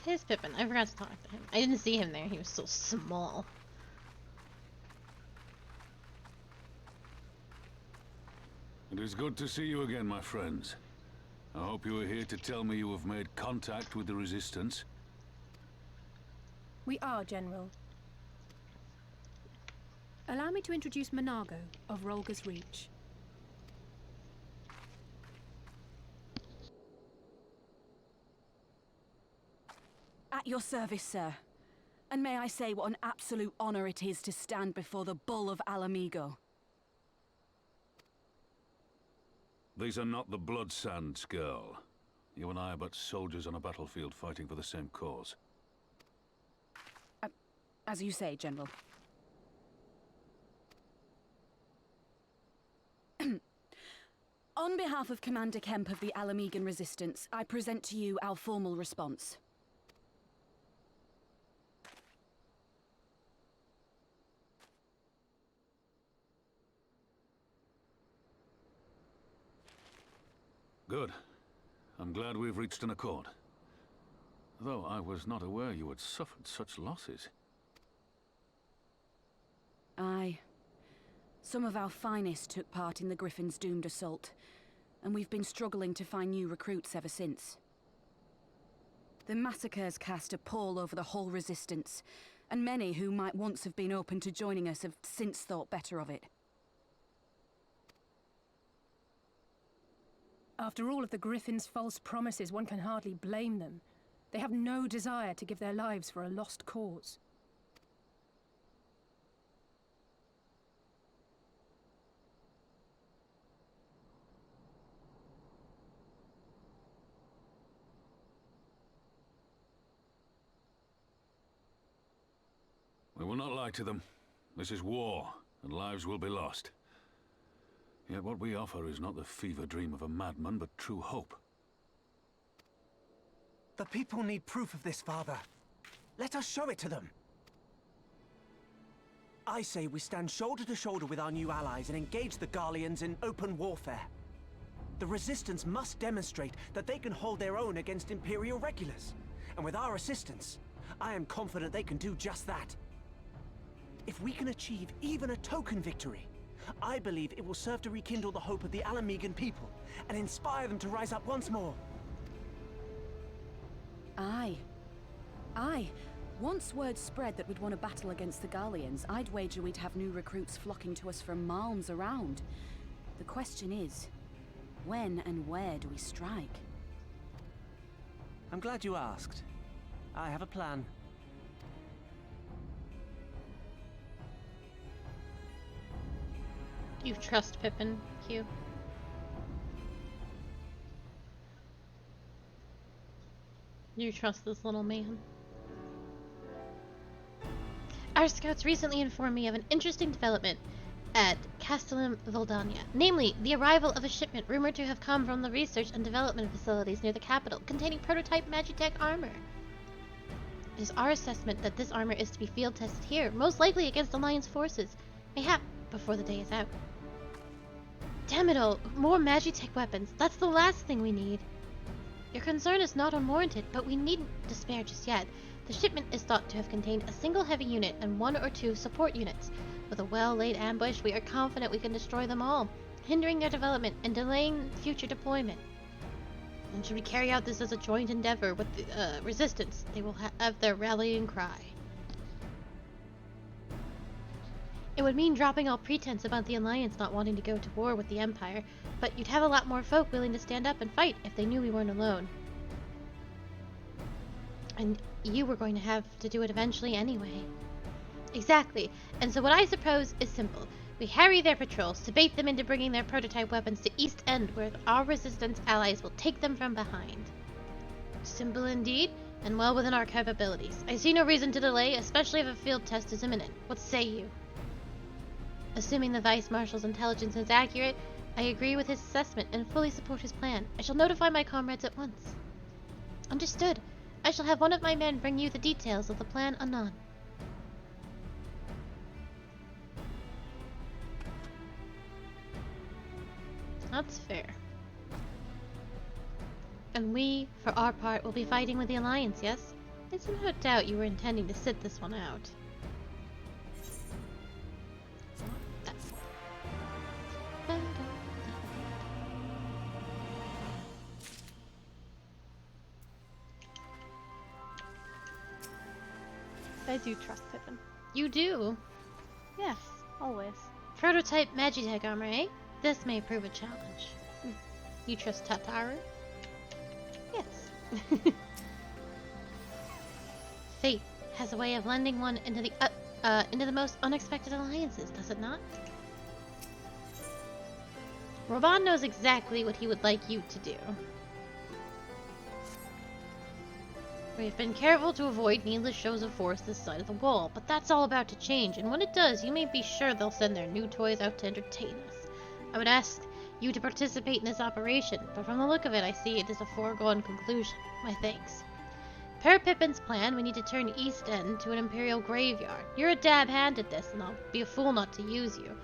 Here's Pippin. I forgot to talk to him. I didn't see him there. He was so small. It is good to see you again, my friends. I hope you are here to tell me you have made contact with the Resistance. We are, General. Allow me to introduce Monago of Rolga's Reach. At your service, sir. And may I say what an absolute honor it is to stand before the Bull of Alamigo. These are not the Blood Sands, girl. You and I are but soldiers on a battlefield fighting for the same cause. As you say, General. On behalf of Commander Kemp of the Alamigan Resistance, I present to you our formal response. Good. I'm glad we've reached an accord. Though I was not aware you had suffered such losses. Aye. Some of our finest took part in the Griffin's doomed assault, and we've been struggling to find new recruits ever since. The massacres cast a pall over the whole Resistance, and many who might once have been open to joining us have since thought better of it. After all of the Griffin's false promises, one can hardly blame them. They have no desire to give their lives for a lost cause. We will not lie to them. This is war, and lives will be lost. Yet what we offer is not the fever dream of a madman, but true hope. The people need proof of this, Father. Let us show it to them. I say we stand shoulder to shoulder with our new allies and engage the Garleans in open warfare. The Resistance must demonstrate that they can hold their own against Imperial regulars. And with our assistance, I am confident they can do just that. If we can achieve even a token victory, I believe it will serve to rekindle the hope of the Alamigan people and inspire them to rise up once more. Aye. Aye. Once word spread that we'd won a battle against the Garleans, I'd wager we'd have new recruits flocking to us from malms around. The question is, when and where do we strike? I'm glad you asked. I have a plan. You trust Pippin, Q? You trust this little man? Our scouts recently informed me of an interesting development at Castellum Voldania, namely the arrival of a shipment rumored to have come from the research and development facilities near the capital, containing prototype Magitech armor. It is our assessment that this armor is to be field tested here, most likely against Alliance forces, mayhap before the day is out. Damn it all, more Magitech weapons, that's the last thing we need. Your concern is not unwarranted, but we needn't despair just yet. The shipment is thought to have contained a single heavy unit and 1 or 2 support units. With a well-laid ambush, we are confident we can destroy them all, hindering their development and delaying future deployment. And should we carry out this as a joint endeavor with the Resistance, they will have their rallying cry. It would mean dropping all pretense about the Alliance not wanting to go to war with the Empire, but you'd have a lot more folk willing to stand up and fight if they knew we weren't alone. And you were going to have to do it eventually anyway. Exactly, and so what I suppose is simple. We harry their patrols to bait them into bringing their prototype weapons to East End, where our Resistance allies will take them from behind. Simple indeed, and well within our capabilities. I see no reason to delay, especially if a field test is imminent. What say you? Assuming the Vice Marshal's intelligence is accurate, I agree with his assessment and fully support his plan. I shall notify my comrades at once. Understood. I shall have one of my men bring you the details of the plan anon. That's fair. And we, for our part, will be fighting with the Alliance, yes? It's no doubt you were intending to sit this one out. I do trust Pippin. You do? Yes, always. Prototype Magitech armor, eh? This may prove a challenge. You trust Tataru? Yes. Fate has a way of lending one into the most unexpected alliances, does it not? Roban knows exactly what he would like you to do. We've been careful to avoid needless shows of force this side of the wall, but that's all about to change, and when it does, you may be sure they'll send their new toys out to entertain us. I would ask you to participate in this operation, but from the look of it, I see it is a foregone conclusion. My thanks. Per Pippin's plan, we need to turn East End to an Imperial graveyard. You're a dab hand at this, and I'll be a fool not to use you.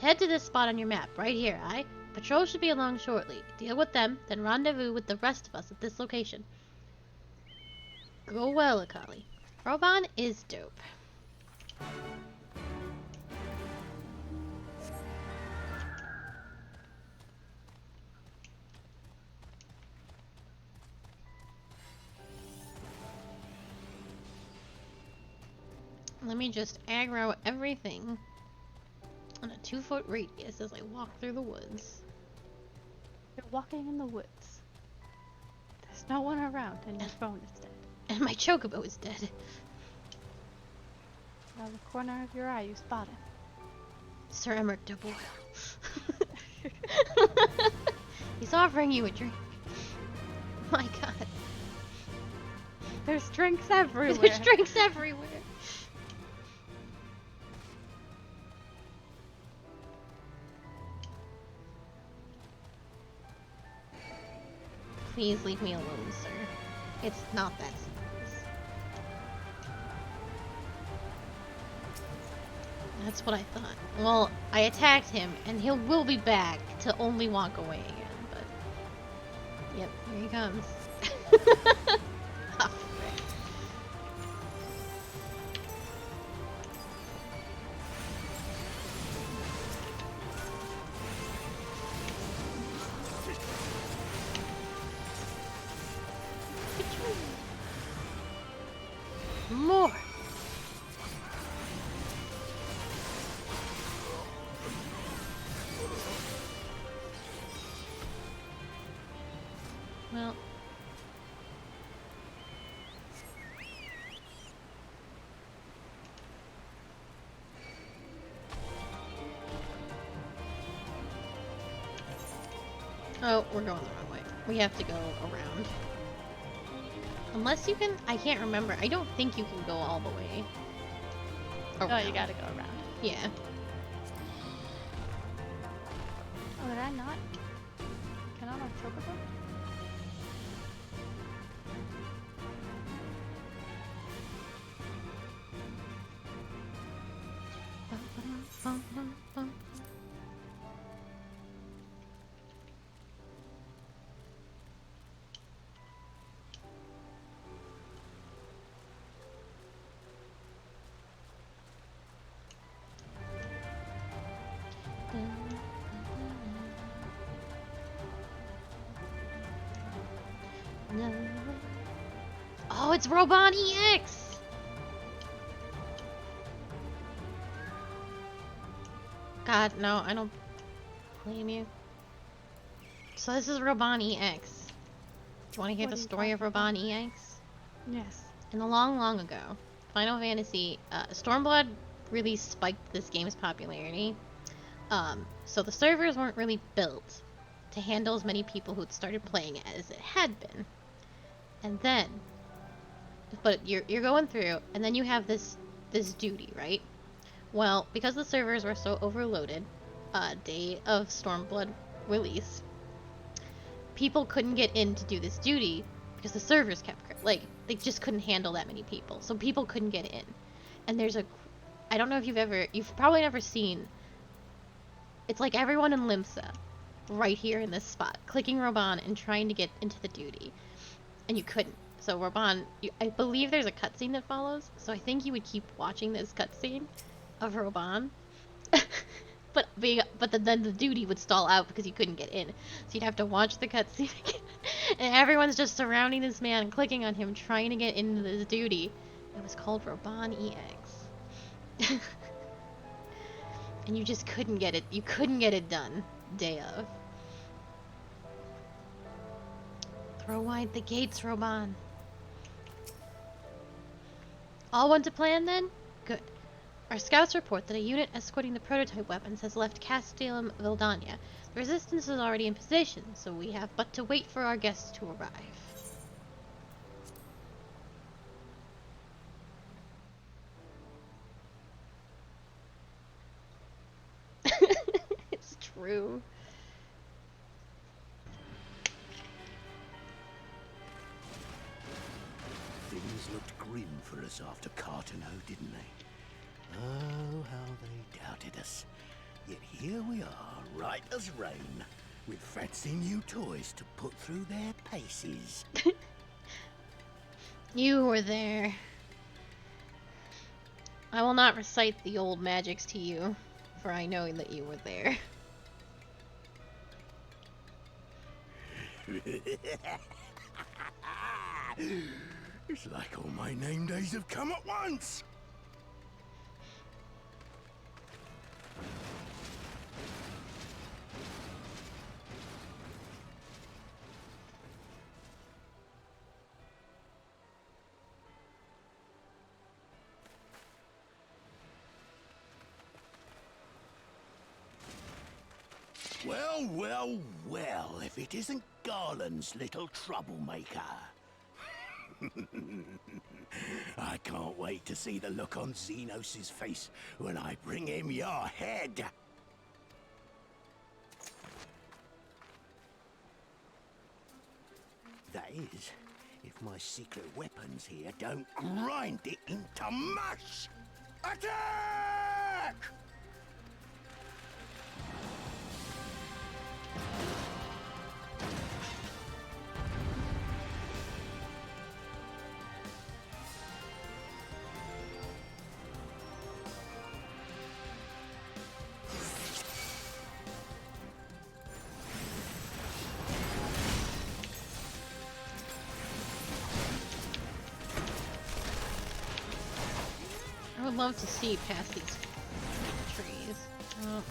Head to this spot on your map, right here, aye? Patrol should be along shortly. Deal with them, then rendezvous with the rest of us at this location. Go well, Akali. Roban is dope. Let me just aggro everything on a 2-foot radius as I walk through the woods. You're walking in the woods. There's no one around and your phone is dead. And my chocobo is dead. Out of the corner of your eye, you spot it. Sir Emmerich de Boyle. He's offering you a drink. My god. There's drinks everywhere. There's drinks everywhere. Please leave me alone, sir. It's not that serious. That's what I thought. Well, I attacked him, and he will be back to only walk away again, but... Yep, here he comes. Oh, frick. More! Well... Oh, we're going the wrong way. We have to go around. Unless you can... I can't remember. I don't think you can go all the way around. Oh, you gotta go around. Yeah. Oh, did I not? Can I not chocobo? No. Oh, it's Roban EX! God, no, I don't blame you. So this is Roban EX. Do you want to hear the story of Roban EX? Yes. In the long, long ago, Final Fantasy, Stormblood really spiked this game's popularity. So the servers weren't really built to handle as many people who'd started playing it as it had been. And then, but you're going through, and then you have this duty, right? Well, because the servers were so overloaded, day of Stormblood release, people couldn't get in to do this duty because the servers kept, like, they just couldn't handle that many people, so people couldn't get in. And there's I don't know if you've probably never seen, it's like everyone in Limsa, right here in this spot, clicking Roban and trying to get into the duty. And you couldn't. So Roban, I believe there's a cutscene that follows, so I think you would keep watching this cutscene of Roban. But then the duty would stall out because you couldn't get in. So you'd have to watch the cutscene again. And everyone's just surrounding this man, clicking on him, trying to get into this duty. It was called Roban EX. And you just couldn't get it. You couldn't get it done. Day of. Throw wide the gates, Roban. All went to plan then? Good. Our scouts report that a unit escorting the prototype weapons has left Castellum Vildania. The resistance is already in position, so we have but to wait for our guests to arrive. It's true. Things looked grim for us after Cartano, didn't they? Oh, how they doubted us. Yet here we are, right as rain, with fancy new toys to put through their paces. You were there. I will not recite the old magics to you, for I know that you were there. It's like all my name days have come at once. Well, well, well, if it isn't Garland's little troublemaker. I can't wait to see the look on Xenos' face when I bring him your head. That is, if my secret weapons here don't grind it into mush. Attack! I would love to see past these trees. Oh.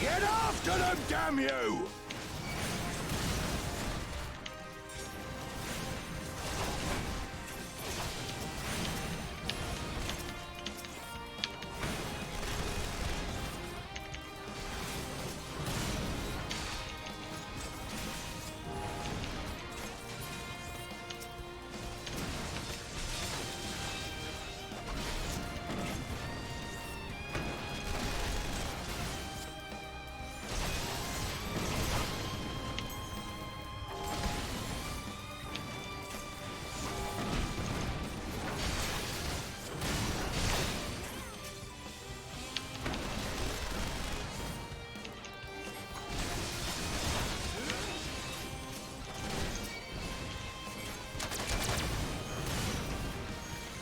Get after them, damn you!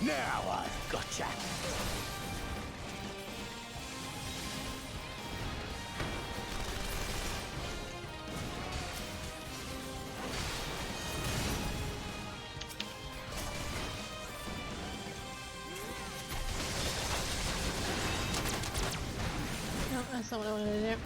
Now I've gotcha. No, that's not what I wanted to do.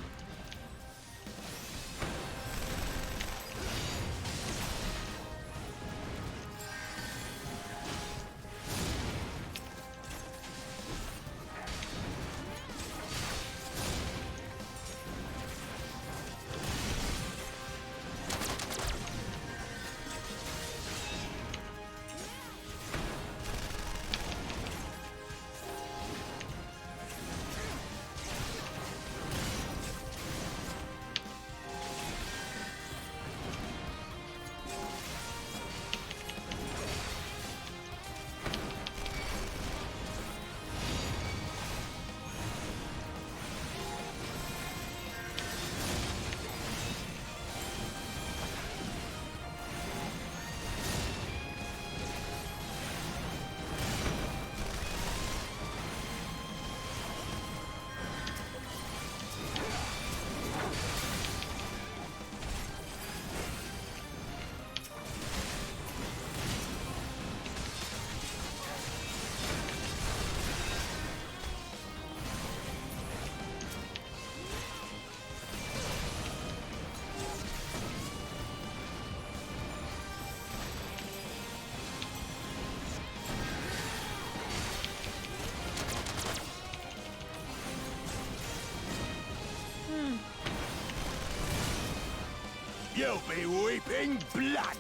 You'll be weeping blood!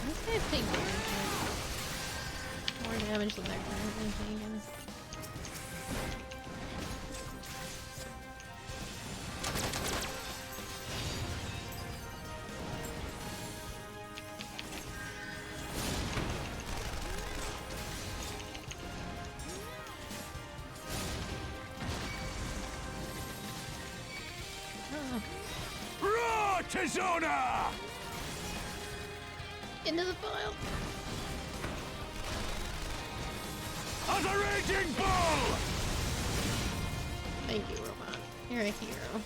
These guys take damage. More damage than they're currently taking. Tizona! Into the pile. As a raging bull! Thank you, robot. You're a hero.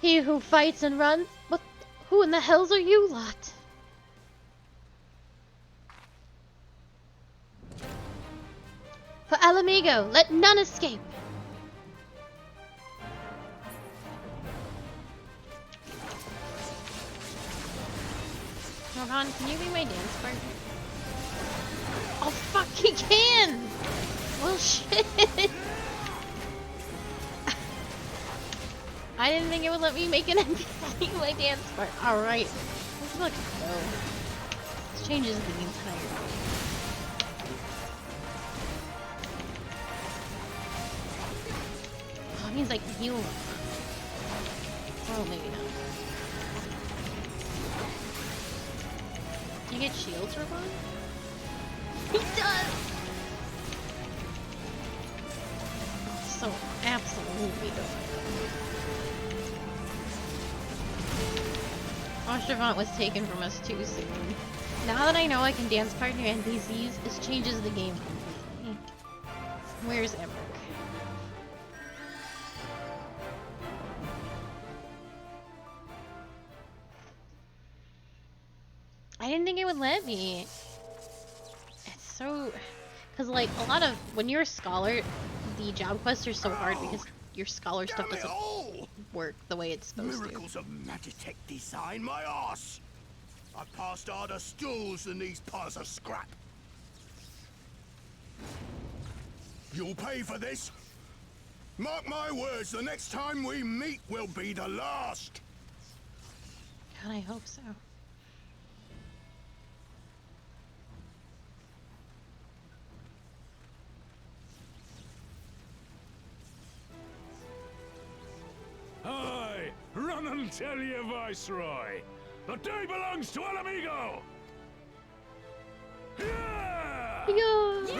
He who fights and runs? What? Who in the hells are you lot? For Alamigo, let none escape! Morgan, can you be my dance partner? Oh fuck, he can! Well shit! I didn't think it would let me make an NPC my dance part. Alright. Let's look. Oh. This changes the entire game. Oh, it means I can heal them. Oh, maybe not. Do you get shields, Robon? He does! So, absolutely does. Ostrevant was taken from us too soon. Now that I know I can dance partner NPCs, this changes the game completely. Where's Emmerich? I didn't think it would let me. It's so... Because, like, a lot of... When you're a scholar, the job quests are so hard because your scholar stuff doesn't work the way it's supposed Miracles of Magitech design, my arse! I've passed harder stools than these piles of scrap. You'll pay for this. Mark my words, the next time we meet will be the last. God, I hope so. Aye, run and tell your viceroy. The day belongs to Alamigo. Yeah! Yeah!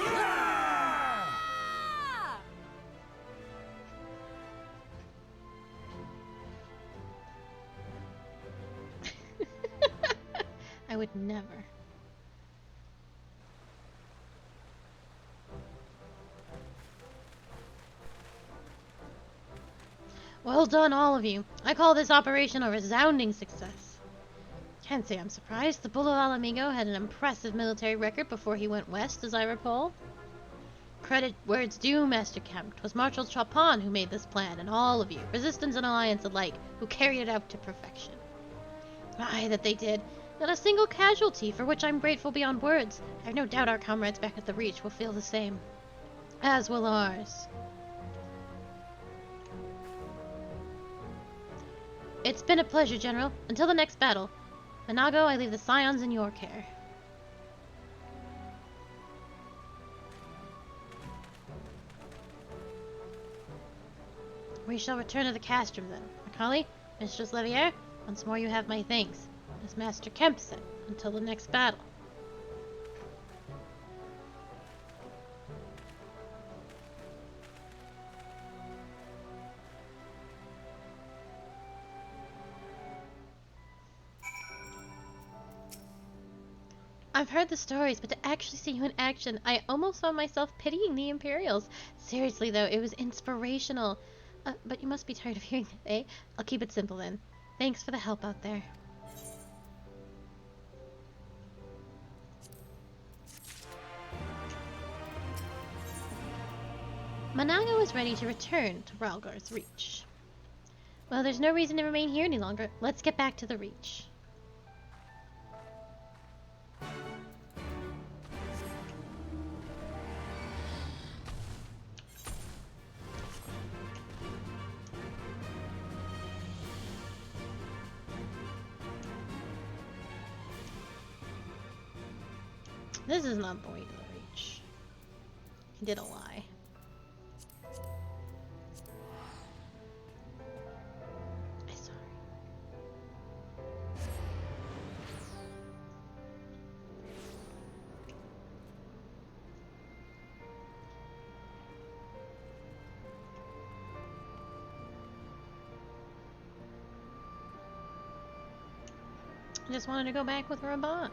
I would never. Well done, all of you. I call this operation a resounding success. Can't say I'm surprised. The Bull of Alamigo had an impressive military record before he went west, as I recall. Credit where it's due, Master Kemp. 'Twas Marshal Chopin who made this plan, and all of you, Resistance and Alliance alike, who carried it out to perfection. Aye, that they did. Not a single casualty, for which I'm grateful beyond words. I have no doubt our comrades back at the Reach will feel the same. As will ours. It's been a pleasure, General. Until the next battle. Manago, I leave the Scions in your care. We shall return to the castrum then. Macaulay, Mistress Levier, once more you have my thanks. As Master Kemp said, until the next battle. I've heard the stories, but to actually see you in action, I almost found myself pitying the Imperials. Seriously, though, it was inspirational. But you must be tired of hearing that, eh? I'll keep it simple then. Thanks for the help out there. Manago is ready to return to Ralgar's Reach. Well, there's no reason to remain here any longer. Let's get back to the Reach. This is not the way to the Reach. He did a lie. I'm sorry. I just wanted to go back with Rabat.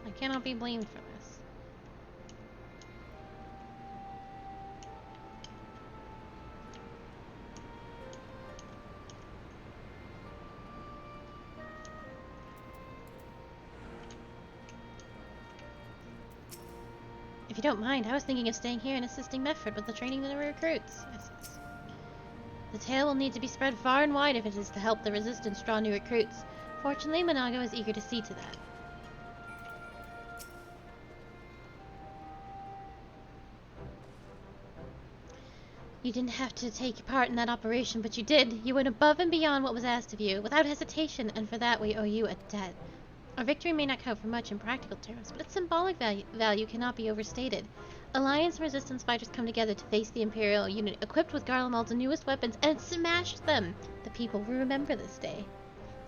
I cannot be blamed for this. If you don't mind, I was thinking of staying here and assisting Mefford with the training of the recruits. The tale will need to be spread far and wide if it is to help the Resistance draw new recruits. Fortunately, Manago is eager to see to that. You didn't have to take part in that operation, but you did. You went above and beyond what was asked of you, without hesitation, and for that we owe you a debt. Our victory may not count for much in practical terms, but its symbolic value cannot be overstated. Alliance and Resistance fighters come together to face the Imperial unit, equipped with Garlemald's newest weapons, and smashed them! The people will remember this day.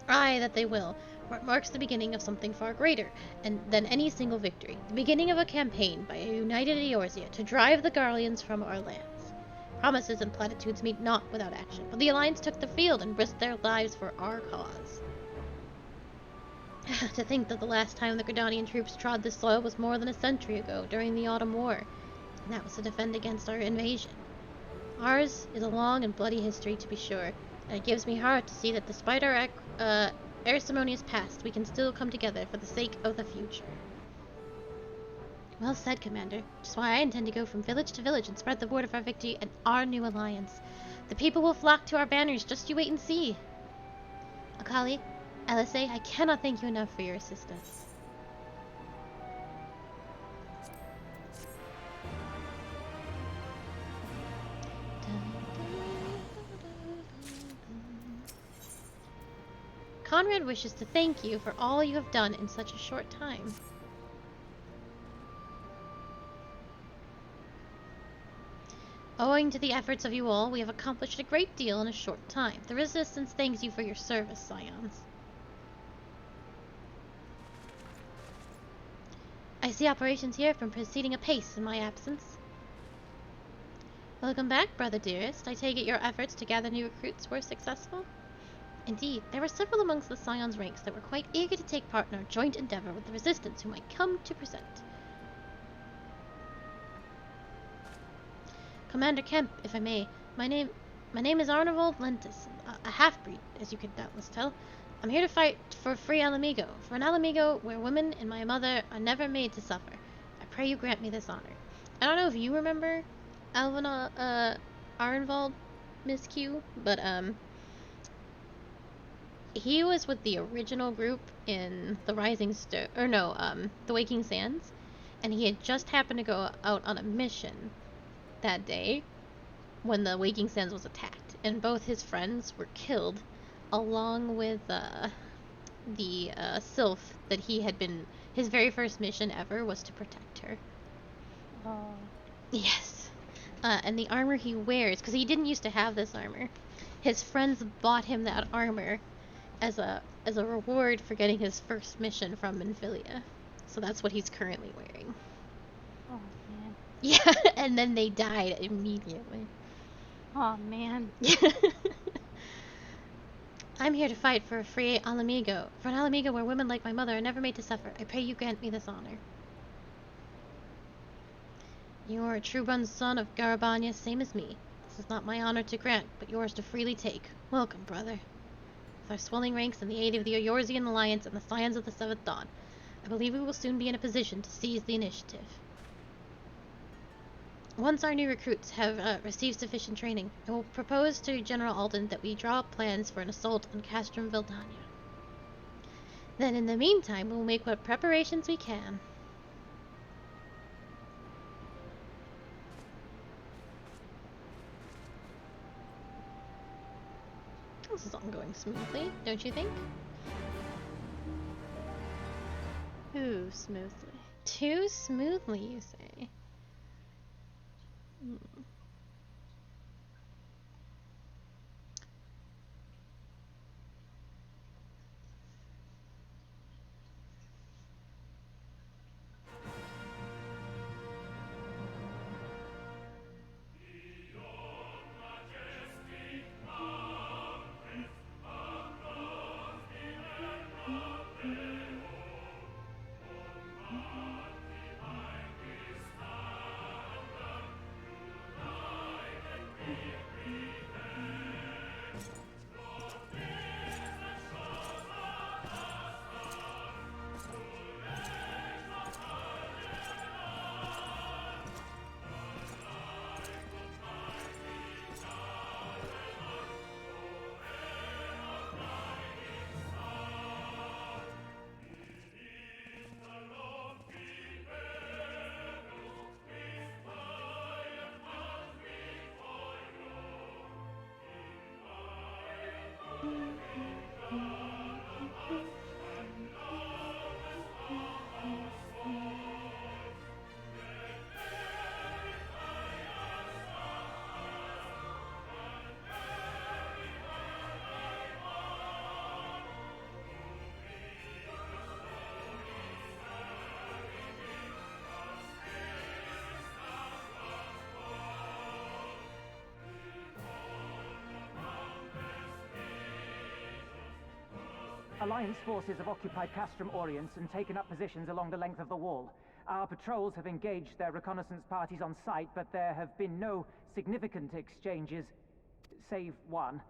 Aye, that they will, for it marks the beginning of something far greater than any single victory. The beginning of a campaign by a united Eorzea to drive the Garleans from our lands. Promises and platitudes meet not without action, but the Alliance took the field and risked their lives for our cause. To think that the last time the Gridanian troops trod this soil was more than a century ago, during the Autumn War, and that was to defend against our invasion. Ours is a long and bloody history, to be sure, and it gives me heart to see that despite our acrimonious past, we can still come together for the sake of the future. Well said, Commander. Which is why I intend to go from village to village and spread the word of our victory and our new alliance. The people will flock to our banners, just you wait and see. Akali, LSA, I cannot thank you enough for your assistance. Conrad wishes to thank you for all you have done in such a short time. Owing to the efforts of you all, we have accomplished a great deal in a short time. The Resistance thanks you for your service, Scions. I see operations here have been proceeding apace in my absence. Welcome back, brother dearest. I take it your efforts to gather new recruits were successful? Indeed, there were several amongst the Scions' ranks that were quite eager to take part in our joint endeavor with the Resistance whom I come to present. Commander Kemp, if I may, my name is Arnovold Lentis, a half-breed, as you could doubtless tell. I'm here to fight for free Alamigo, for an Alamigo where women and my mother are never made to suffer. I pray you grant me this honor. I don't know if you remember Alvin Arnvold, Miss Q, but he was with the original group in the the Waking Sands, and he had just happened to go out on a mission that day when the Waking Sands was attacked, and both his friends were killed, along with the sylph that he had been. His very first mission ever was to protect her. Oh. Yes. And the armor he wears, because he didn't used to have this armor, his friends bought him that armor as a reward for getting his first mission from Minfilia. So that's what he's currently wearing. Oh, man. Yeah, and then they died immediately. Oh, man. I'm here to fight for a free Alamigo, for an Alamigo where women like my mother are never made to suffer. I pray you grant me this honor. You are a true-born son of Garabania, same as me. This is not my honor to grant, but yours to freely take. Welcome, brother. With our swelling ranks and the aid of the Eorzean Alliance and the Scions of the Seventh Dawn, I believe we will soon be in a position to seize the initiative. Once our new recruits have received sufficient training, I will propose to General Alden that we draw up plans for an assault on Castrum Vildania. Then, in the meantime, we will make what preparations we can. This is all going smoothly, don't you think? Too smoothly. Too smoothly, you say? Alliance forces have occupied Castrum Orients and taken up positions along the length of the wall. Our patrols have engaged their reconnaissance parties on site, but there have been no significant exchanges, save one.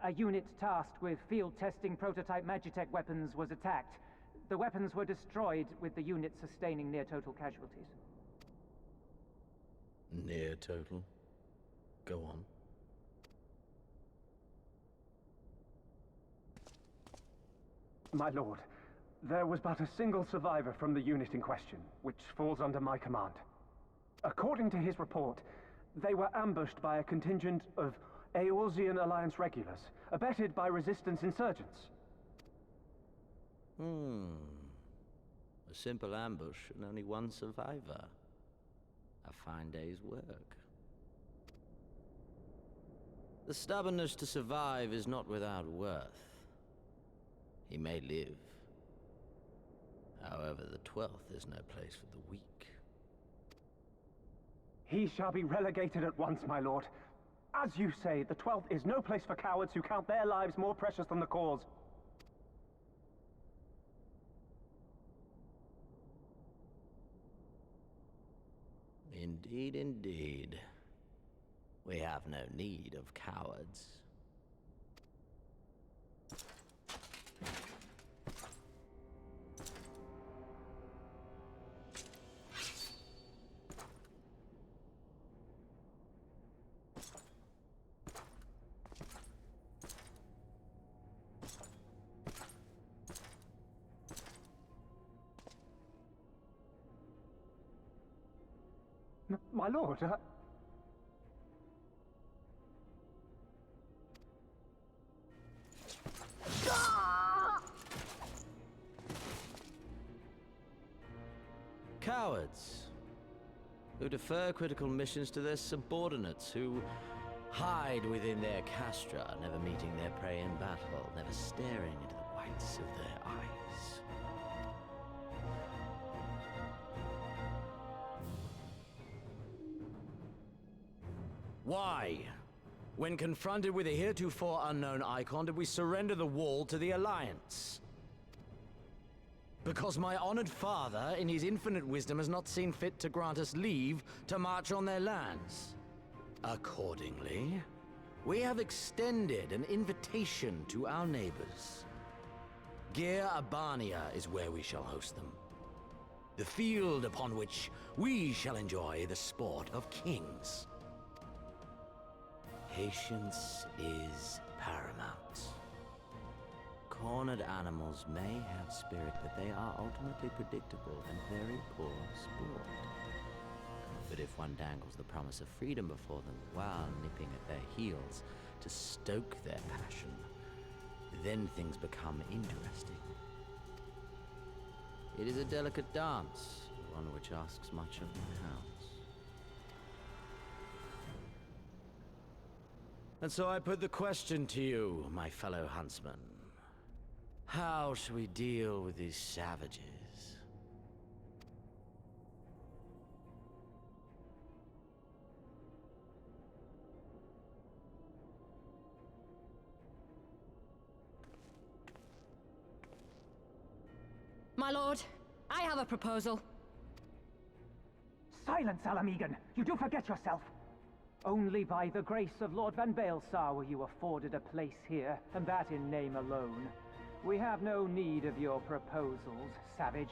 A unit tasked with field testing prototype Magitech weapons was attacked. The weapons were destroyed, with the unit sustaining near-total casualties. Near total? Go on. My lord, there was but a single survivor from the unit in question, which falls under my command. According to his report, they were ambushed by a contingent of Eorzean Alliance regulars, abetted by resistance insurgents. A simple ambush and only one survivor. A fine day's work. The stubbornness to survive is not without worth. He may live. However, the 12th is no place for the weak. He shall be relegated at once, my lord. As you say, the 12th is no place for cowards who count their lives more precious than the cause. Indeed, indeed. We have no need of cowards. My lord, Cowards who defer critical missions to their subordinates, who hide within their castra, never meeting their prey in battle, never staring into the whites of their eyes. Why? When confronted with a heretofore unknown icon, did we surrender the wall to the Alliance? Because my honored father, in his infinite wisdom, has not seen fit to grant us leave to march on their lands. Accordingly, we have extended an invitation to our neighbors. Gir Abania is where we shall host them. The field upon which we shall enjoy the sport of kings. Patience is paramount. Cornered animals may have spirit, but they are ultimately predictable and very poor sport. But if one dangles the promise of freedom before them while nipping at their heels to stoke their passion, then things become interesting. It is a delicate dance, one which asks much of the hounds. And so I put the question to you, my fellow huntsman. How shall we deal with these savages? My lord, I have a proposal. Silence, Alamegan! You do forget yourself! Only by the grace of Lord Van Baelsar were you afforded a place here, and that in name alone. We have no need of your proposals, savage.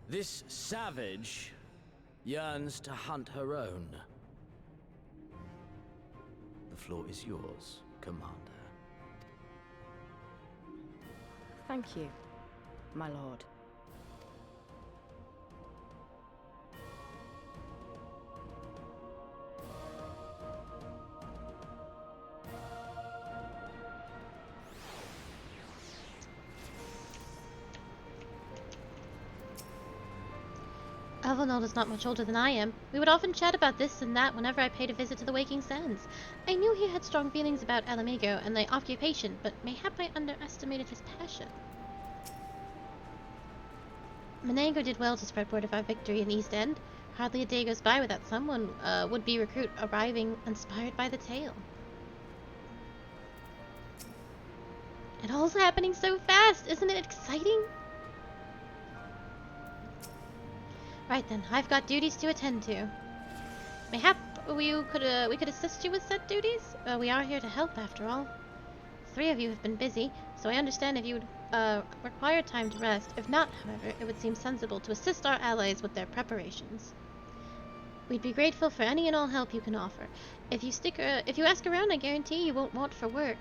This savage yearns to hunt her own. The floor is yours, Commander. Thank you, my lord. Avenald is not much older than I am. We would often chat about this and that whenever I paid a visit to the Waking Sands. I knew he had strong feelings about Alamigo and the occupation, but mayhap I underestimated his passion. Menango did well to spread word of our victory in the East End. Hardly a day goes by without someone, would-be recruit arriving inspired by the tale. It all's happening so fast, isn't it exciting? Right then, I've got duties to attend to. Mayhap we could assist you with said duties? We are here to help, after all. 3 of you have been busy, so I understand if you would require time to rest. If not, however, it would seem sensible to assist our allies with their preparations. We'd be grateful for any and all help you can offer. If you ask around, I guarantee you won't want for work.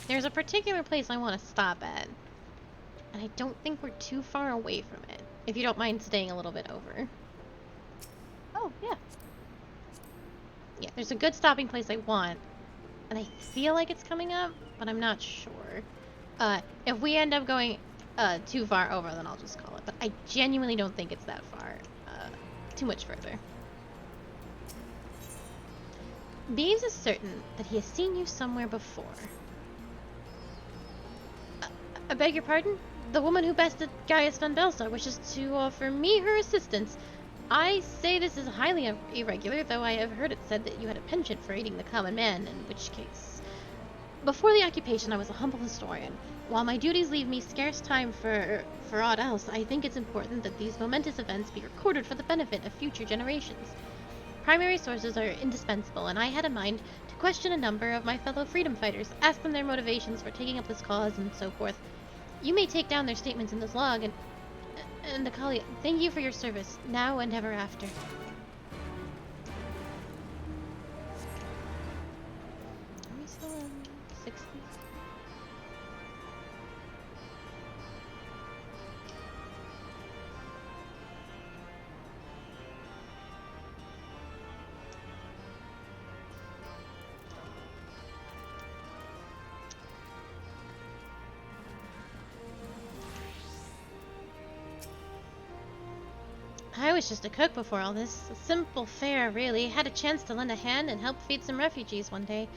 There's a particular place I want to stop at, and I don't think we're too far away from it, if you don't mind staying a little bit over. Oh, yeah. Yeah, there's a good stopping place I want, and I feel like it's coming up, but I'm not sure. If we end up going too far over, then I'll just call it, but I genuinely don't think it's that far, too much further. Beaves is certain that he has seen you somewhere before. I beg your pardon? The woman who bested Gaius Van Baelsar wishes to offer me her assistance. I say this is highly irregular, though I have heard it said that you had a penchant for aiding the common man, in which case... Before the occupation, I was a humble historian. While my duties leave me scarce time for aught else, I think it's important that these momentous events be recorded for the benefit of future generations. Primary sources are indispensable, and I had in mind to question a number of my fellow freedom fighters, ask them their motivations for taking up this cause, and so forth. You may take down their statements in this log, and Akali, thank you for your service, now and ever after. Are we still in 60s? I was just a cook before all this. A simple fare, really. Had a chance to lend a hand and help feed some refugees one day.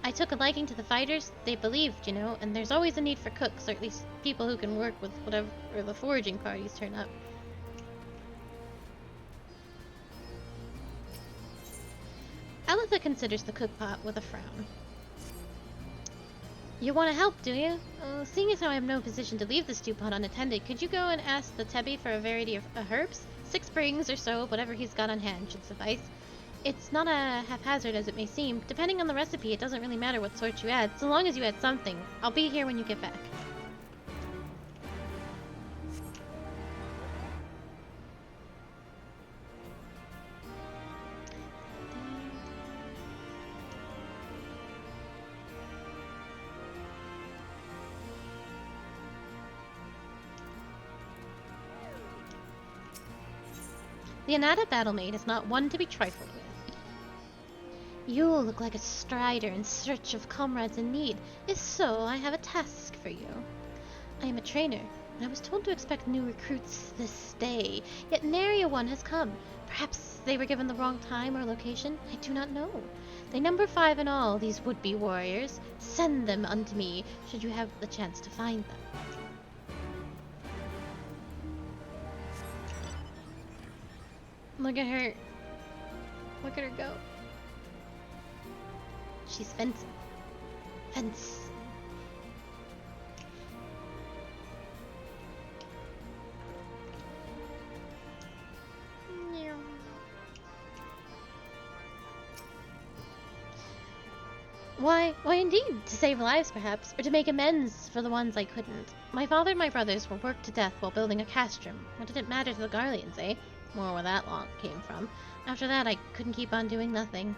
I took a liking to the fighters. They believed, you know, and there's always a need for cooks, or at least people who can work with whatever the foraging parties turn up. Aletha considers the cookpot with a frown. You want to help, do you? Seeing as how I have no position to leave the stew pot unattended, could you go and ask the Tebby for a variety of herbs? 6 sprigs or so, whatever he's got on hand should suffice. It's not a haphazard as it may seem. Depending on the recipe, it doesn't really matter what sort you add, so long as you add something. I'll be here when you get back. The Anata battlemaid is not one to be trifled with. You look like a strider in search of comrades in need. If so, I have a task for you. I am a trainer, and I was told to expect new recruits this day, yet nary a one has come. Perhaps they were given the wrong time or location. I do not know. They number 5 in all, these would-be warriors. Send them unto me, should you have the chance to find them. Look at her. Look at her go. She's fencing. Fence. Why indeed, to save lives perhaps, or to make amends for the ones I couldn't. My father and my brothers were worked to death while building a castrum. What did it matter to the Garleans, eh? More where that long came from. After that, I couldn't keep on doing nothing.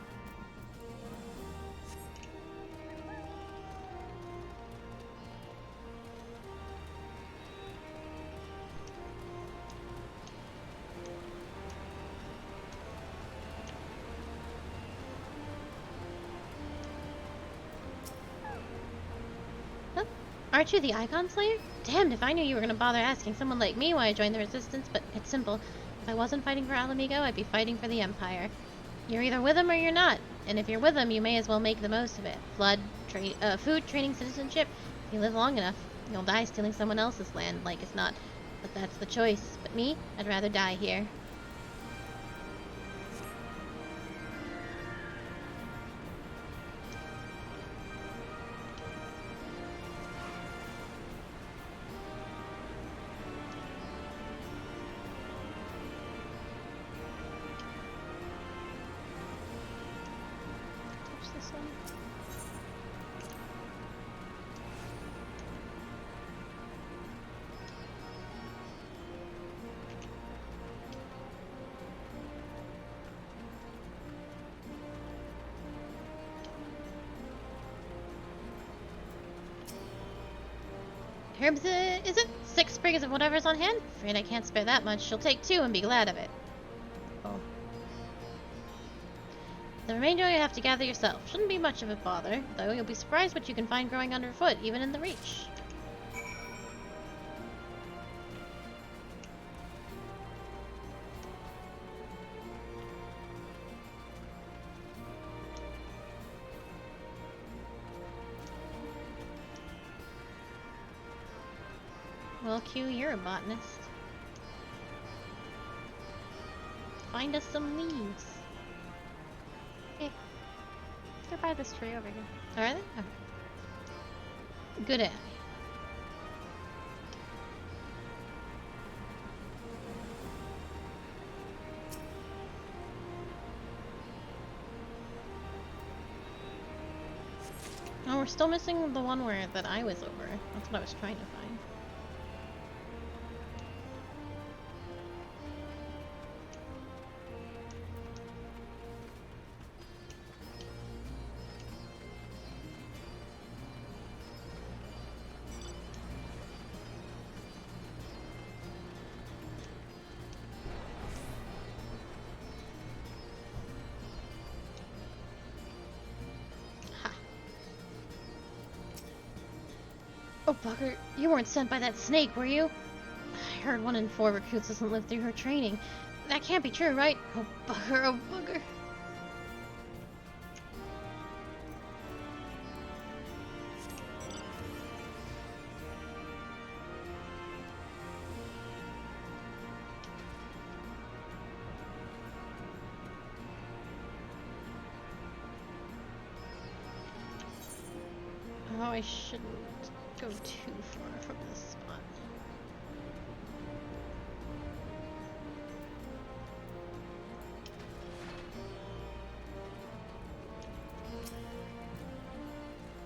Huh? Aren't you the Icon Slayer? Damned if I knew you were gonna bother asking someone like me why I joined the Resistance, but it's simple. If I wasn't fighting for Alamigo, I'd be fighting for the Empire. You're either with them or you're not, and if you're with them, you may as well make the most of it. Food, training, citizenship. If you live long enough, you'll die stealing someone else's land, like it's not. But that's the choice. But me, I'd rather die here. Herbs, is it? 6 sprigs of whatever's on hand? Afraid I can't spare that much. She'll take 2 and be glad of it. Oh. The remainder you have to gather yourself. Shouldn't be much of a bother, though you'll be surprised what you can find growing underfoot, even in the Reach. Well, Q, you're a botanist. Find us some leaves. Hey, they're by this tree over here. Are they? Okay. Good eye. Oh, we're still missing the one where that I was over. That's what I was trying to find. Oh, bugger. You weren't sent by that snake, were you? I heard 1 in 4 recruits doesn't live through her training. That can't be true, right? Oh bugger, oh bugger. Oh, I shouldn't go too far from this spot.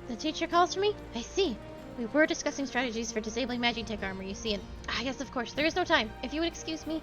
The teacher calls for me? I see. We were discussing strategies for disabling Magitech armor, you see, and... Ah, yes, of course. There is no time. If you would excuse me.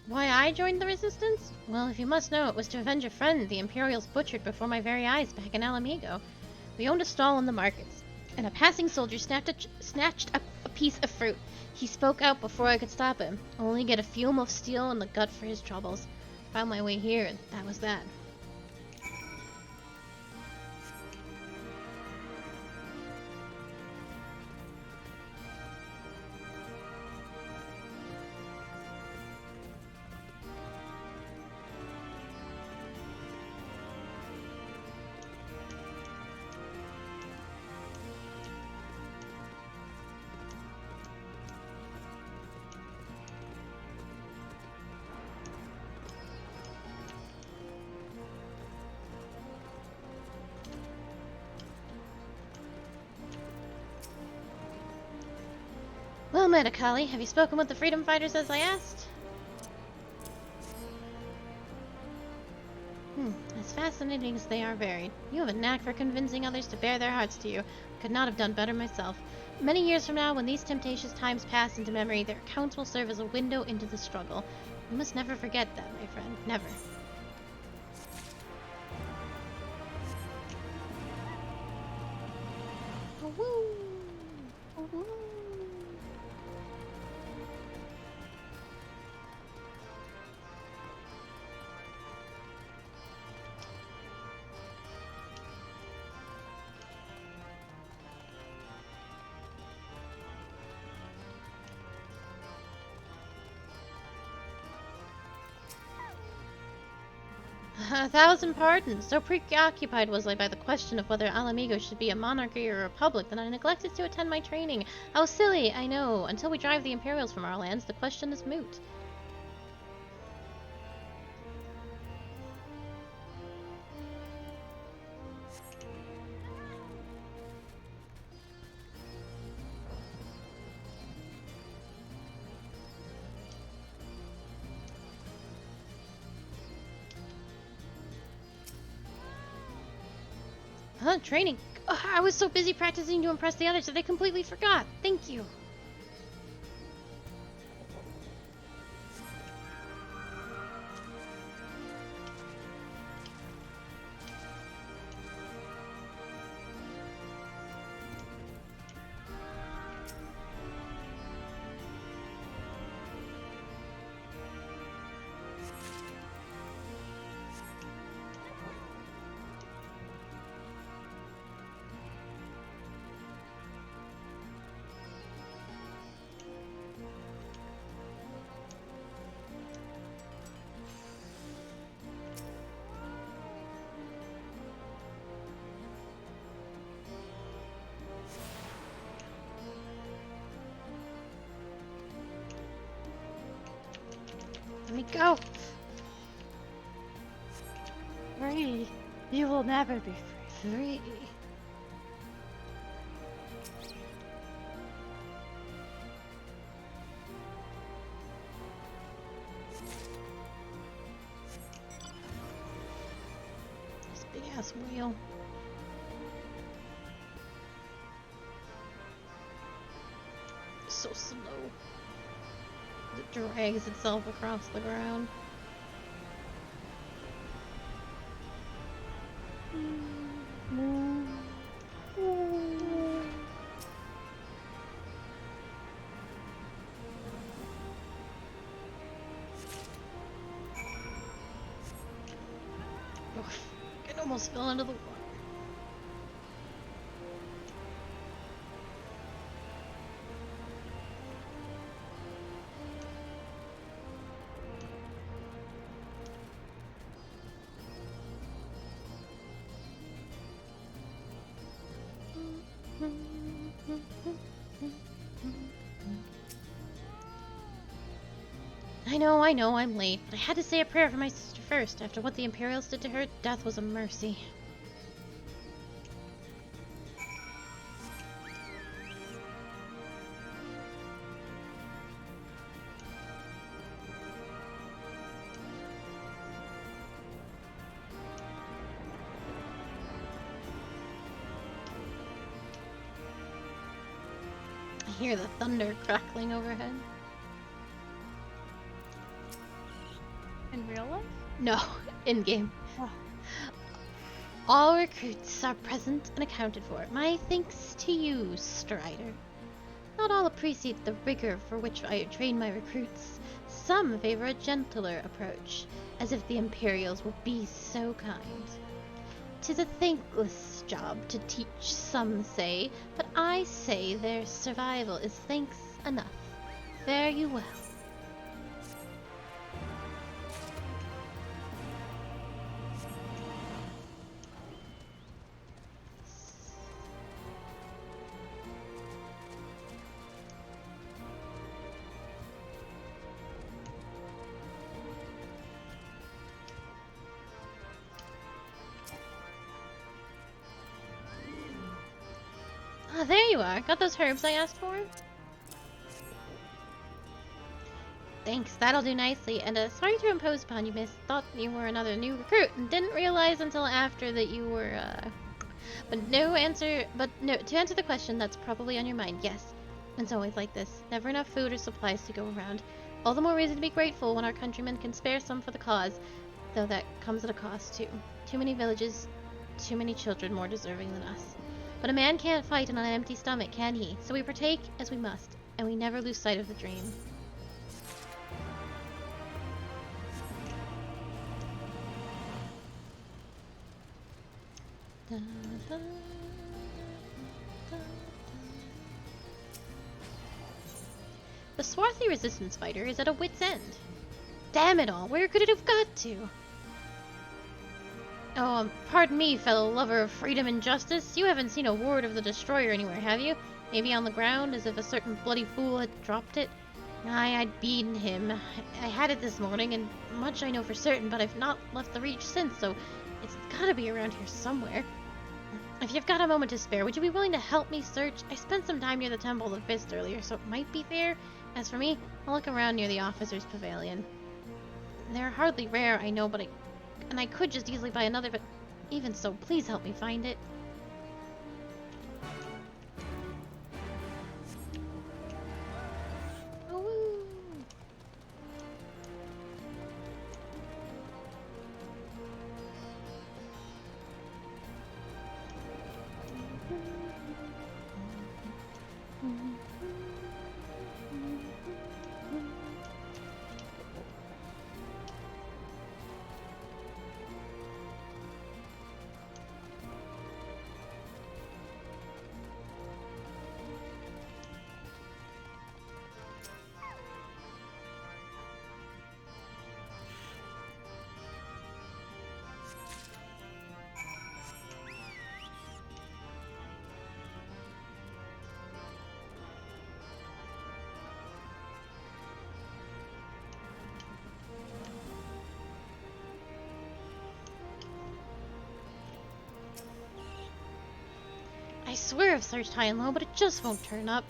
Why I joined the Resistance? Well, if you must know, it was to avenge a friend the Imperials butchered before my very eyes back in Alamigo. We owned a stall in the markets, and a passing soldier snatched up a piece of fruit. He spoke out before I could stop him, only get a fume of steel in the gut for his troubles. Found my way here, and that was that. Well met, Akali. Have you spoken with the freedom fighters as I asked? As fascinating as they are varied, you have a knack for convincing others to bare their hearts to you. I could not have done better myself. Many years from now, when these temptatious times pass into memory, their accounts will serve as a window into the struggle. You must never forget that, my friend. Never. Woo! Woo! A thousand pardons. So preoccupied was I by the question of whether Alamigo should be a monarchy or a republic that I neglected to attend my training. How silly, I know. Until we drive the Imperials from our lands, the question is moot. Training. Ugh, I was so busy practicing to impress the others that I completely forgot. Thank you. Let me go. free. You will never be free. This big ass wheel. So slow. It drags itself across the ground. It almost fell into the water. I know, I'm late, but I had to say a prayer for my sister first. After what the Imperials did to her, death was a mercy. I hear the thunder crackling overhead. In real life? No, in-game. Oh. All recruits are present and accounted for. My thanks to you, Strider. Not all appreciate the rigor for which I train my recruits. Some favor a gentler approach, as if the Imperials will be so kind. 'Tis a thankless job to teach, some say, but I say their survival is thanks enough. Fare you well. Ah, there you are. Got those herbs I asked for? Thanks, that'll do nicely. And sorry to impose upon you, miss. Thought you were another new recruit and didn't realize until after that you were, to answer the question that's probably on your mind, yes. It's always like this. Never enough food or supplies to go around. All the more reason to be grateful when our countrymen can spare some for the cause. Though that comes at a cost, too. Too many villages, too many children more deserving than us. But a man can't fight on an empty stomach, can he? So we partake as we must, and we never lose sight of the dream. Da, da, da, da. The swarthy resistance fighter is at a wit's end. Damn it all, where could it have got to? Oh, pardon me, fellow lover of freedom and justice. You haven't seen a ward of the Destroyer anywhere, have you? Maybe on the ground, as if a certain bloody fool had dropped it? Aye, I'd beaten him. I had it this morning, and much I know for certain, but I've not left the Reach since, so it's gotta be around here somewhere. If you've got a moment to spare, would you be willing to help me search? I spent some time near the Temple of the Fist earlier, so it might be fair. As for me, I'll look around near the Officer's Pavilion. They're hardly rare, I know, but I could just easily buy another, but even so, please help me find it. Oh, woo. swear I've searched high and low, but it just won't turn up.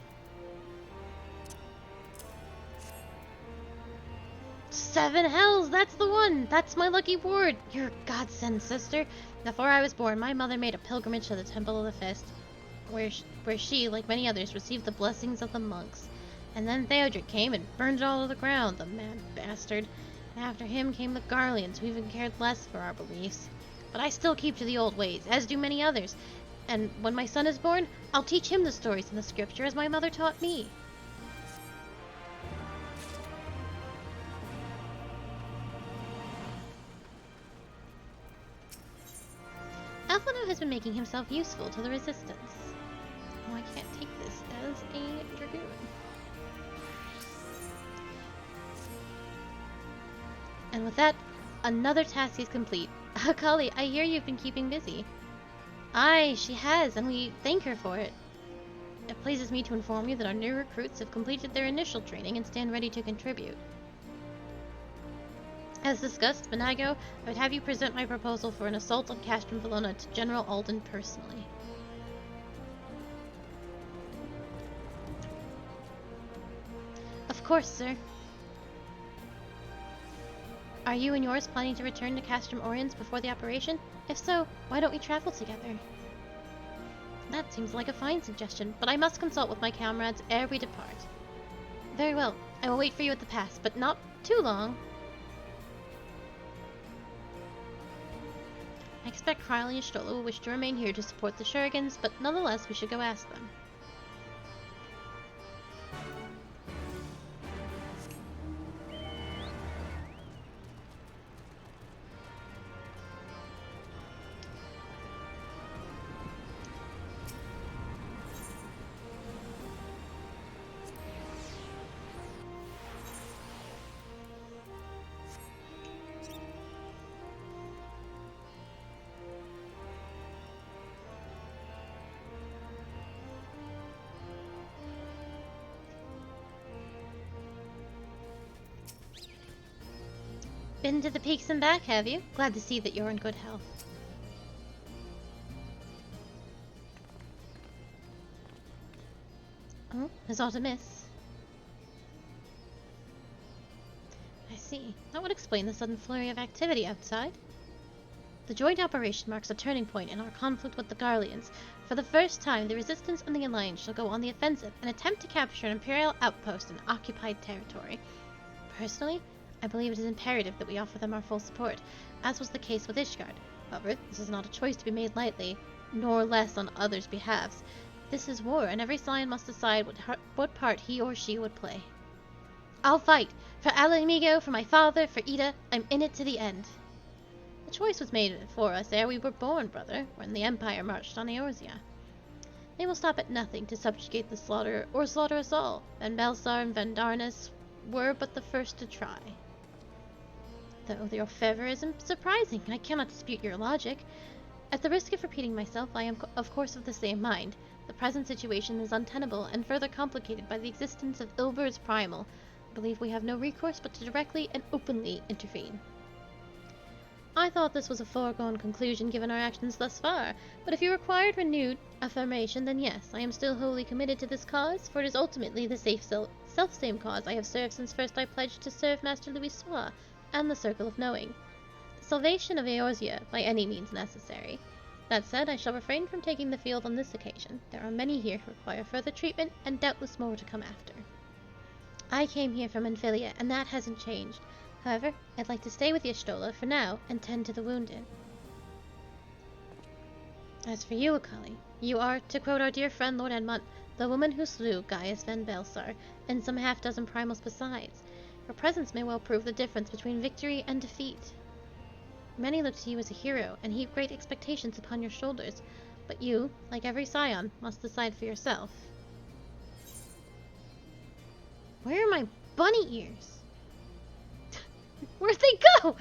7 hells, that's the one! That's my lucky ward! You're a godsend, sister. Before I was born, my mother made a pilgrimage to the Temple of the Fist, where she, like many others, received the blessings of the monks. And then Theodric came and burned it all to the ground, the mad bastard. And after him came the Garleans, who even cared less for our beliefs. But I still keep to the old ways, as do many others. And when my son is born, I'll teach him the stories in the scripture as my mother taught me. Alphino has been making himself useful to the Resistance. Oh, I can't take this as a Dragoon. And with that, another task is complete. Akali, I hear you've been keeping busy. Aye, she has, and we thank her for it. It pleases me to inform you that our new recruits have completed their initial training and stand ready to contribute. As discussed, Benago, I would have you present my proposal for an assault on Castrum Vallona to General Alden personally. Of course, sir. Are you and yours planning to return to Castrum Oriens before the operation? If so, why don't we travel together? That seems like a fine suggestion, but I must consult with my comrades ere we depart. Very well, I will wait for you at the pass, but not too long. I expect Krylie and Stola will wish to remain here to support the Shurigans, but nonetheless we should go ask them. Been to the peaks and back, have you? Glad to see that you're in good health. Oh, there's aught amiss. I see. That would explain the sudden flurry of activity outside. The joint operation marks a turning point in our conflict with the Garleans. For the first time, the Resistance and the Alliance shall go on the offensive and attempt to capture an Imperial outpost in occupied territory. Personally, I believe it is imperative that we offer them our full support, as was the case with Ishgard. However, this is not a choice to be made lightly, nor less on others' behalves. This is war, and every Scion must decide what part he or she would play. I'll fight! For Alamigo, for my father, for Ida, I'm in it to the end. The choice was made for us ere we were born, brother, when the Empire marched on Eorzea. They will stop at nothing to subjugate the slaughter, or slaughter us all, and Belsar and Vandarnus were but the first to try. Though your fervor is surprising, I cannot dispute your logic. At the risk of repeating myself, I am of course of the same mind. The present situation is untenable and further complicated by the existence of Ilber's Primal. I believe we have no recourse but to directly and openly intervene. I thought this was a foregone conclusion given our actions thus far, but if you required renewed affirmation, then yes, I am still wholly committed to this cause, for it is ultimately the self-same cause I have served since first I pledged to serve Master Louis Soir and the Circle of Knowing. The salvation of Eorzea by any means necessary. That said, I shall refrain from taking the field on this occasion. There are many here who require further treatment, and doubtless more to come after. I came here from Amphilia, and that hasn't changed. However, I'd like to stay with Y'shtola for now and tend to the wounded. As for you, Akali, you are, to quote our dear friend Lord Edmont, the woman who slew Gaius Van Belsar, and some half-dozen primals besides. Your presence may well prove the difference between victory and defeat. Many look to you as a hero, and heap great expectations upon your shoulders, but you, like every Scion, must decide for yourself. Where are my bunny ears? Where'd they go?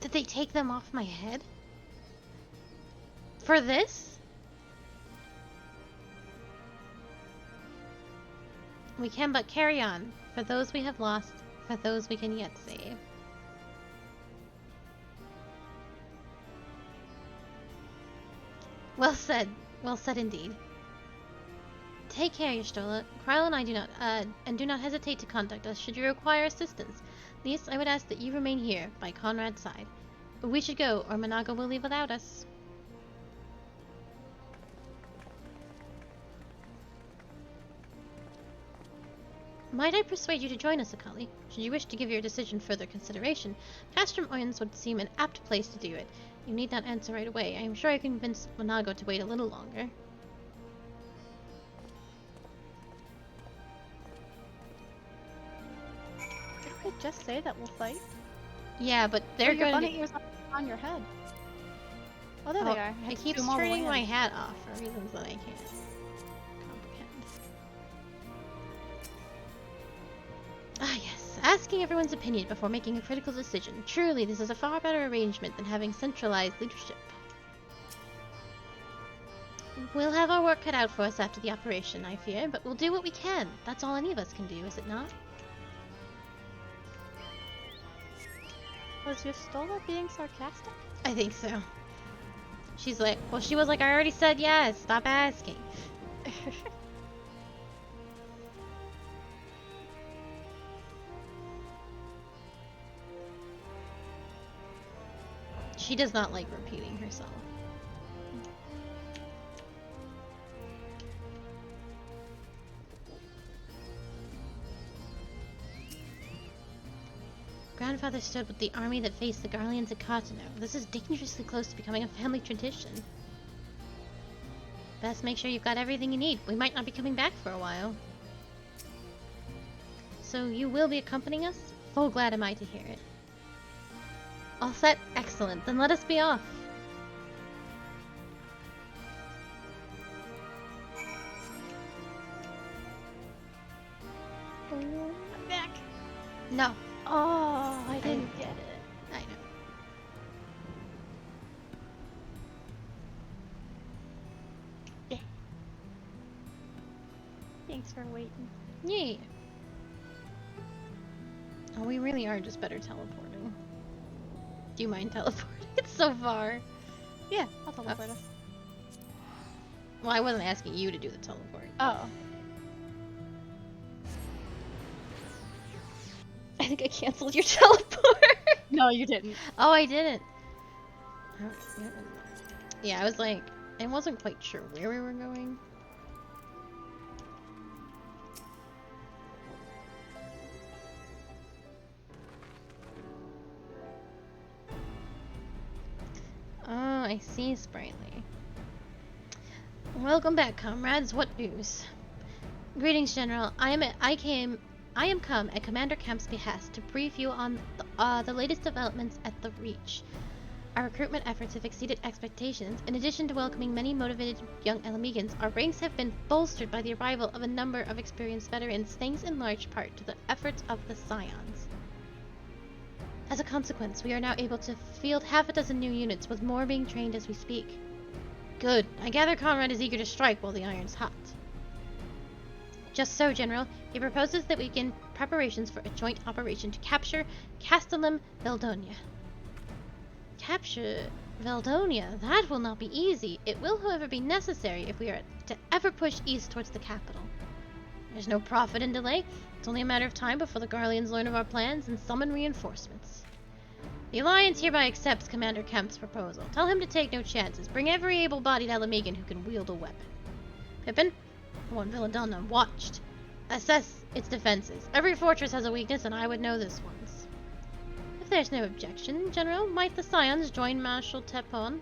Did they take them off my head? For this? We can but carry on, for those we have lost, for those we can yet save. Well said. Well said indeed. Take care, Y'shtola. Kryle and I do not hesitate to contact us should you require assistance. Least, I would ask that you remain here, by Conrad's side. But we should go, or Managa will leave without us. Might I persuade you to join us, Akali? Should you wish to give your decision further consideration, Castrum Owens would seem an apt place to do it. You need not answer right away. I am sure I can convince Manago to wait a little longer. Didn't we just say that we'll fight? Yeah, but they're your going bunny to... ears on your head. Oh, there they are. I It had to keeps zoom all the way turning in. my hat off for reasons that I can't comprehend. Ah, yes. Asking everyone's opinion before making a critical decision. Truly, this is a far better arrangement than having centralized leadership. We'll have our work cut out for us after the operation, I fear, but we'll do what we can. That's all any of us can do, is it not? Was Y'shtola being sarcastic? I think so. She's like, well, she was like, I already said yes. Stop asking. She does not like repeating herself. Grandfather stood with the army that faced the Garleans at Cartano. This is dangerously close to becoming a family tradition. Best make sure you've got everything you need. We might not be coming back for a while. So you will be accompanying us? Full glad am I to hear it. All set? Excellent. Then let us be off. I'm back. No. Oh, I didn't get it. I know. Yeah. Thanks for waiting. Yeah. Oh, we really are just better teleporting. Do you mind teleporting? It's so far. Yeah, I'll teleport us. Well, I wasn't asking you to do the teleport. Oh. I think I canceled your teleport. No, you didn't. Oh, I didn't. Yeah, I was like, I wasn't quite sure where we were going. Oh, I see, Sprightly. Welcome back, comrades. What news? Greetings, General. I am come at Commander Kemp's behest to brief you on the latest developments at the Reach. Our recruitment efforts have exceeded expectations. In addition to welcoming many motivated young Elamigans, our ranks have been bolstered by the arrival of a number of experienced veterans, thanks in large part to the efforts of the Scions. As a consequence, we are now able to field half a dozen new units, with more being trained as we speak. Good. I gather Conrad is eager to strike while the iron's hot. Just so, General. He proposes that we begin preparations for a joint operation to capture Castellum Valdonia. Capture Valdonia? That will not be easy. It will, however, be necessary if we are to ever push east towards the capital. There's no profit in delay. It's only a matter of time before the Garleans learn of our plans and summon reinforcements. The Alliance hereby accepts Commander Kemp's proposal. Tell him to take no chances. Bring every able-bodied Elamigan who can wield a weapon. Pippin? I want Villadonna watched. Assess its defenses. Every fortress has a weakness, and I would know this one's. If there's no objection, General, might the Scions join Marshal Tepon?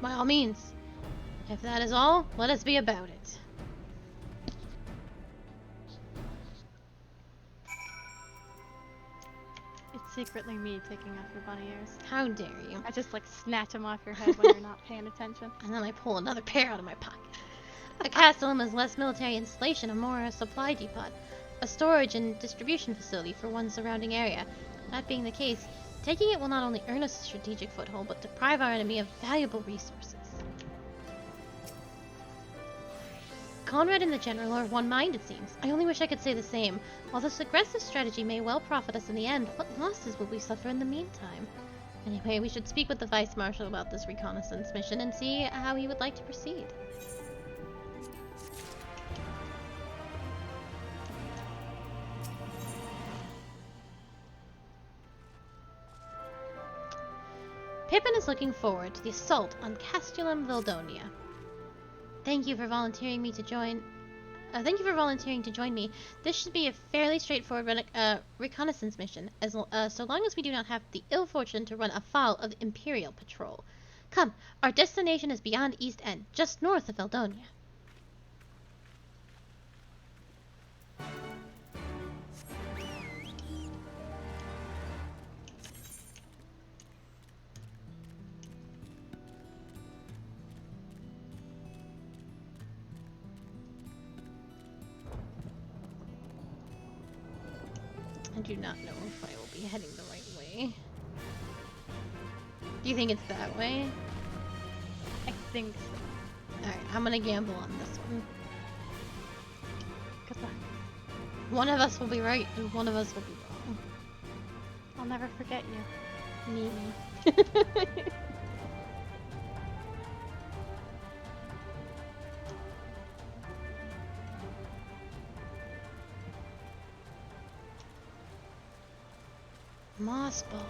By all means. If that is all, let us be about it. It's secretly me taking off your bunny ears. How dare you? I just like snatch them off your head when you're not paying attention. And then I pull another pair out of my pocket. A castle is less military installation and more a supply depot, a storage and distribution facility for one surrounding area. That being the case, taking it will not only earn us a strategic foothold, but deprive our enemy of valuable resources. Conrad and the General are of one mind, it seems. I only wish I could say the same. While this aggressive strategy may well profit us in the end, what losses will we suffer in the meantime? Anyway, we should speak with the Vice Marshal about this reconnaissance mission and see how he would like to proceed. Pippin is looking forward to the assault on Castellum Valdonia. Thank you for volunteering to join me. This should be a fairly straightforward reconnaissance mission, so long as we do not have the ill fortune to run afoul of the Imperial Patrol. Come, our destination is beyond East End, just north of Valdonia. I do not know if I will be heading the right way. Do you think it's that way? I think so. Alright, I'm gonna gamble on this one. Good luck. One of us will be right and one of us will be wrong. I'll never forget you. Me. Moss balls.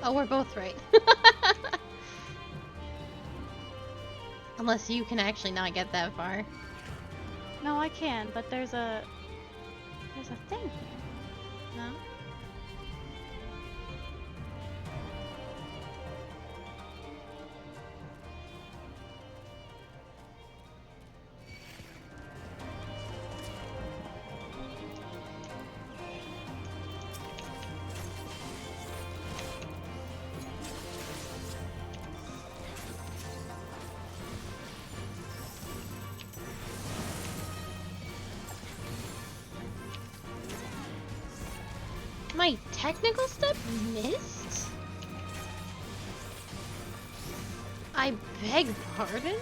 Oh, we're both right. Unless you can actually not get that far. No, I can, but there's a thing here. No? My technical step missed? I beg pardon?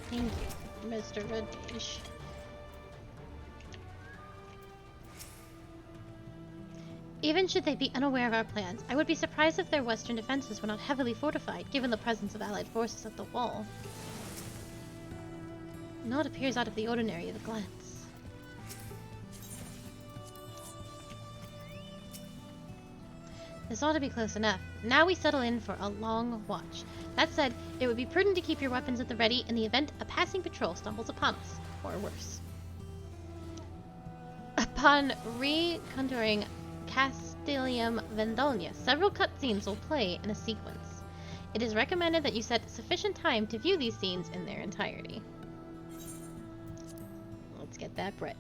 Thank you, Mr. Red Mage. Even should they be unaware of our plans, I would be surprised if their western defenses were not heavily fortified, given the presence of allied forces at the wall. Naught appears out of the ordinary at a glance. This ought to be close enough. Now we settle in for a long watch. That said, it would be prudent to keep your weapons at the ready in the event a passing patrol stumbles upon us, or worse. Upon recontouring Castellum Valdonia, several cutscenes will play in a sequence. It is recommended that you set sufficient time to view these scenes in their entirety. Let's get that bread.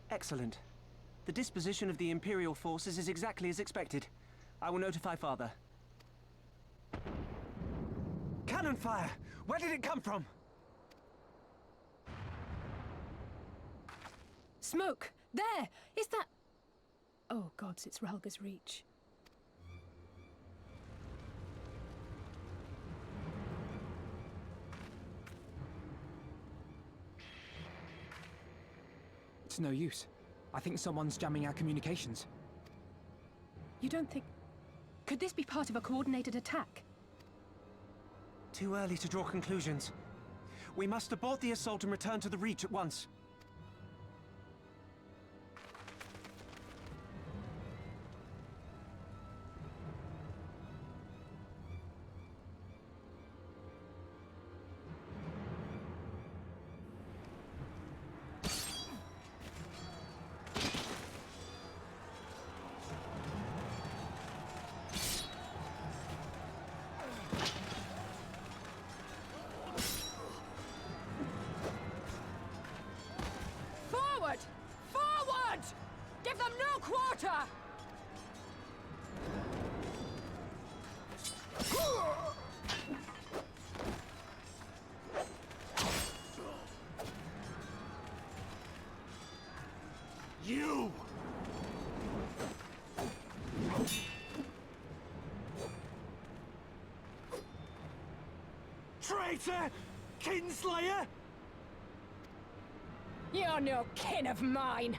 Excellent. The disposition of the Imperial forces is exactly as expected. I will notify Father. Cannon fire! Where did it come from? Smoke! There! Is that... Oh gods, it's Ralga's Reach. It's no use. I think someone's jamming our communications. You don't think... Could this be part of a coordinated attack? Too early to draw conclusions. We must abort the assault and return to the Reach at once. Traitor! Kinslayer! You're no kin of mine!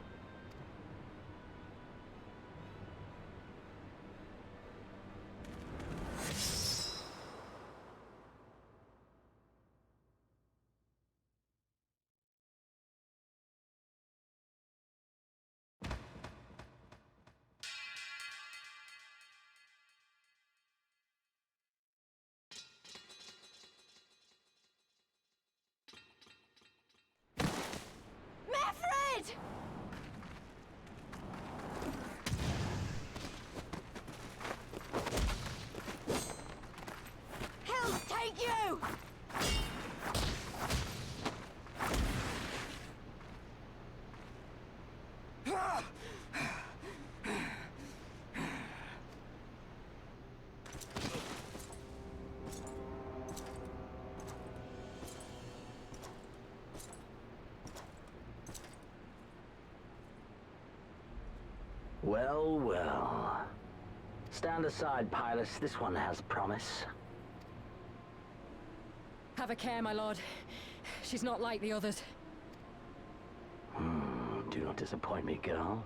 Meffred! Hell take you! Well, well. Stand aside, Pilus. This one has promise. Have a care, my lord. She's not like the others. Do not disappoint me, girl,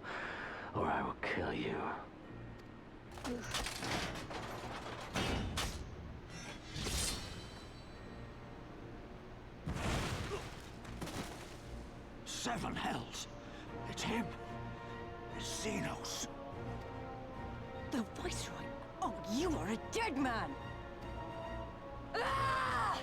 or I will kill you. Seven hells! It's him! It's Xenos! The Viceroy! Oh, you are a dead man! Ah!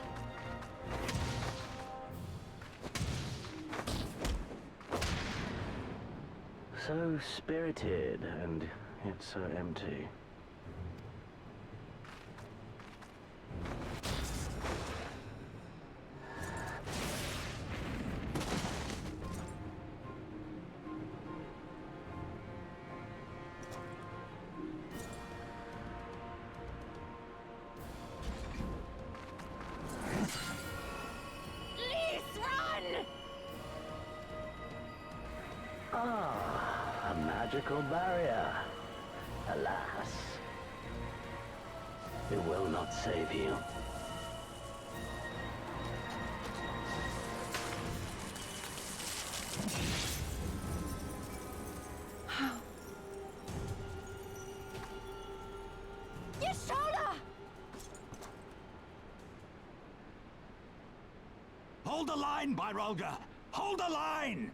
So spirited, and yet so empty. Ah, a magical barrier. Alas, it will not save you. Your shoulder! Hold the line, Byrolga! Hold the line!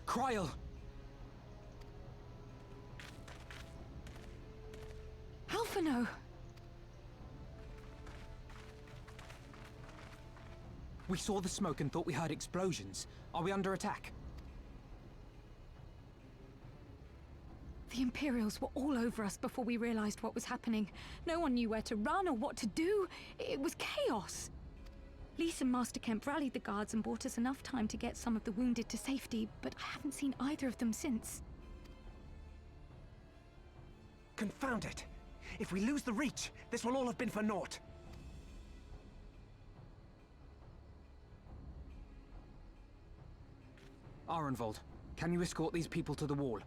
Kryl! Alphino! We saw the smoke and thought we heard explosions. Are we under attack? The Imperials were all over us before we realized what was happening. No one knew where to run or what to do. It was chaos. Lise and Master Kemp rallied the guards and bought us enough time to get some of the wounded to safety, but I haven't seen either of them since. Confound it! If we lose the Reach, this will all have been for naught. Arenvold, can you escort these people to the wall?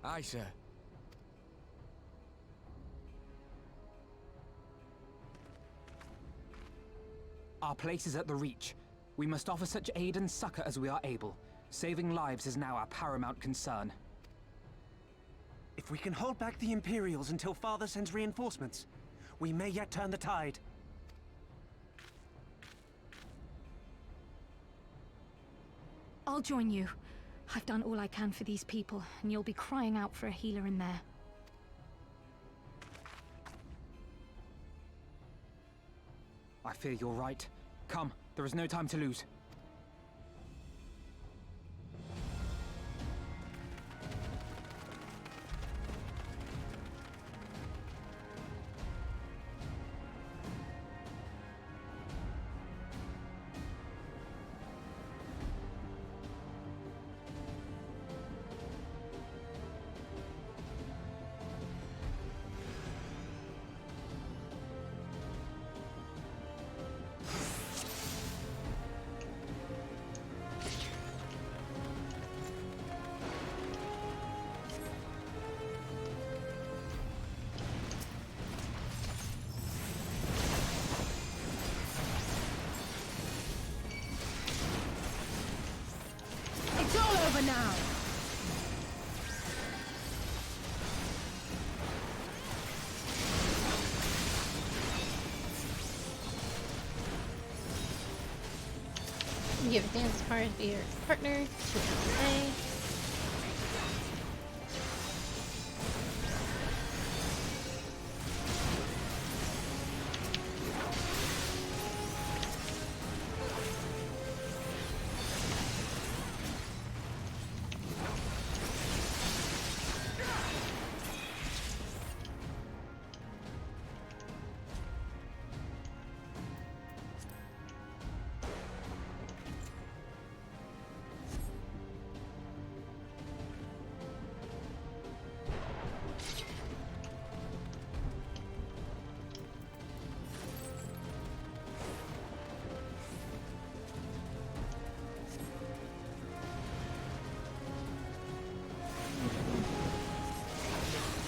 Aye, sir. Our place is at the Reach. We must offer such aid and succor as we are able. Saving lives is now our paramount concern. If we can hold back the Imperials until Father sends reinforcements, we may yet turn the tide. I'll join you. I've done all I can for these people, and you'll be crying out for a healer in there. I fear you're right. Come, there is no time to lose. Give dance card to your partner to LA.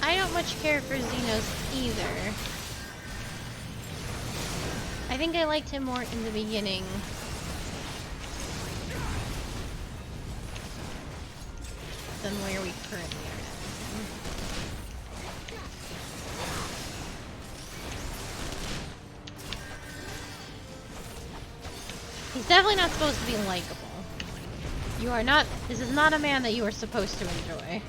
I don't much care for Xenos either. I think I liked him more in the beginning. Than where we currently are at. He's definitely not supposed to be likable. You are not, this is not a man that you are supposed to enjoy.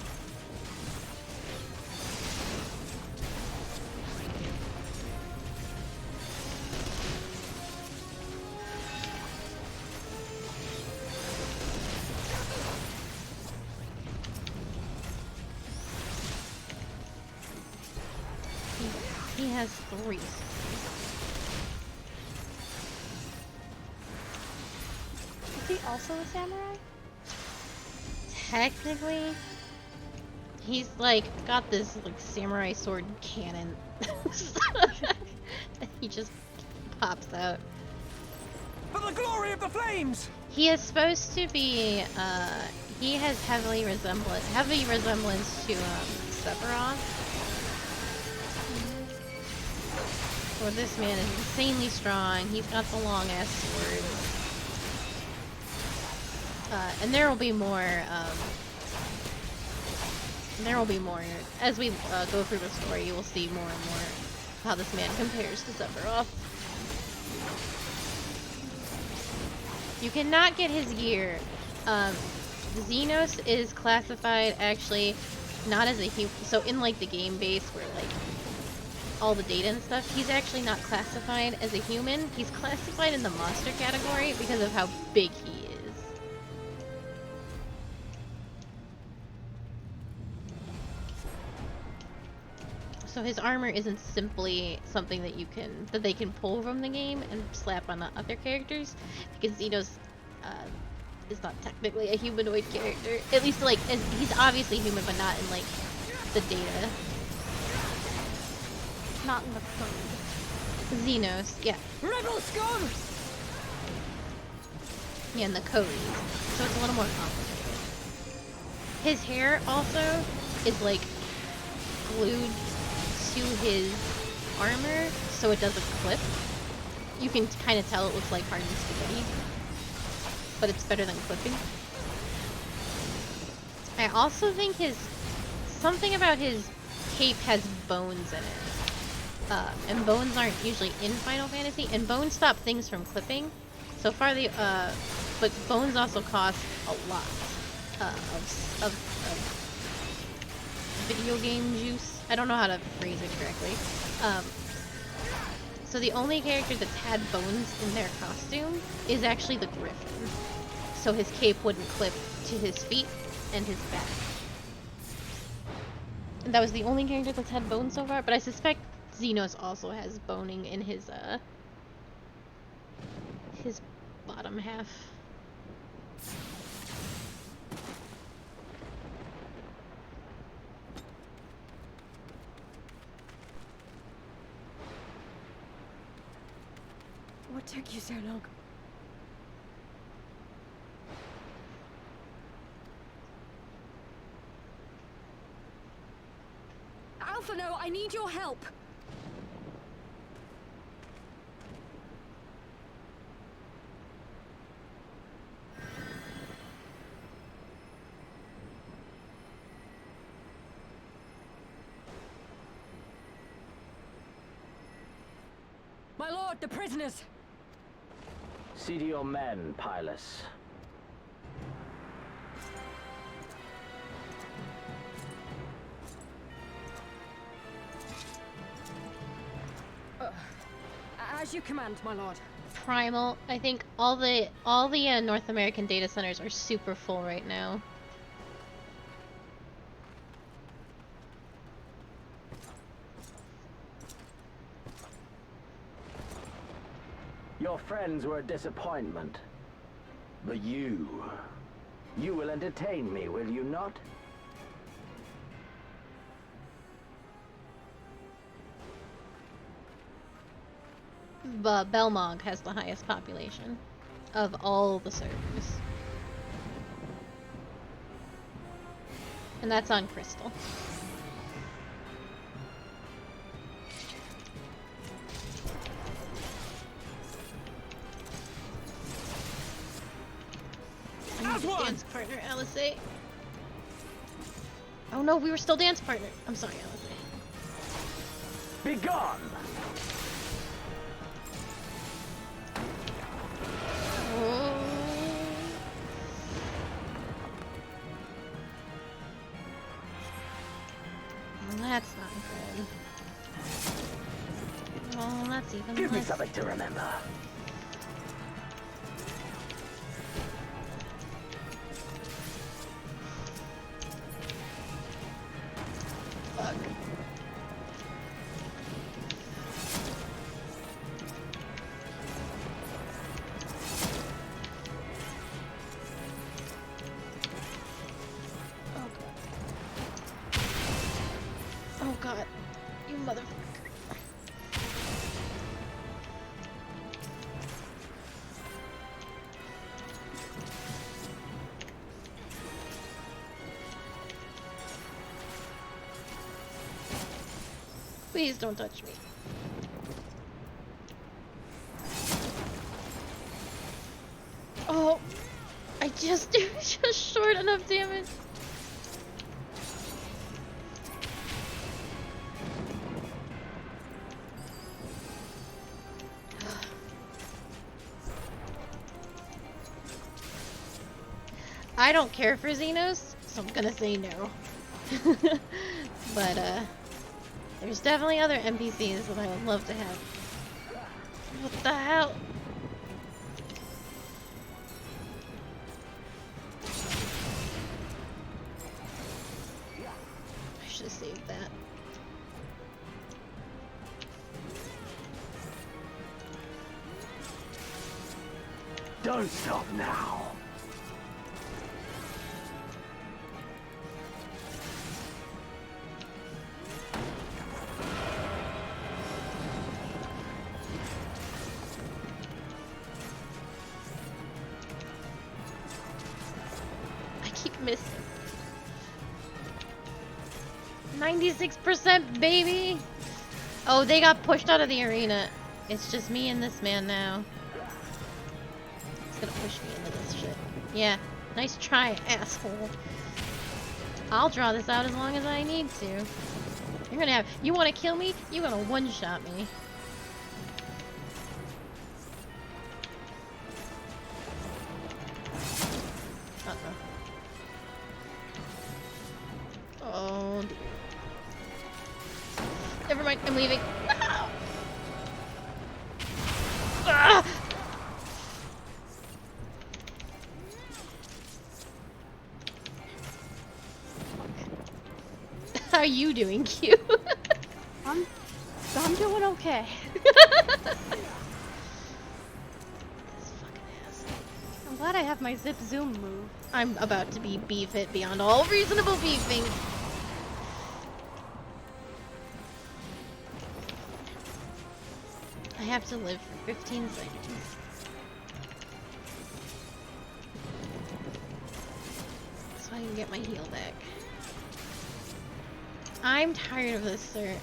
He has 3. Is he also a samurai? Technically, he's like got this like samurai sword cannon. He just pops out. For the glory of the flames! He is supposed to be. He has heavy resemblance to Sephiroth. Well, this man is insanely strong. He's got the long ass sword. And there will be more. As we go through the story, you will see more and more how this man compares to Sephiroth. You cannot get his gear. Xenos is classified actually not as a human. So in like the game base where like all the data and stuff, he's actually not classified as a human. He's classified in the monster category because of how big he is. So his armor isn't simply something that they can pull from the game and slap on other characters, because Xenos is not technically a humanoid character. At least like he's obviously human, but not in like the data. Not in the code. Xenos, yeah. Rebel scum! Yeah, in the code. So it's a little more complicated. His hair also is like glued to his armor so it doesn't clip. You can kind of tell it looks like hardened spaghetti, but it's better than clipping. I also think something about his cape has bones in it. And bones aren't usually in Final Fantasy, and bones stop things from clipping. So far but bones also cost a lot of video game juice. I don't know how to phrase it correctly. So the only character that's had bones in their costume is actually the Griffin. So his cape wouldn't clip to his feet and his back. And that was the only character that's had bones so far, but I suspect Xenos also has boning in his bottom half. What took you so long? Alphino, I need your help! My lord, the prisoners! See to your men, Pylus. As you command, my lord. Primal. I think all the North American data centers are super full right now. Your friends were a disappointment. But you will entertain me, will you not? But Belmog has the highest population of all the servers. And that's on Crystal. Dance partner, Alice. Oh no, we were still dance partner. I'm sorry, Alice. Be gone! Oh. That's not good. Oh, that's even Give me less. something to remember. Fuck. Oh god. You motherfucker. Please don't touch me. Oh, I just short enough damage. I don't care for Xenos, so I'm gonna say no. But there's definitely other NPCs that I would love to have. What the hell? I should have saved that. Don't stop now. Missing. 96%, baby! Oh, they got pushed out of the arena. It's just me and this man now. It's gonna push me into this shit. Yeah, nice try, asshole. I'll draw this out as long as I need to. You're gonna have. You wanna kill me? You're gonna one-shot me. Oh, dear. Never mind, I'm leaving. No! Ah! How are you doing, Q? I'm doing okay. I'm glad I have my zip zoom move. I'm about to be beef it beyond all reasonable beefing. I have to live for 15 seconds. So I can get my heal back. I'm tired of this, sir.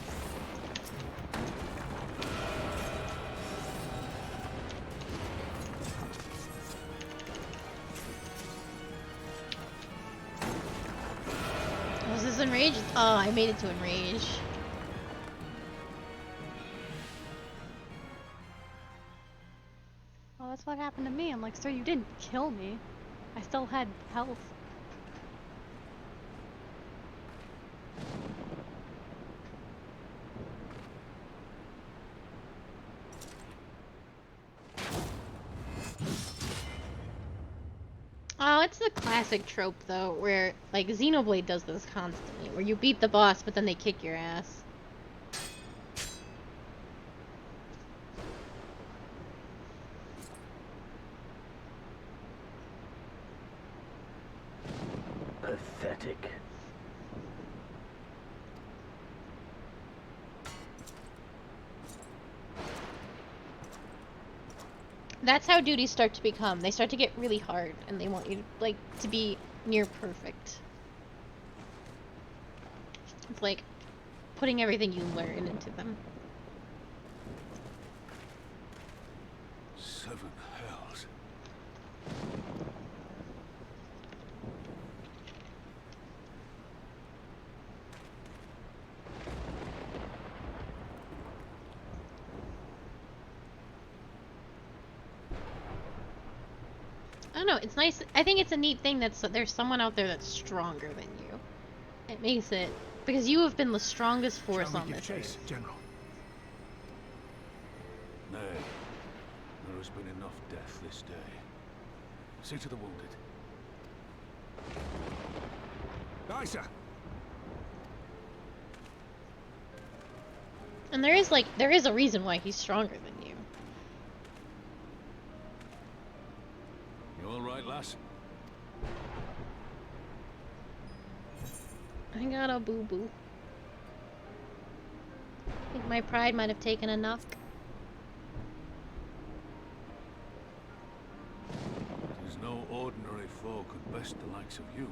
Was this enraged? Oh, I made it to enrage. Oh, that's that's what happened to me. I'm like, sir, you didn't kill me. I still had health. Oh, it's the classic trope, though, where, like, Xenoblade does this constantly, where you beat the boss, but then they kick your ass. Pathetic. That's how duties start to become. They start to get really hard, and they want you, like, to be near perfect. It's like putting everything you learn into them. 7 hells. I don't know, it's nice. I think it's a neat thing that there's someone out there that's stronger than you. It makes it, because you have been the strongest force on this chase, earth. General. Nay, there has been enough death this day. See to the wounded. Aye, sir. And there is a reason why he's stronger than you. You all right, lass? I got a boo-boo. I think my pride might have taken a knock. There's no ordinary foe could best the likes of you.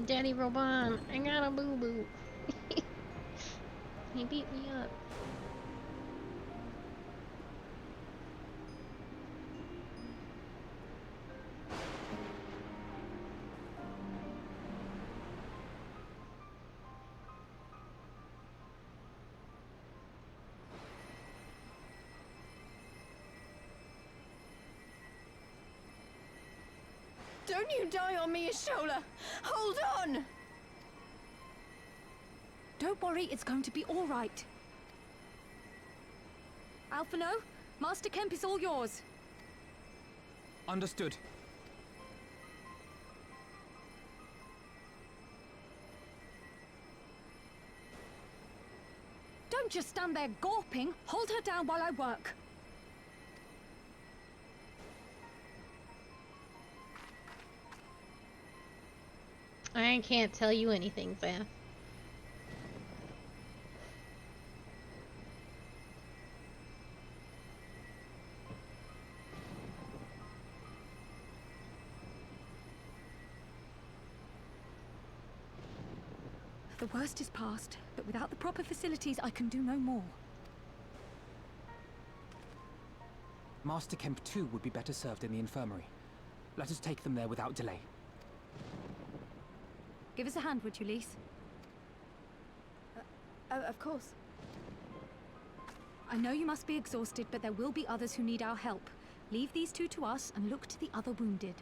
Daddy Roban, I got a boo-boo. He beat me up. Don't you die on me, Ashola! Hold on! Don't worry, it's going to be all right. Alphino, Master Kemp is all yours. Understood. Don't just stand there gawping. Hold her down while I work. I can't tell you anything, Zeph. The worst is past, but without the proper facilities, I can do no more. Master Kemp too would be better served in the infirmary. Let us take them there without delay. Give us a hand, would you, Lise? Of course. I know you must be exhausted, but there will be others who need our help. Leave these two to us and look to the other wounded.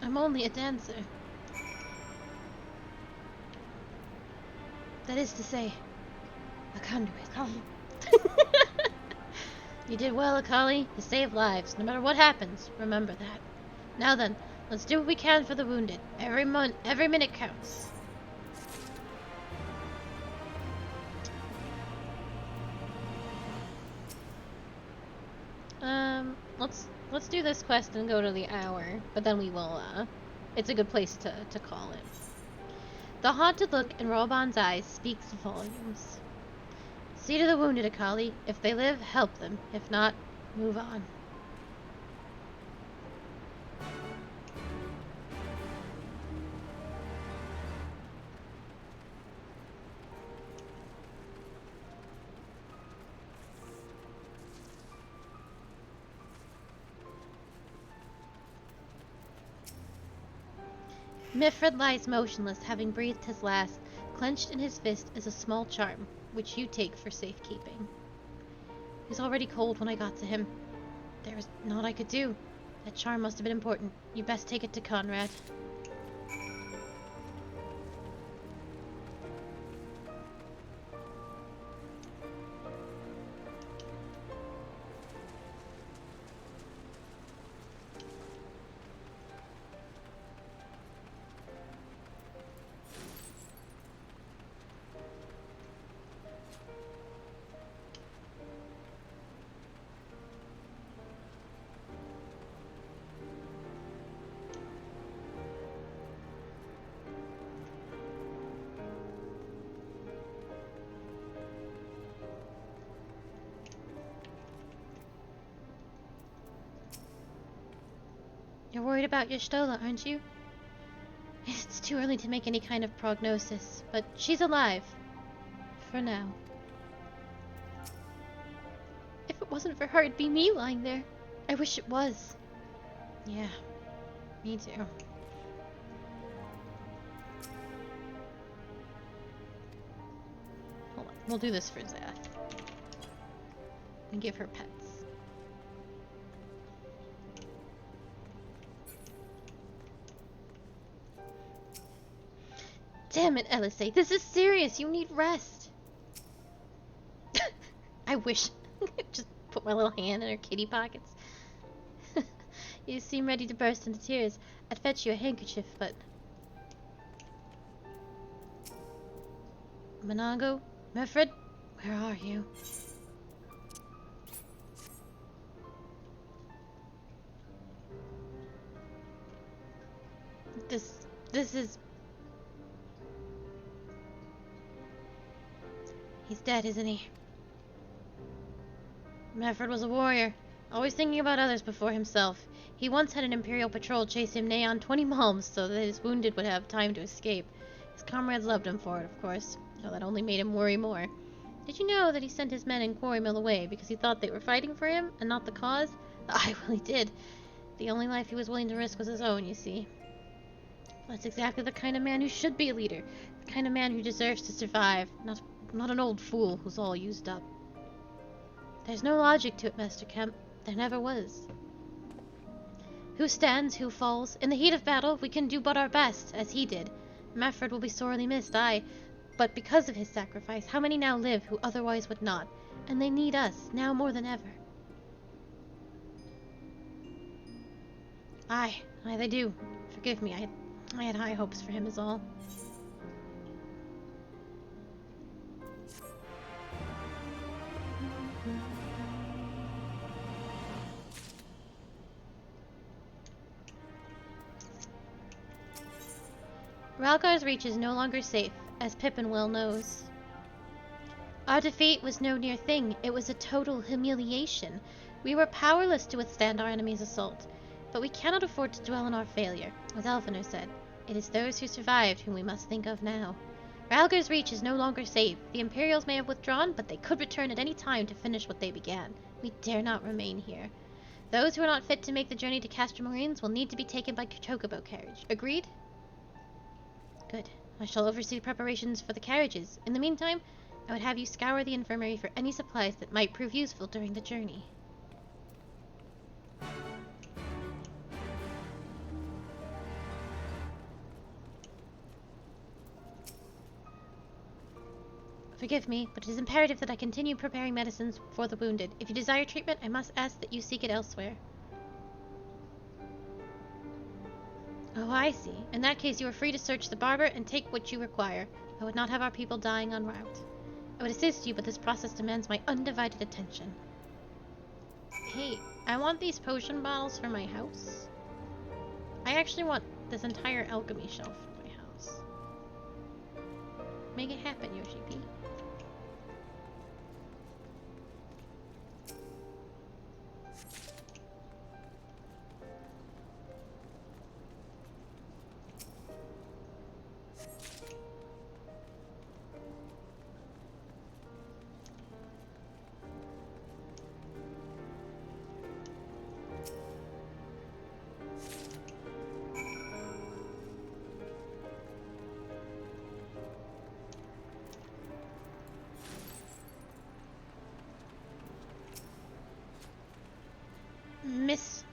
I'm only a dancer. That is to say, a conduit. You did well, Akali. You saved lives. No matter what happens, remember that. Now then, let's do what we can for the wounded. Every minute counts. Let's do this quest and go to the hour, but then we will, it's a good place to call it. The haunted look in Roban's eyes speaks volumes. See to the wounded, Akali. If they live, help them. If not, move on. Mifred lies motionless, having breathed his last. Clenched in his fist is a small charm, which you take for safekeeping. He was already cold when I got to him. There was naught I could do. That charm must have been important. You best take it to Conrad. You're worried about your Stola, aren't you? It's too early to make any kind of prognosis, but she's alive. For now. If it wasn't for her, it'd be me lying there. I wish it was. Yeah, me too. Hold on, we'll do this for Zath. And give her pets. Damn it, Elisay, this is serious. You need rest. I wish. Just put my little hand in her kitty pockets. You seem ready to burst into tears. I'd fetch you a handkerchief, but... Monago? Mifred? Where are you? This is... He's dead, isn't he? Mifred was a warrior, always thinking about others before himself. He once had an Imperial patrol chase him nigh on 20 miles so that his wounded would have time to escape. His comrades loved him for it, of course, though that only made him worry more. Did you know that he sent his men in Quarry Mill away because he thought they were fighting for him and not the cause? Aye, well he did. The only life he was willing to risk was his own, you see. That's exactly the kind of man who should be a leader. The kind of man who deserves to survive, not an old fool who's all used up. There's no logic to it, Master Kemp. There never was. Who stands, who falls? In the heat of battle, we can do but our best, as he did. Mifred will be sorely missed, aye. But because of his sacrifice, how many now live who otherwise would not? And they need us, now more than ever. Aye, they do. Forgive me, I had high hopes for him is all. Ralgar's Reach is no longer safe, as Pippin well knows. Our defeat was no near thing, it was a total humiliation. We were powerless to withstand our enemy's assault, but we cannot afford to dwell on our failure. As Alphinaud said, it is those who survived whom we must think of now. Ralgar's Reach is no longer safe. The Imperials may have withdrawn, but they could return at any time to finish what they began. We dare not remain here. Those who are not fit to make the journey to Castor Marines will need to be taken by chocobo carriage. Agreed? Good. I shall oversee preparations for the carriages. In the meantime, I would have you scour the infirmary for any supplies that might prove useful during the journey. Forgive me, but it is imperative that I continue preparing medicines for the wounded. If you desire treatment, I must ask that you seek it elsewhere. Oh, I see. In that case, you are free to search the barber and take what you require. I would not have our people dying en route. I would assist you, but this process demands my undivided attention. Hey, I want these potion bottles for my house. I actually want this entire alchemy shelf for my house. Make it happen, Yoshi P.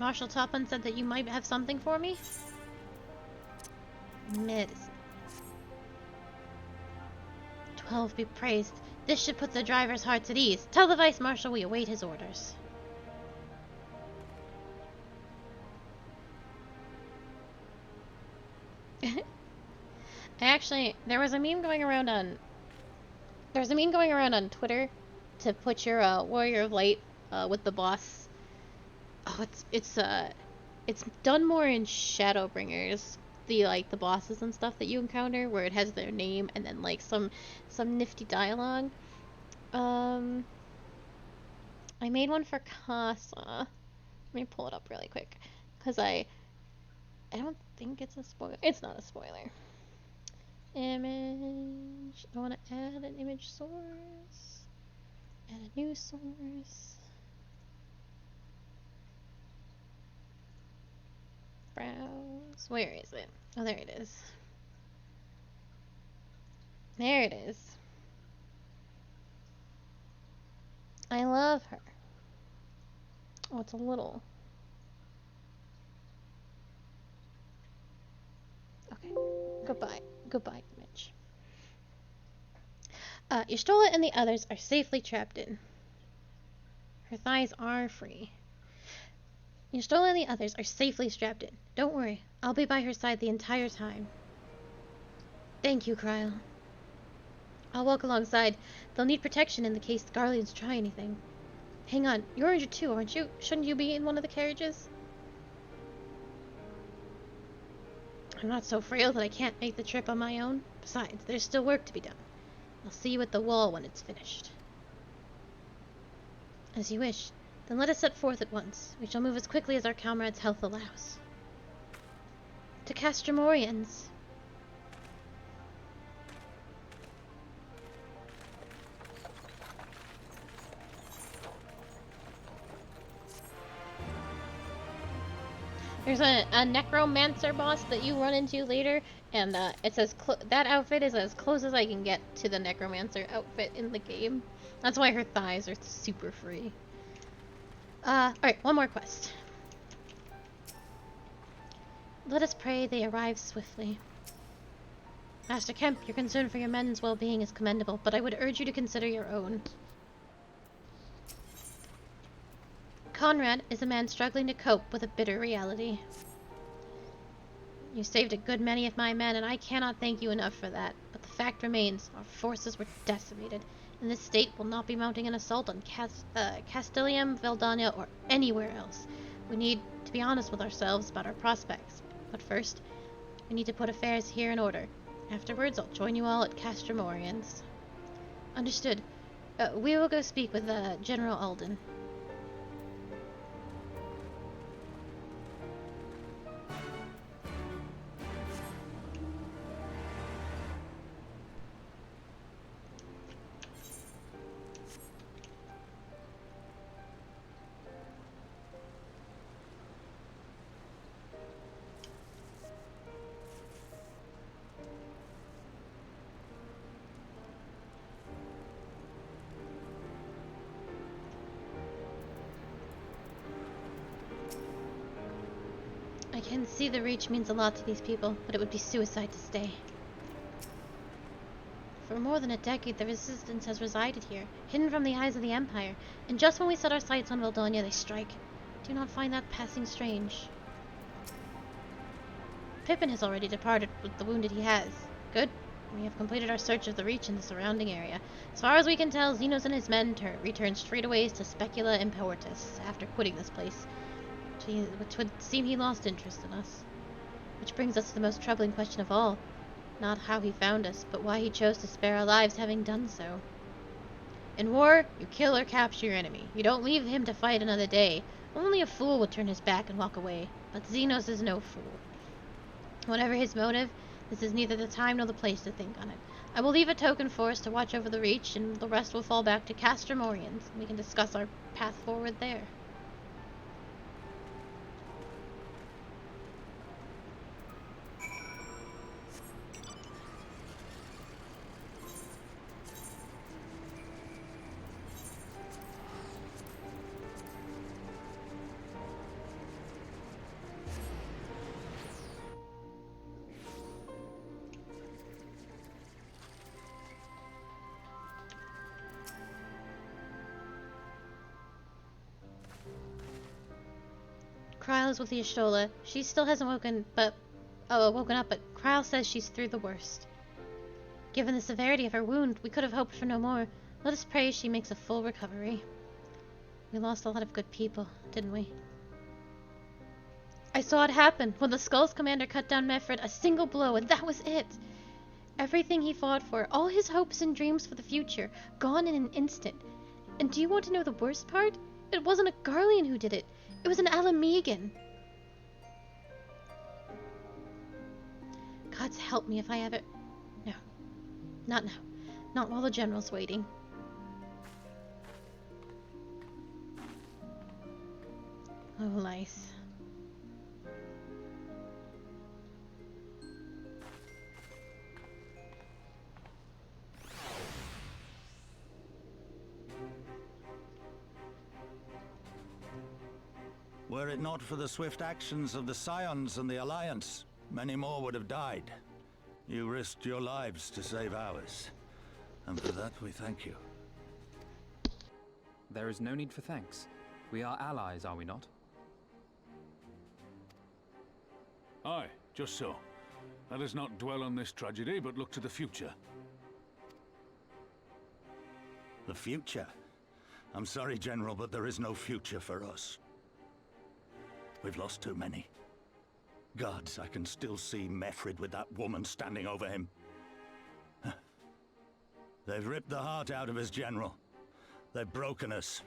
Marshal Topham said that you might have something for me? Medicine. 12 be praised. This should put the driver's hearts at ease. Tell the Vice Marshal we await his orders. There was a meme going around on Twitter to put your Warrior of Light with the boss. Oh, it's done more in Shadowbringers. The bosses and stuff that you encounter, where it has their name and then like some nifty dialogue. I made one for Casa. Let me pull it up really quick, cause I don't think it's a spoiler. It's not a spoiler. Image. I want to add an image source. Add a new source. Browse. Where is it? Oh, there it is. There it is. I love her. Oh, it's a little. Okay. Goodbye. Goodbye, image. Y'shtola and the others are safely trapped in. Her thighs are free. Y'shtola and the others are safely strapped in. Don't worry. I'll be by her side the entire time. Thank you, Kryle. I'll walk alongside. They'll need protection in the case the Garleans try anything. Hang on. You're injured too, aren't you? Shouldn't you be in one of the carriages? I'm not so frail that I can't make the trip on my own. Besides, there's still work to be done. I'll see you at the wall when it's finished. As you wish. Then let us set forth at once. We shall move as quickly as our comrades' health allows. To Castramorians. There's a necromancer boss that you run into later, and it says that outfit is as close as I can get to the necromancer outfit in the game. That's why her thighs are super free. Alright, one more quest. Let us pray they arrive swiftly. Master Kemp, your concern for your men's well-being is commendable, but I would urge you to consider your own. Conrad is a man struggling to cope with a bitter reality. You saved a good many of my men, and I cannot thank you enough for that. But the fact remains, our forces were decimated, and this state will not be mounting an assault on Castellium, Veldania, or anywhere else. We need to be honest with ourselves about our prospects. But first, we need to put affairs here in order. Afterwards, I'll join you all at Castramorians. Understood. We will go speak with General Alden. I can see the Reach means a lot to these people, but it would be suicide to stay. For more than a decade, the Resistance has resided here, hidden from the eyes of the Empire, and just when we set our sights on Veldania, they strike. Do you not find that passing strange? Pippin has already departed with the wounded he has. Good. We have completed our search of the Reach in the surrounding area. As far as we can tell, Xenos and his men returned straightaways to Specula and Portus after quitting this place. Which would seem he lost interest in us. Which brings us to the most troubling question of all. Not how he found us, but why he chose to spare our lives having done so. In war, you kill or capture your enemy. You don't leave him to fight another day. Only a fool would turn his back and walk away. But Xenos is no fool. Whatever his motive, this is neither the time nor the place to think on it. I will leave a token force to watch over the Reach, and the rest will fall back to Castramorians. We can discuss our path forward there. Kryl is with the Y'shtola. She still hasn't woken up, but Kryl says she's through the worst. Given the severity of her wound, we could have hoped for no more. Let us pray she makes a full recovery. We lost a lot of good people, didn't we? I saw it happen when the Skull's commander cut down Mefred, a single blow, and that was it. Everything he fought for, all his hopes and dreams for the future, gone in an instant. And do you want to know the worst part? It wasn't a Garlean who did it. It was an Alamegan. Gods help me if I ever... No. Not now. Not while the General's waiting. Oh, nice. Were it not for the swift actions of the Scions and the Alliance, many more would have died. You risked your lives to save ours, and for that we thank you. There is no need for thanks. We are allies, are we not? Aye, just so. Let us not dwell on this tragedy, but look to the future. The future? I'm sorry, General, but there is no future for us. We've lost too many. Gods, I can still see Mefred with that woman standing over him. They've ripped the heart out of us, General. They've broken us.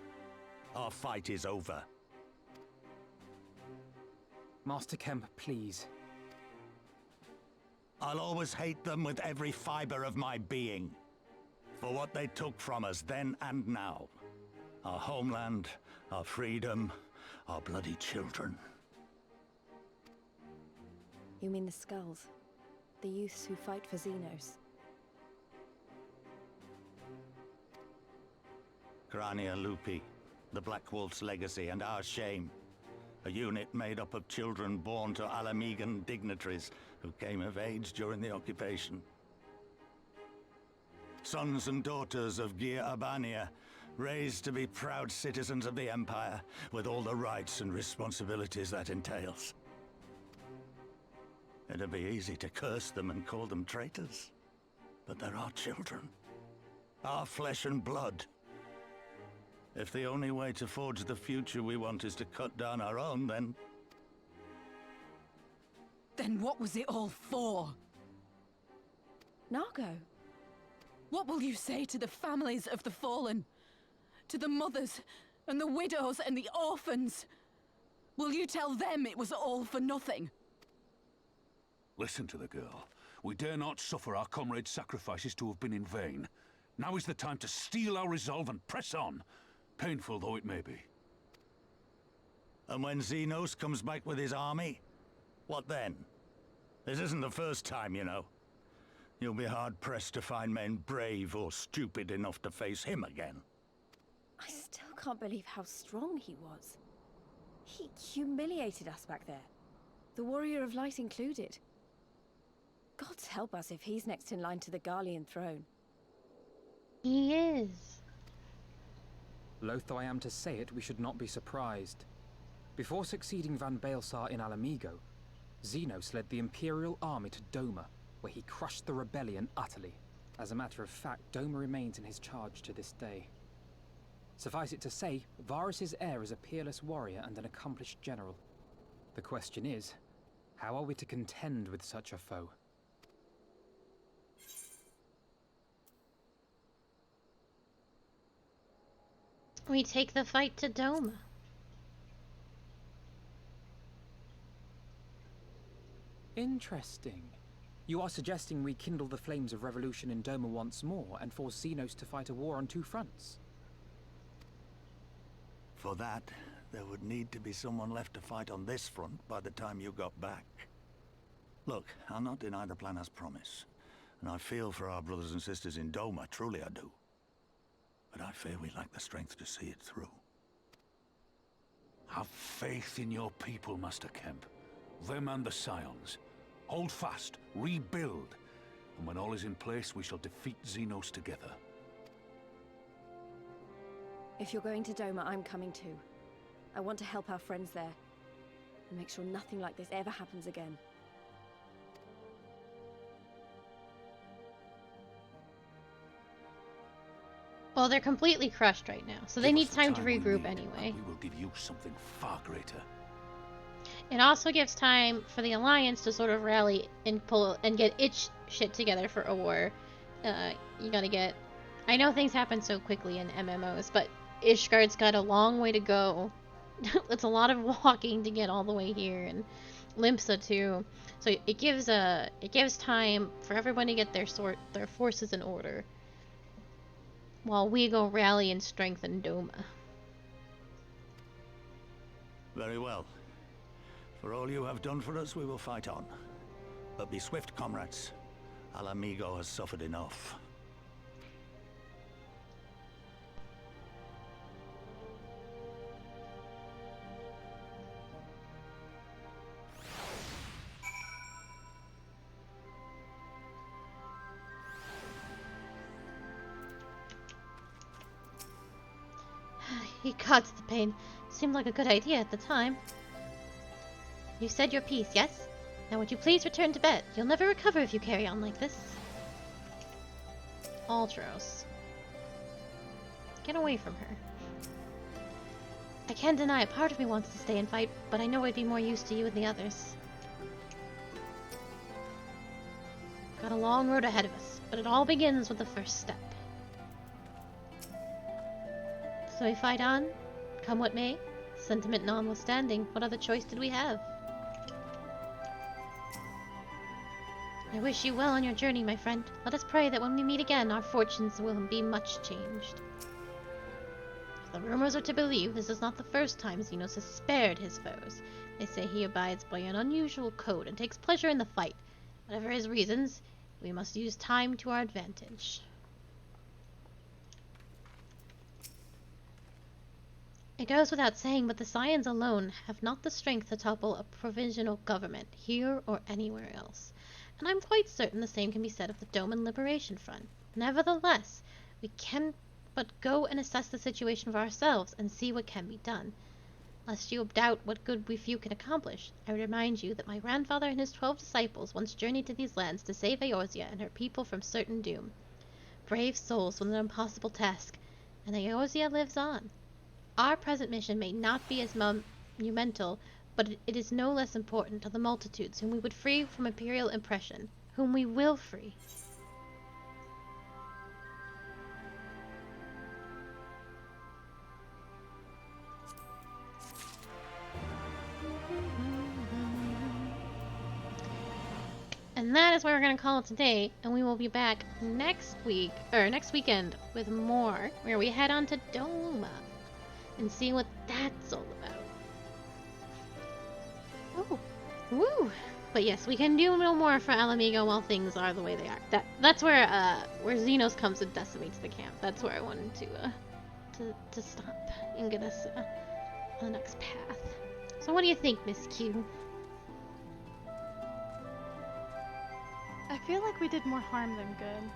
Our fight is over. Master Kemp, please. I'll always hate them with every fiber of my being. For what they took from us then and now. Our homeland, our freedom, our bloody children. You mean the Skulls? The youths who fight for Xenos? Grania Lupi, the Black Wolf's legacy and our shame. A unit made up of children born to Alamegan dignitaries who came of age during the occupation. Sons and daughters of Gir Abania, raised to be proud citizens of the Empire, with all the rights and responsibilities that entails. It'd be easy to curse them and call them traitors. But they're our children. Our flesh and blood. If the only way to forge the future we want is to cut down our own, then... Then what was it all for? Nargo? What will you say to the families of the fallen? To the mothers, and the widows, and the orphans? Will you tell them it was all for nothing? Listen to the girl. We dare not suffer our comrades' sacrifices to have been in vain. Now is the time to steel our resolve and press on, painful though it may be. And when Xenos comes back with his army, what then? This isn't the first time, you know. You'll be hard-pressed to find men brave or stupid enough to face him again. I still can't believe how strong he was. He humiliated us back there. The Warrior of Light included. Gods help us if he's next in line to the Garlean throne. He is. Loath though I am to say it, we should not be surprised. Before succeeding Van Baelsar in Alamigo, Xenos led the Imperial army to Doma, where he crushed the rebellion utterly. As a matter of fact, Doma remains in his charge to this day. Suffice it to say, Varus's heir is a peerless warrior and an accomplished general. The question is, how are we to contend with such a foe? We take the fight to Doma. Interesting. You are suggesting we kindle the flames of revolution in Doma once more and force Xenos to fight a war on two fronts? For that, there would need to be someone left to fight on this front by the time you got back. Look, I'll not deny the plan as promised, and I feel for our brothers and sisters in Doma, truly I do. But I fear we lack the strength to see it through. Have faith in your people, Master Kemp. Them and the Scions. Hold fast, rebuild, and when all is in place, we shall defeat Xenos together. If you're going to Doma, I'm coming too. I want to help our friends there. and make sure nothing like this ever happens again. Well, they're completely crushed right now, so they need time to regroup anyway. We will give you something far greater. It also gives time for the Alliance to sort of rally and pull and get its shit together for a war. You gotta get... I know things happen so quickly in MMOs, but Ishgard's got a long way to go. It's a lot of walking to get all the way here, and Limsa too. So it gives time for everyone to get their forces in order, while we go rally and strengthen Doma. Very well. For all you have done for us, we will fight on. But be swift, comrades. Al Amigo has suffered enough. He caused the pain. Seemed like a good idea at the time. You said your piece, yes? Now would you please return to bed? You'll never recover if you carry on like this. Altros. Get away from her. I can't deny a part of me wants to stay and fight, but I know I'd be more use to you and the others. Got a long road ahead of us, but it all begins with the first step. So we fight on, come what may. Sentiment notwithstanding, what other choice did we have? I wish you well on your journey, my friend. Let us pray that when we meet again, our fortunes will be much changed. If the rumors are to believe, this is not the first time Xenos has spared his foes. They say he abides by an unusual code and takes pleasure in the fight. Whatever his reasons, we must use time to our advantage. It goes without saying, but the Scions alone have not the strength to topple a provisional government, here or anywhere else. And I'm quite certain the same can be said of the Doman Liberation Front. Nevertheless, we can but go and assess the situation for ourselves and see what can be done. Lest you doubt what good we few can accomplish, I would remind you that my grandfather and his 12 disciples once journeyed to these lands to save Eorzea and her people from certain doom. Brave souls with an impossible task, and Eorzea lives on. Our present mission may not be as monumental, but it is no less important to the multitudes whom we would free from imperial oppression, whom we will free. And that is where we're going to call it today, and we will be back next week, or next weekend, with more, where we head on to Doma and see what that's all about. Oh, woo! But yes, we can do no more for Al Amigo while things are the way they are. That's where Xenos comes and decimates the camp. That's where I wanted to stop and get us on the next path. So what do you think, Miss Q? I feel like we did more harm than good.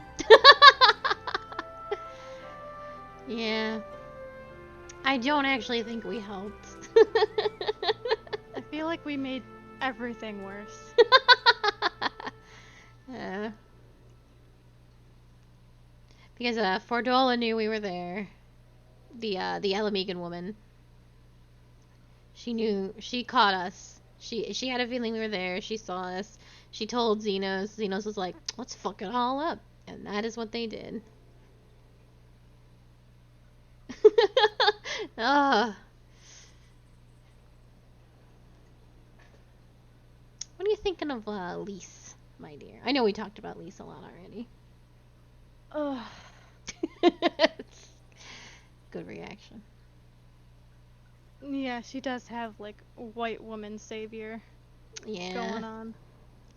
Yeah. I don't actually think we helped. I feel like we made everything worse. Because Fordola knew we were there. The Elamigan woman. She knew, she caught us. She had a feeling we were there. She saw us. She told Xenos. Xenos was like, let's fuck it all up. And that is what they did. What are you thinking of Lise, my dear? I know we talked about Lise a lot already. Ugh. Good reaction. Yeah, she does have like white woman savior going on.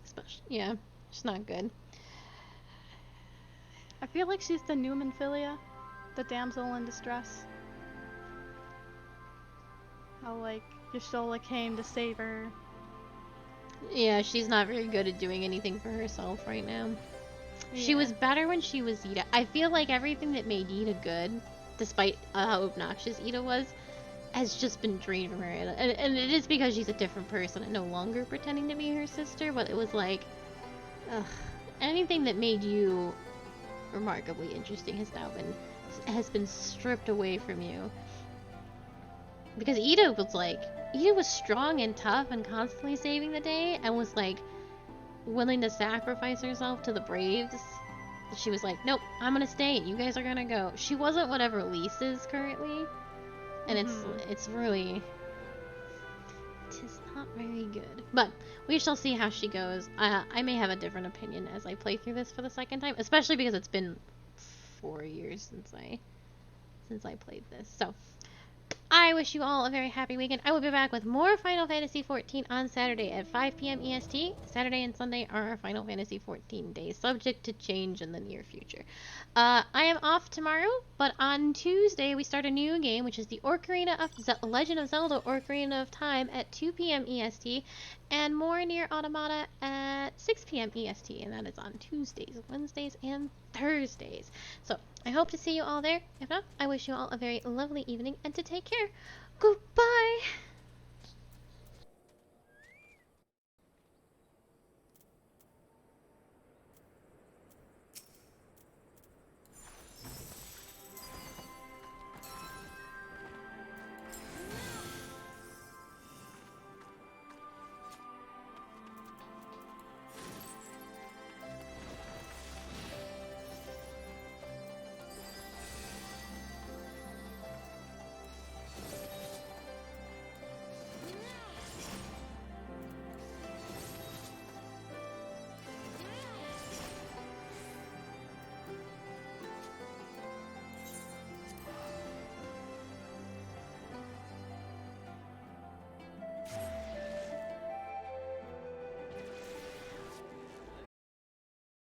Especially, yeah, she's not good. I feel like she's the Numenphilia, the damsel in distress. How like Yashola came to save her. Yeah, she's not very good at doing anything for herself right now. Yeah. She was better when she was Ida. I feel like everything that made Ida good, despite how obnoxious Ida was, has just been drained from her. And it is because she's a different person and no longer pretending to be her sister, but it was like, ugh, anything that made you remarkably interesting has been stripped away from you. Because Ida was strong and tough and constantly saving the day and was like willing to sacrifice herself to the Braves. She was like, nope, I'm gonna stay. You guys are gonna go. She wasn't whatever Lise is currently. And it's really... Tis not very good. But we shall see how she goes. I may have a different opinion as I play through this for the second time. Especially because it's been 4 years since I played this. So, I wish you all a very happy weekend. I will be back with more Final Fantasy XIV on Saturday at 5 p.m. EST. Saturday and Sunday are our Final Fantasy XIV days, subject to change in the near future. I am off tomorrow, but on Tuesday we start a new game, which is the Legend of Zelda Ocarina of Time at 2 p.m. EST, and more Nier Automata at 6 p.m. EST, and that is on Tuesdays, Wednesdays, and Thursdays. So, I hope to see you all there. If not, I wish you all a very lovely evening and to take care. Goodbye!